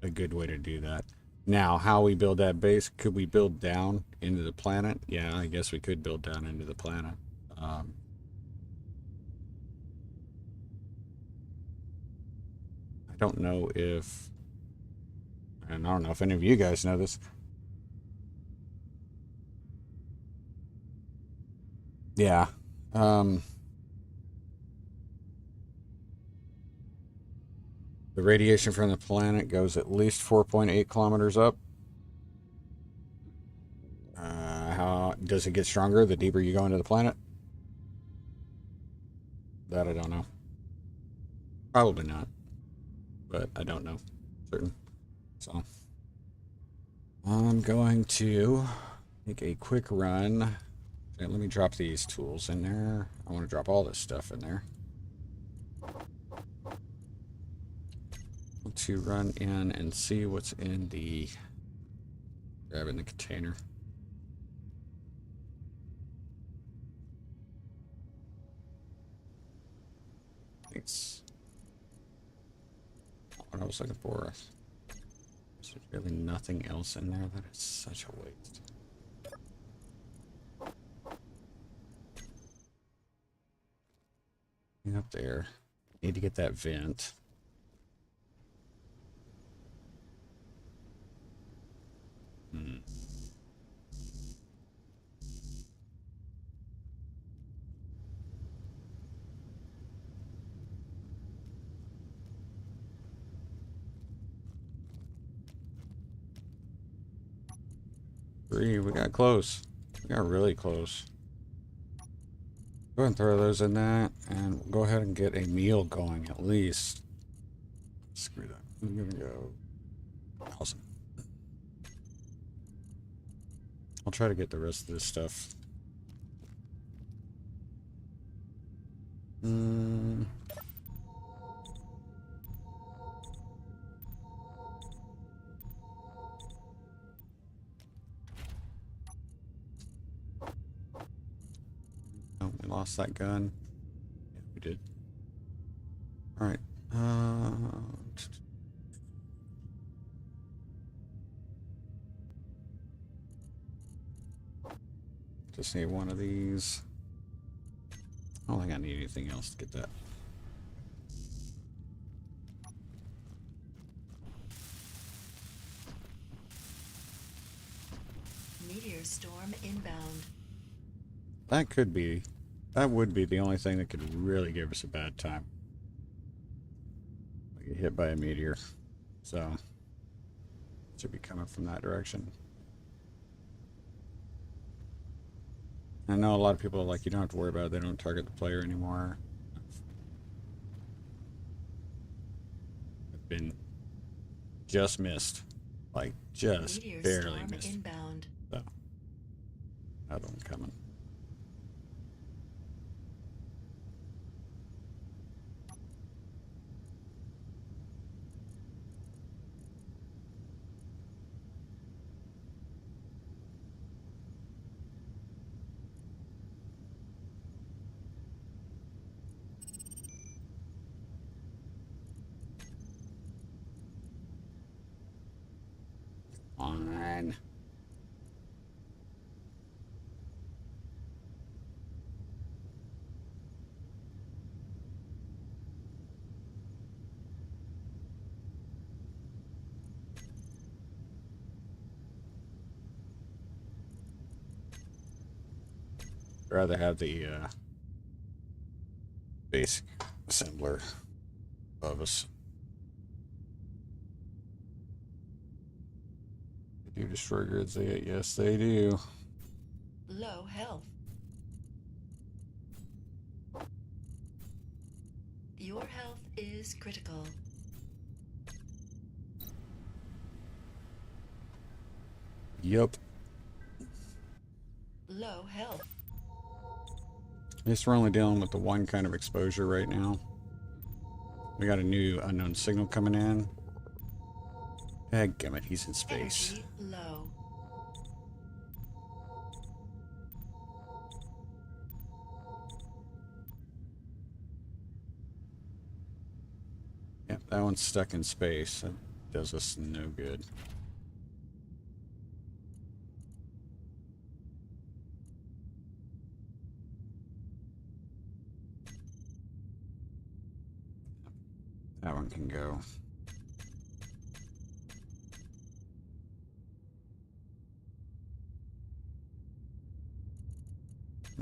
a good way to do that. Now, how we build that base, could we build down into the planet? Yeah, I guess we could build down into the planet. I don't know if, and I don't know if any of you guys know this. Yeah. The radiation from the planet goes at least 4.8 kilometers up. How does it get stronger the deeper you go into the planet? That I don't know. Probably not, but I don't know certain. So I'm going to make a quick run. And let me drop these tools in there. I want to drop all this stuff in there. To run in and see what's in the, grabbing the container. Thanks. What I was looking for. There's really nothing else in there. That is such a waste. Up there. Need to get that vent. We got close. We got really close. Go ahead and throw those in that, and we'll go ahead and get a meal going at least. Screw that. I'm gonna go. Awesome. I'll try to get the rest of this stuff. Oh, we lost that gun. Yeah, we did. All right. Just need one of these. I don't think I need anything else to get that. Meteor storm inbound. That could be, that would be the only thing that could really give us a bad time. We get hit by a meteor. So, it should be coming from that direction. I know a lot of people are like, you don't have to worry about it, they don't target the player anymore. I've been just missed. Like, just Meteor barely storm missed. inbound. So, another one coming. On. Rather have the basic assembler of us. They do destroy grids, yes they do. Low health. Your health is critical. Yup. Low health. At least we're only dealing with the one kind of exposure right now. We got a new unknown signal coming in. Dadgummit, he's in space. Energy low. That one's stuck in space. That does us no good. That one can go.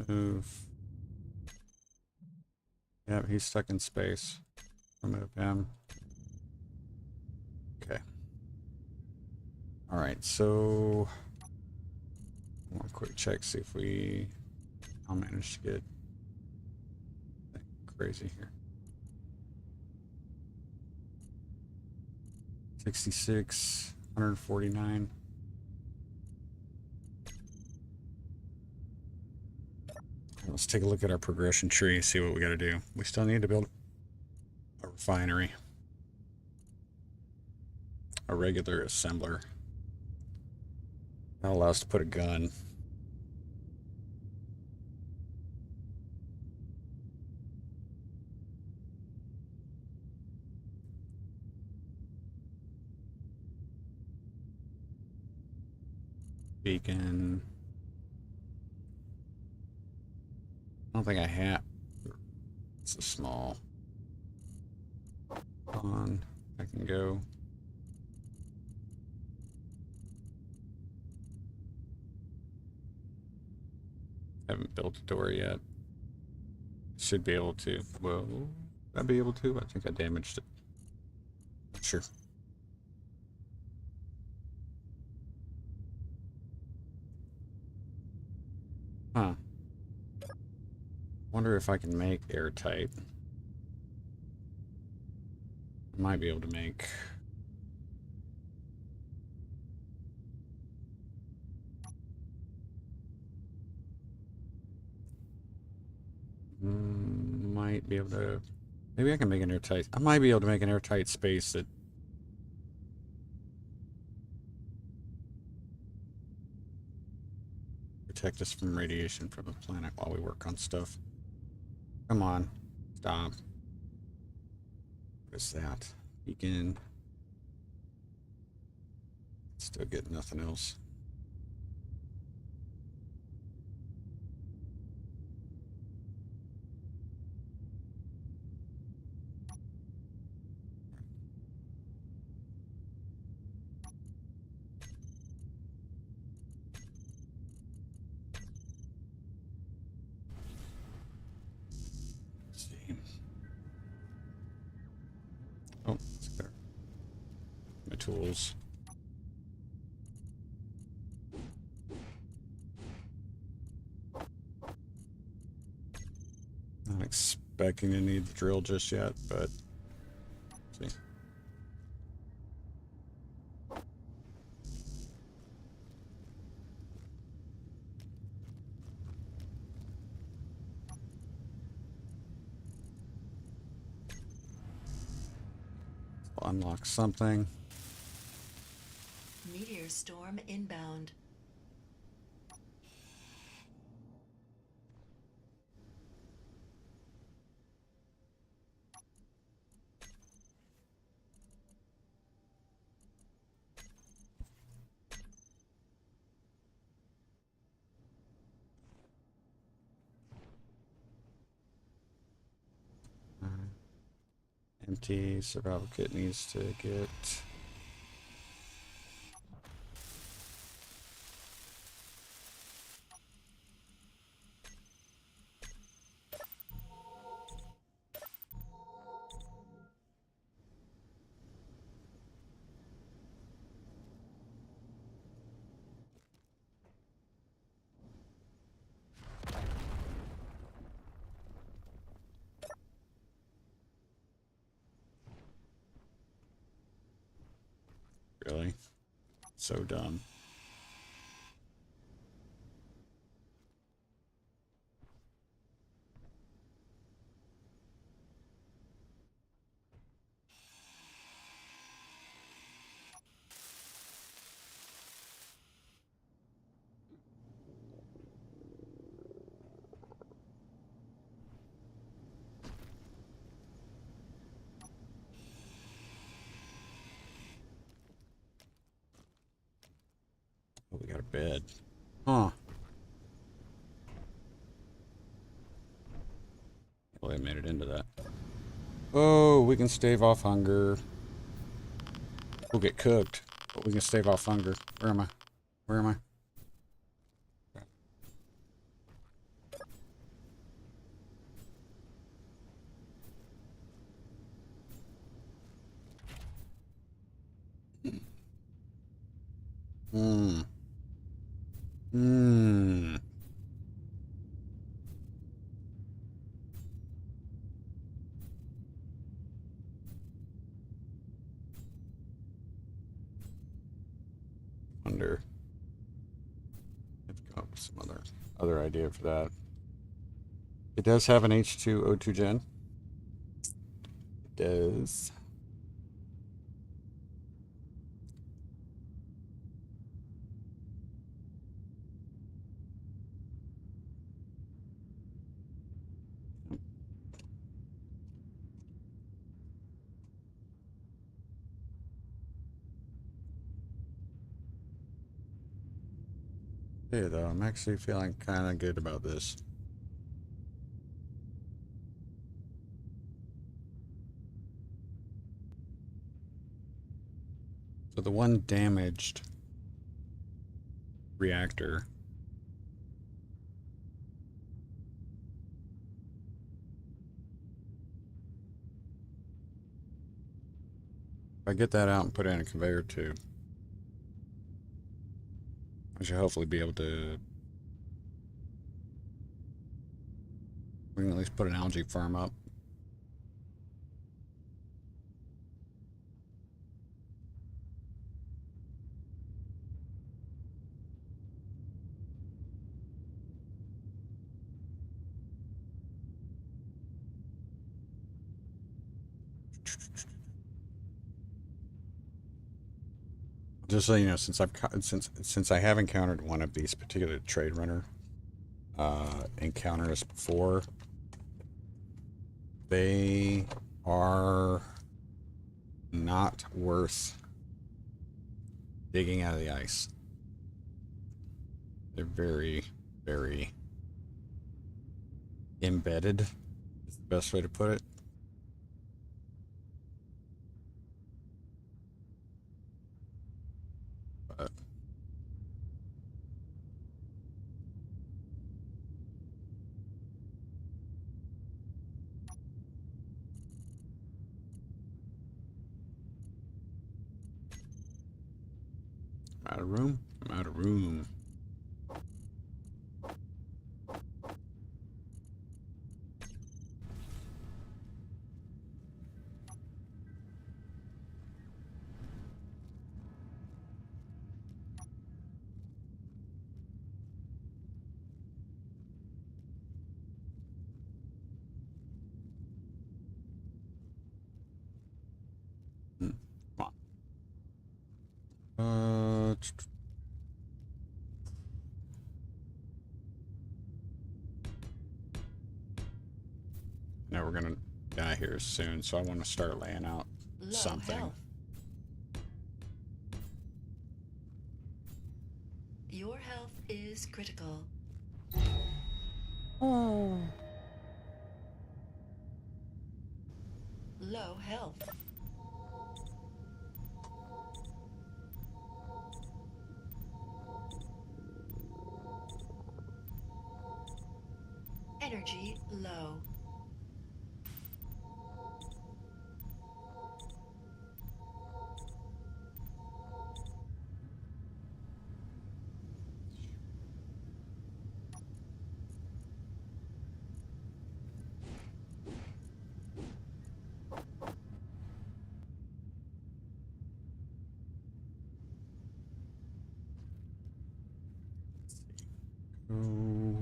Move. Yep, he's stuck in space. Remove him. Okay. Alright, so one quick check, see if I'll manage to get crazy here. 66, 149. Let's take a look at our progression tree, see what we got to do. We still need to build a refinery, a regular assembler. That'll allow us to put a gun. Beacon. I don't think I have. It's a small pond. I can go. Haven't built a door yet. Should be able to. Well, would I be able to? I think I damaged it. Not sure. Huh. Wonder if I can make airtight. I might be able to make. Might be able to. Maybe I can make an airtight. I might be able to make an airtight space that. Protect us from radiation from the planet while we work on stuff. Come on. Stop. What is that? Beacon. Still get nothing else. Oh, it's better. My tools. Not expecting to need the drill just yet, but see. I'll unlock something. Meteor storm inbound. Empty survival kit needs to get. Really? So dumb. bed. Huh. Well, I made it into that. Oh, we can stave off hunger. We'll get cooked, but we can stave off hunger. Where am I? Where am I? Hmm. Hmm. Wonder. I've come up with some other idea for that. It does have an H2O2 gen. It does. Hey, though, I'm actually feeling kind of good about this. So the one damaged reactor. If I get that out and put it in a conveyor tube, I should hopefully be able to. We can at least put an algae farm up. Just so you know, since I have encountered one of these particular trade runner encounters before, they are not worth digging out of the ice. They're very, very embedded, is the best way to put it. But I'm out of room. I'm out of room. Come on. Now we're gonna die here soon, so I want to start laying out Low something. health. Your health is critical. Oh. Low health. Energy low. Oh.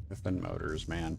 Different motors, man.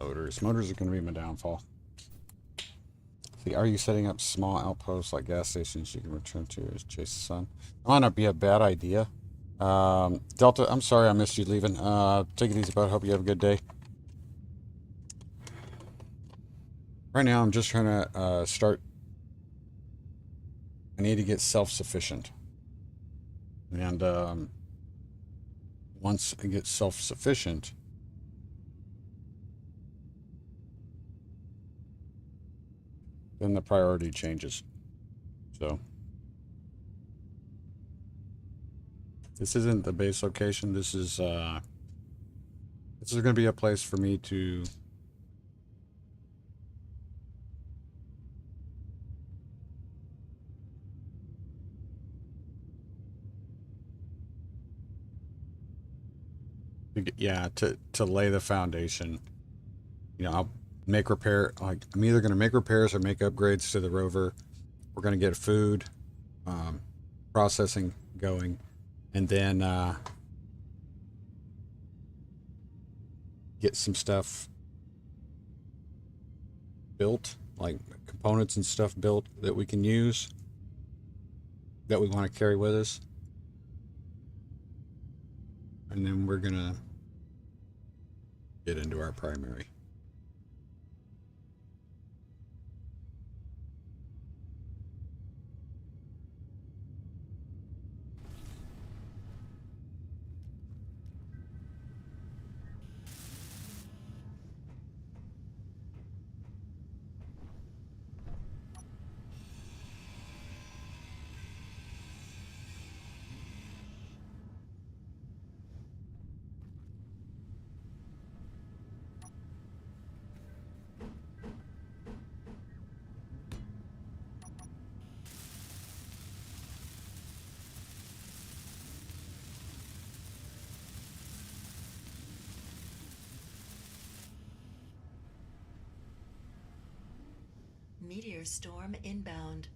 Motors. Motors are going to be my downfall. See, are you setting up small outposts like gas stations you can return to as chase the sun? That might not be a bad idea. Delta, I'm sorry I missed you leaving. Take it easy, bud. Hope you have a good day. Right now, I'm just trying to start. I need to get self-sufficient. And once I get self-sufficient, then the priority changes. So this isn't the base location. This is going to be a place for me to to lay the foundation. You know, I'll make repair. Like, I'm either going to make repairs or make upgrades to the rover. We're going to get food, processing going, and then get some stuff built, like components and stuff built that we can use, that we want to carry with us. And then we're going to get into our primary. Meteor storm inbound.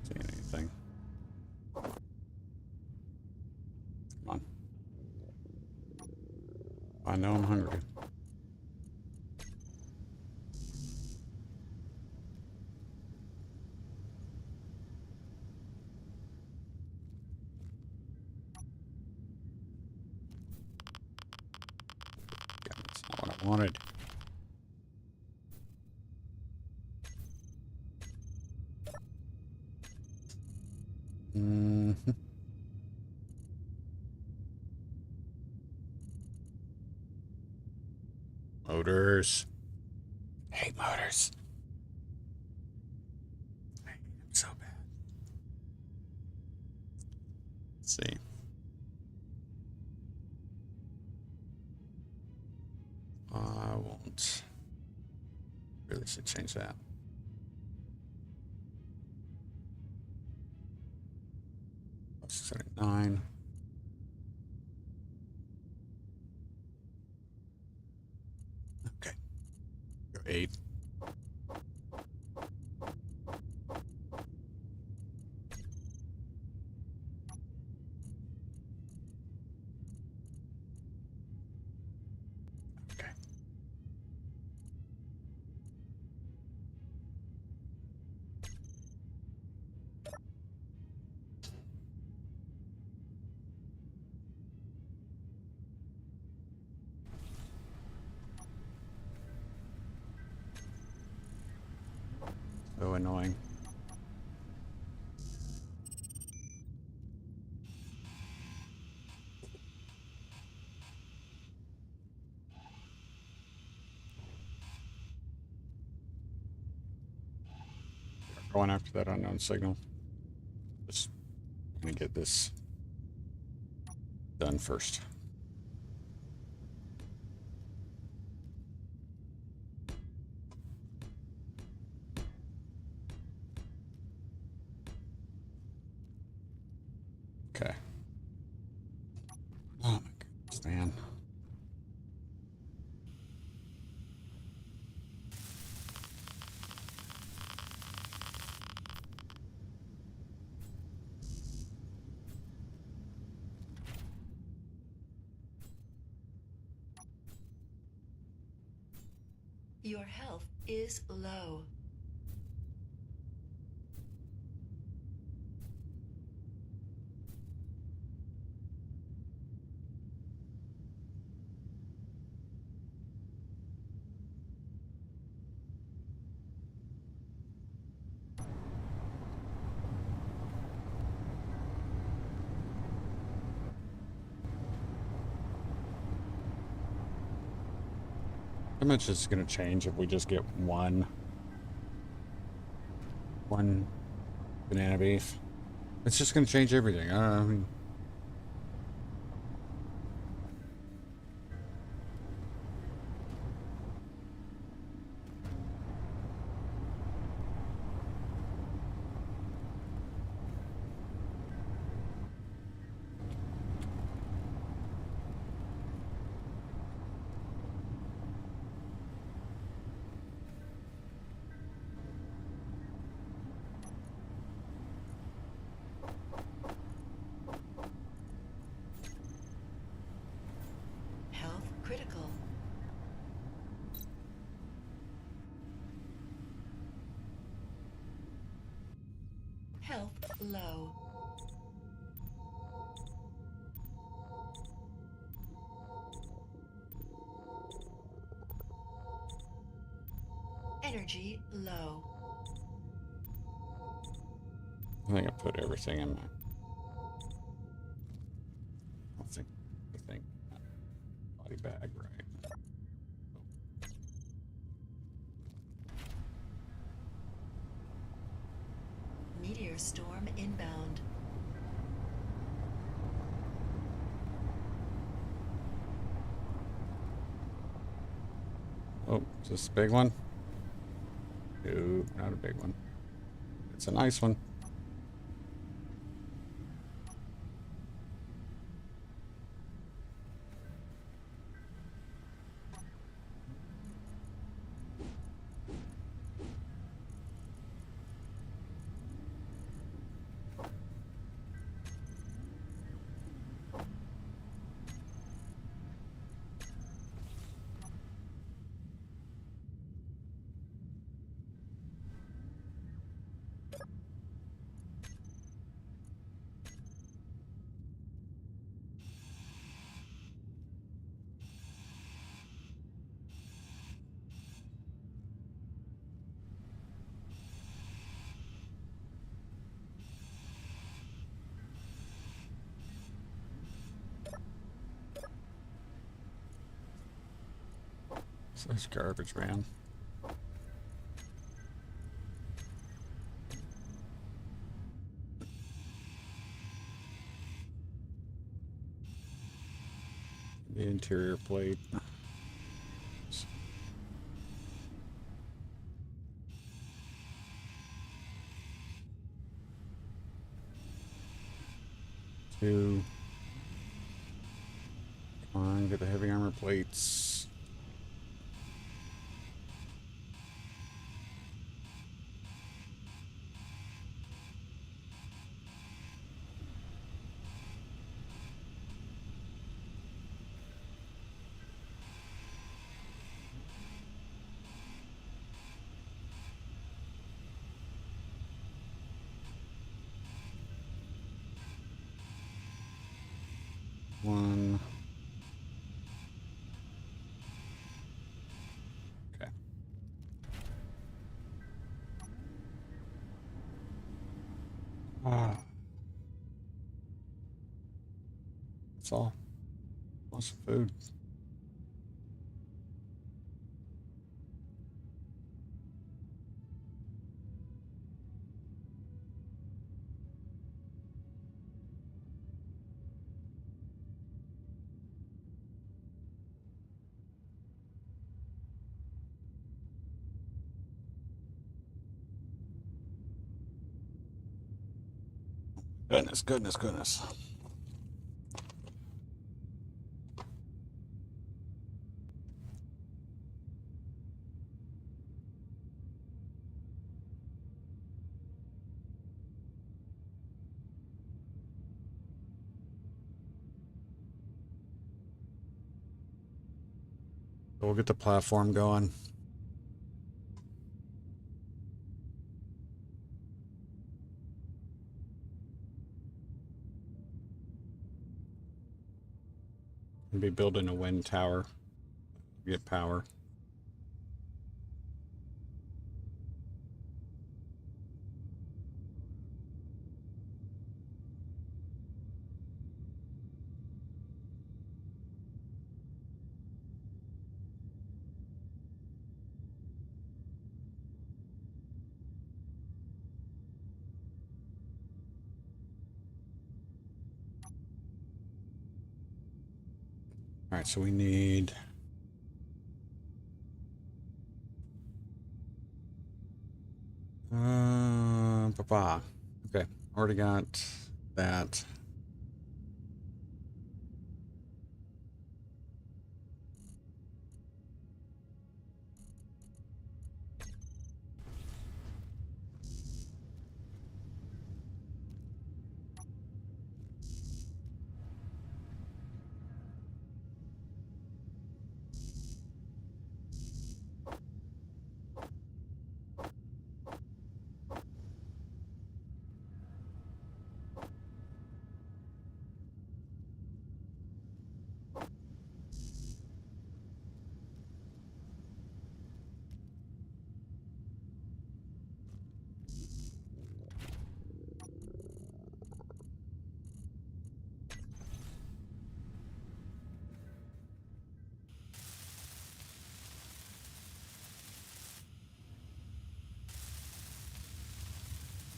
Seeing anything? Come on. I know I'm hungry. Yeah, that's not what I wanted. Mm-hmm. Motors. Hey, motors. I hate them so bad. Let's see. I won't. Really should change that. Plus 79. Okay. Go 8. Okay. So annoying. Going after that unknown signal. Just gonna get this done first. Okay. Oh my goodness, man. Your health is low. How much is going to change if we just get one banana beef? It's just going to change everything. I mean, Health critical. Health low. Energy low. I think I put everything in my. I think body bag right. Meteor storm inbound. Oh, is this a big one? No, not a big one. It's a nice one. It's garbage, man. The interior plate. Two. Come on, get the heavy armor plates. One. Okay. Ah. That's all. Lots of food. Goodness, goodness, goodness. We'll get the platform going. We'll be building a wind tower. Get power. All right, so we need papa. Okay, already got that.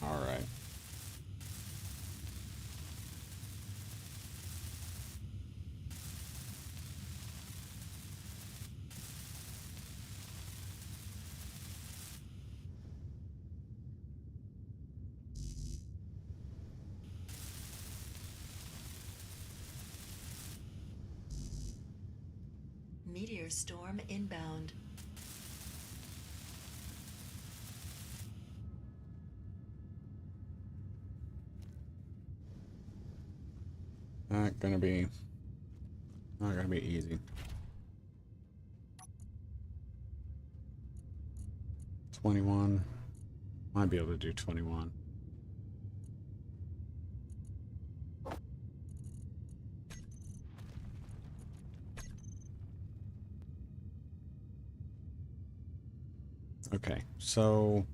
All right. Meteor storm inbound. Not gonna be easy. 21. Might be able to do 21. Okay, so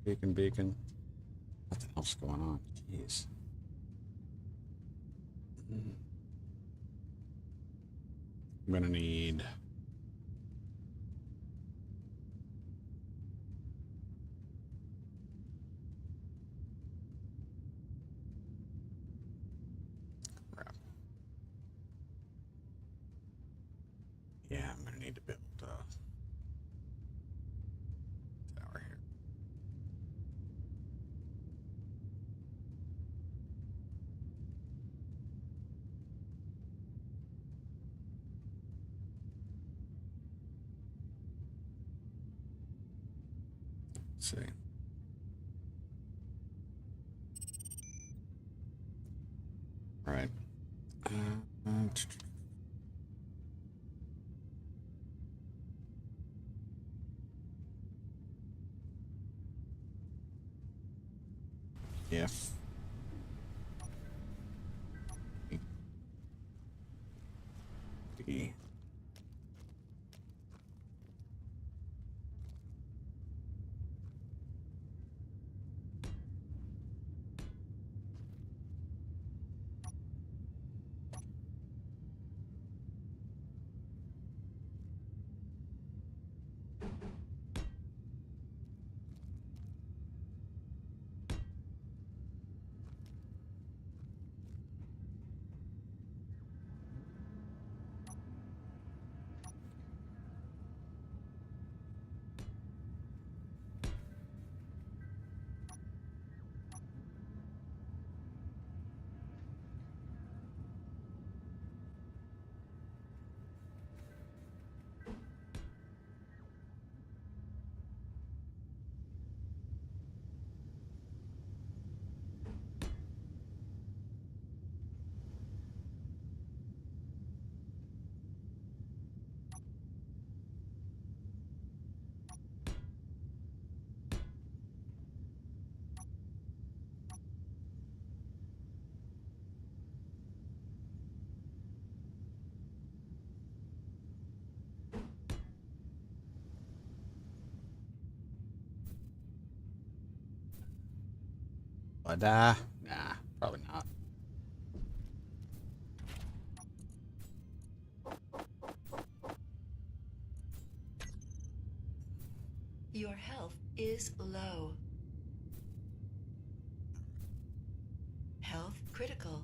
beacon. Nothing else going on. Jeez. I'm gonna need crap. Yeah, I'm gonna need to build a tower here. Let's see. All right. If D. Will I die? Nah, probably not. Your health is low. Health critical.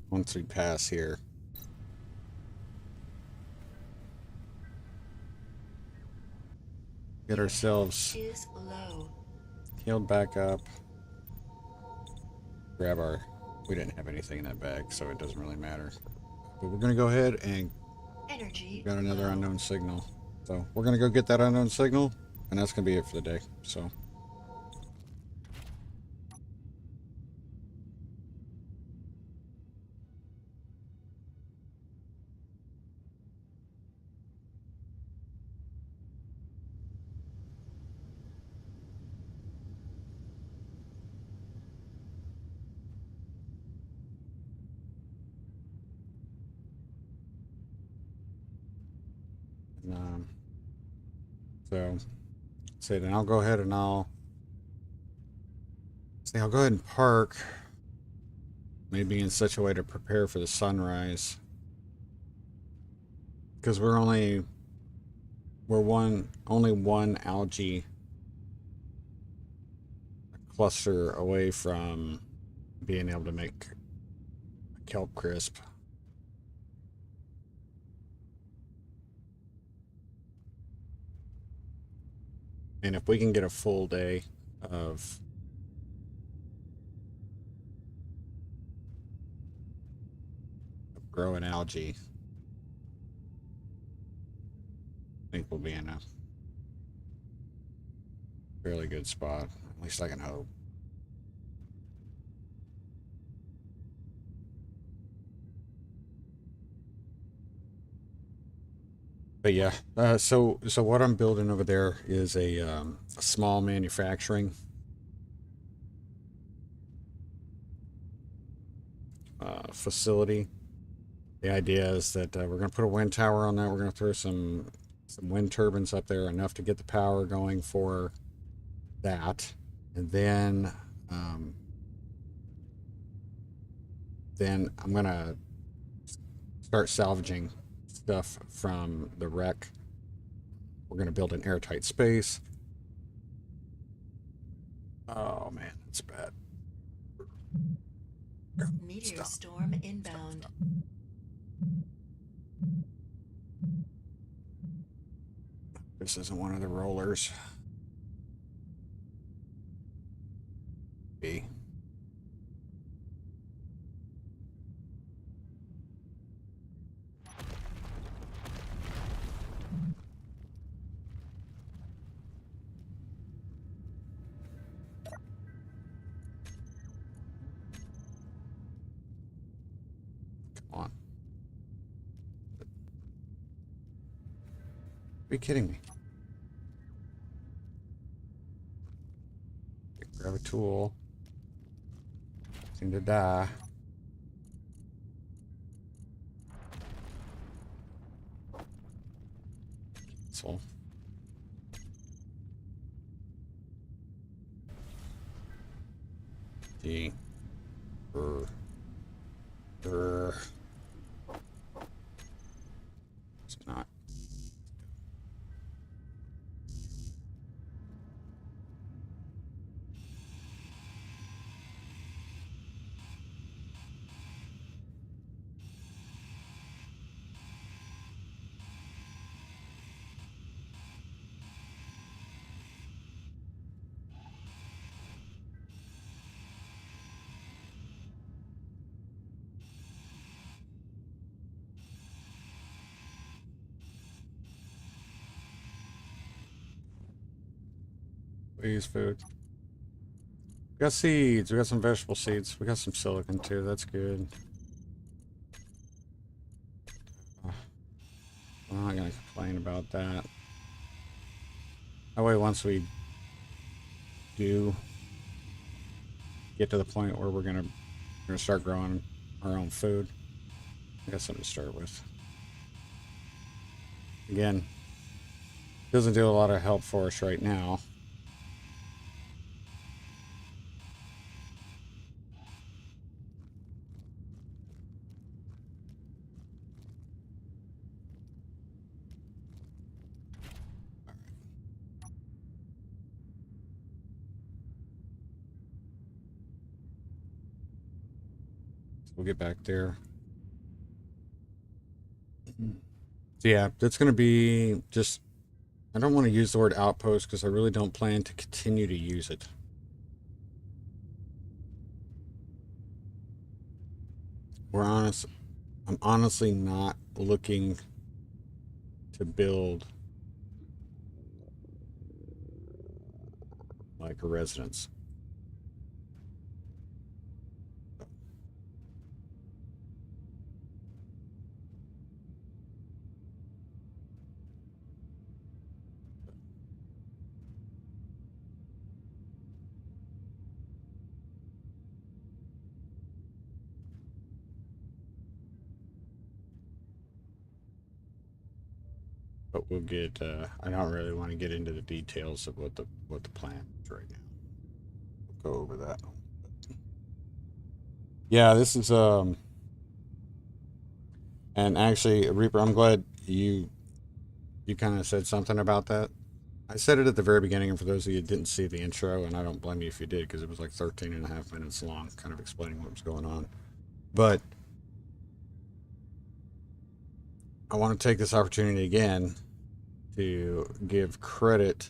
Once we pass here. Get Your ourselves health is low. healed back up. Grab our... We didn't have anything in that bag, so it doesn't really matter. But we're going to go ahead and Energy got another low. unknown signal. So we're going to go get that unknown signal, and that's going to be it for the day. So... And, so, say then I'll go ahead and I'll go ahead and park, maybe in such a way to prepare for the sunrise, because we're only one algae cluster away from being able to make a kelp crisp. And if we can get a full day of growing algae, I think we'll be in a fairly good spot. At least I can hope. But yeah, so what I'm building over there is a small manufacturing facility. The idea is that we're going to put a wind tower on that. We're going to throw some wind turbines up there, enough to get the power going for that, and then I'm going to start salvaging stuff from the wreck. We're going to build an airtight space. Oh man, it's bad. Meteor storm inbound. This isn't one of the rollers. B. Come on. Are you kidding me? Grab a tool. Seem to die. Cancel. D. It's not. Please, food. We got seeds. We got some vegetable seeds. We got some silicon too. That's good. I'm not gonna complain about that. That way, once we do get to the point where we're gonna start growing our own food, we got something to start with. Again, doesn't do a lot of help for us right now. we'll get back there. So yeah, that's going to be just, I don't want to use the word outpost because I really don't plan to continue to use it. I'm honestly not looking to build like a residence. But we'll get, I don't really want to get into the details of what the plan is right now. We'll go over that. Yeah, this is, and actually, Reaper, I'm glad you kind of said something about that. I said it at the very beginning, and for those of you who didn't see the intro, and I don't blame you if you did, because it was like 13 and a half minutes long, kind of explaining what was going on. But I want to take this opportunity again to give credit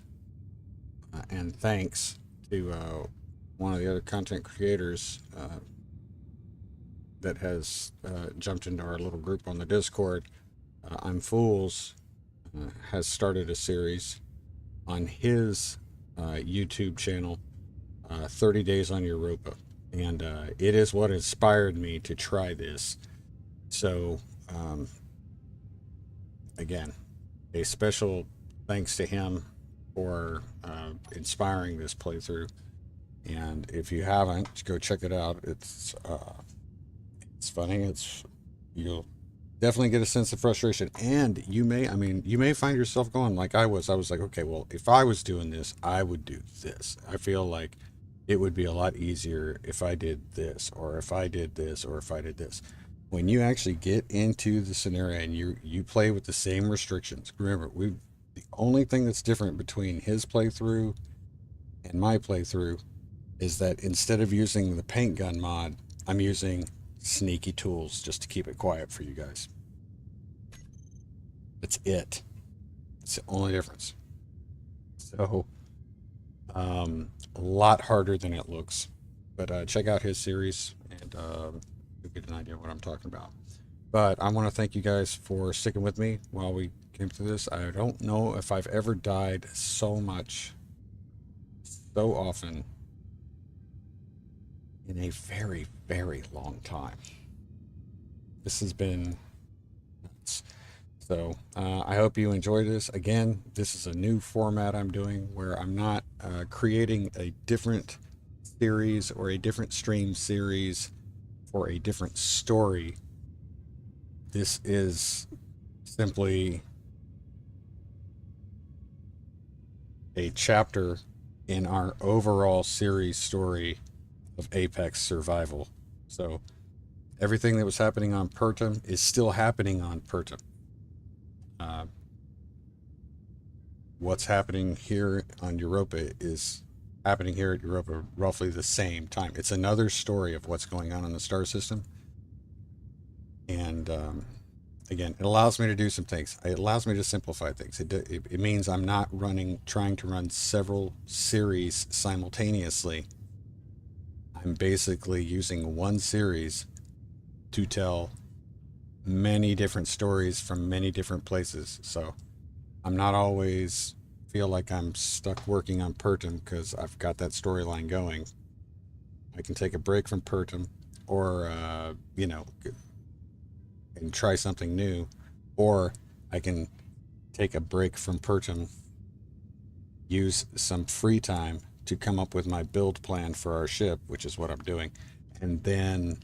and thanks to one of the other content creators that has jumped into our little group on the Discord. I'm Fools has started a series on his YouTube channel, 30 Days on Europa. And it is what inspired me to try this. So, again, a special thanks to him for inspiring this playthrough. And if you haven't, go check it out. It's funny. You'll definitely get a sense of frustration, and you may find yourself going like I was like, okay, well, if I was doing this, I would do this. I feel like it would be a lot easier if I did this, or if I did this, or if I did this. When you actually get into the scenario and you play with the same restrictions, remember, the only thing that's different between his playthrough and my playthrough is that instead of using the paint gun mod, I'm using sneaky tools just to keep it quiet for you guys. That's it. It's the only difference. So, a lot harder than it looks. But check out his series, and you'll get an idea of what I'm talking about. But I want to thank you guys for sticking with me while we came through this. I don't know if I've ever died so much, so often, in a very, very long time. This has been nuts. So I hope you enjoyed this. Again, this is a new format I'm doing where I'm not creating a different series or a different stream series for a different story. This is simply a chapter in our overall series story of Apex Survival. So everything that was happening on Pertum is still happening on Pertum. What's happening here on Europa is happening here at Europa roughly the same time. It's another story of what's going on in the star system. And again, it allows me to do some things. It allows me to simplify things. It means I'm not trying to run several series simultaneously. I'm basically using one series to tell many different stories from many different places. So I'm not always feel like I'm stuck working on Pertum because I've got that storyline going. I can take a break from Pertum, or and try something new, or I can take a break from Pertum, use some free time to come up with my build plan for our ship, which is what I'm doing, and then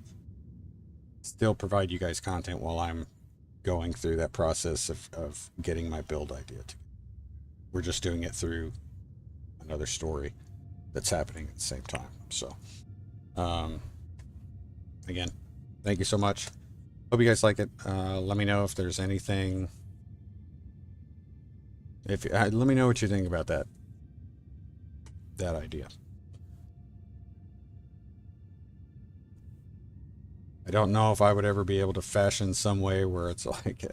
still provide you guys content while I'm going through that process of getting my build idea. We're just doing it through another story that's happening at the same time. So, again, thank you so much. Hope you guys like it. Let me know if there's anything. Let me know what you think about that idea. I don't know if I would ever be able to fashion some way where it's like,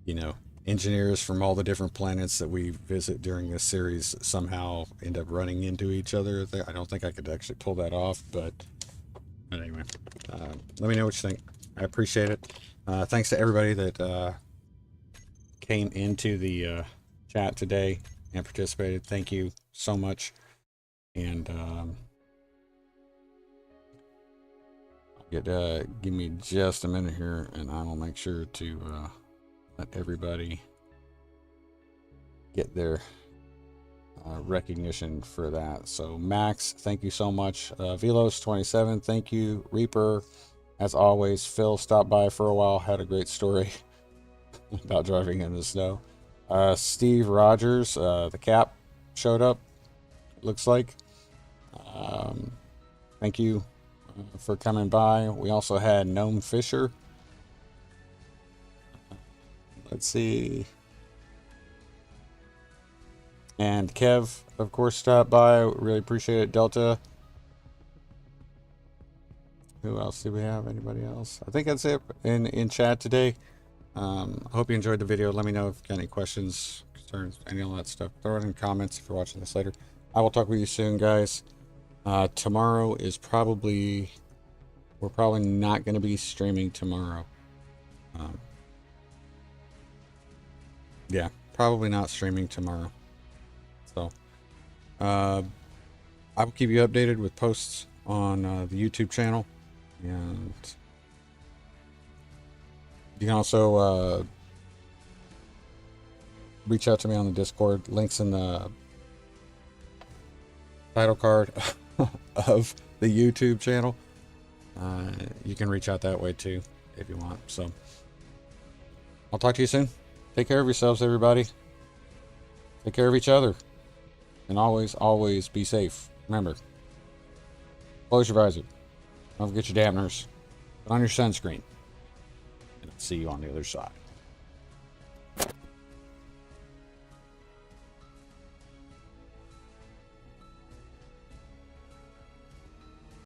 you know, engineers from all the different planets that we visit during this series somehow end up running into each other. I don't think I could actually pull that off, but anyway, let me know what you think. I appreciate it. Thanks to everybody that came into the chat today and participated. Thank you so much. And give me just a minute here, and I will make sure to let everybody get their recognition for that. So Max, thank you so much. Velos27, thank you. Reaper, as always. Phil stopped by for a while, had a great story about driving in the snow. Steve Rogers, the cap showed up, it looks like. Thank you for coming by. We also had Gnome Fisher. Let's see. And Kev, of course, stopped by. Really appreciate it. Delta. Who else do we have? Anybody else? I think that's it in chat today. I hope you enjoyed the video. Let me know if you got any questions, concerns, any of that stuff. Throw it in comments if you're watching this later. I will talk with you soon, guys. Tomorrow is probably... We're probably not going to be streaming tomorrow. Yeah, probably not streaming tomorrow. So, I will keep you updated with posts on the YouTube channel. And you can also reach out to me on the Discord. Links in the title card of the YouTube channel. You can reach out that way too if you want. So I'll talk to you soon. Take care of yourselves, everybody. Take care of each other. And always, always be safe. Remember, close your visor. Don't forget your dampeners. Put on your sunscreen. And I'll see you on the other side.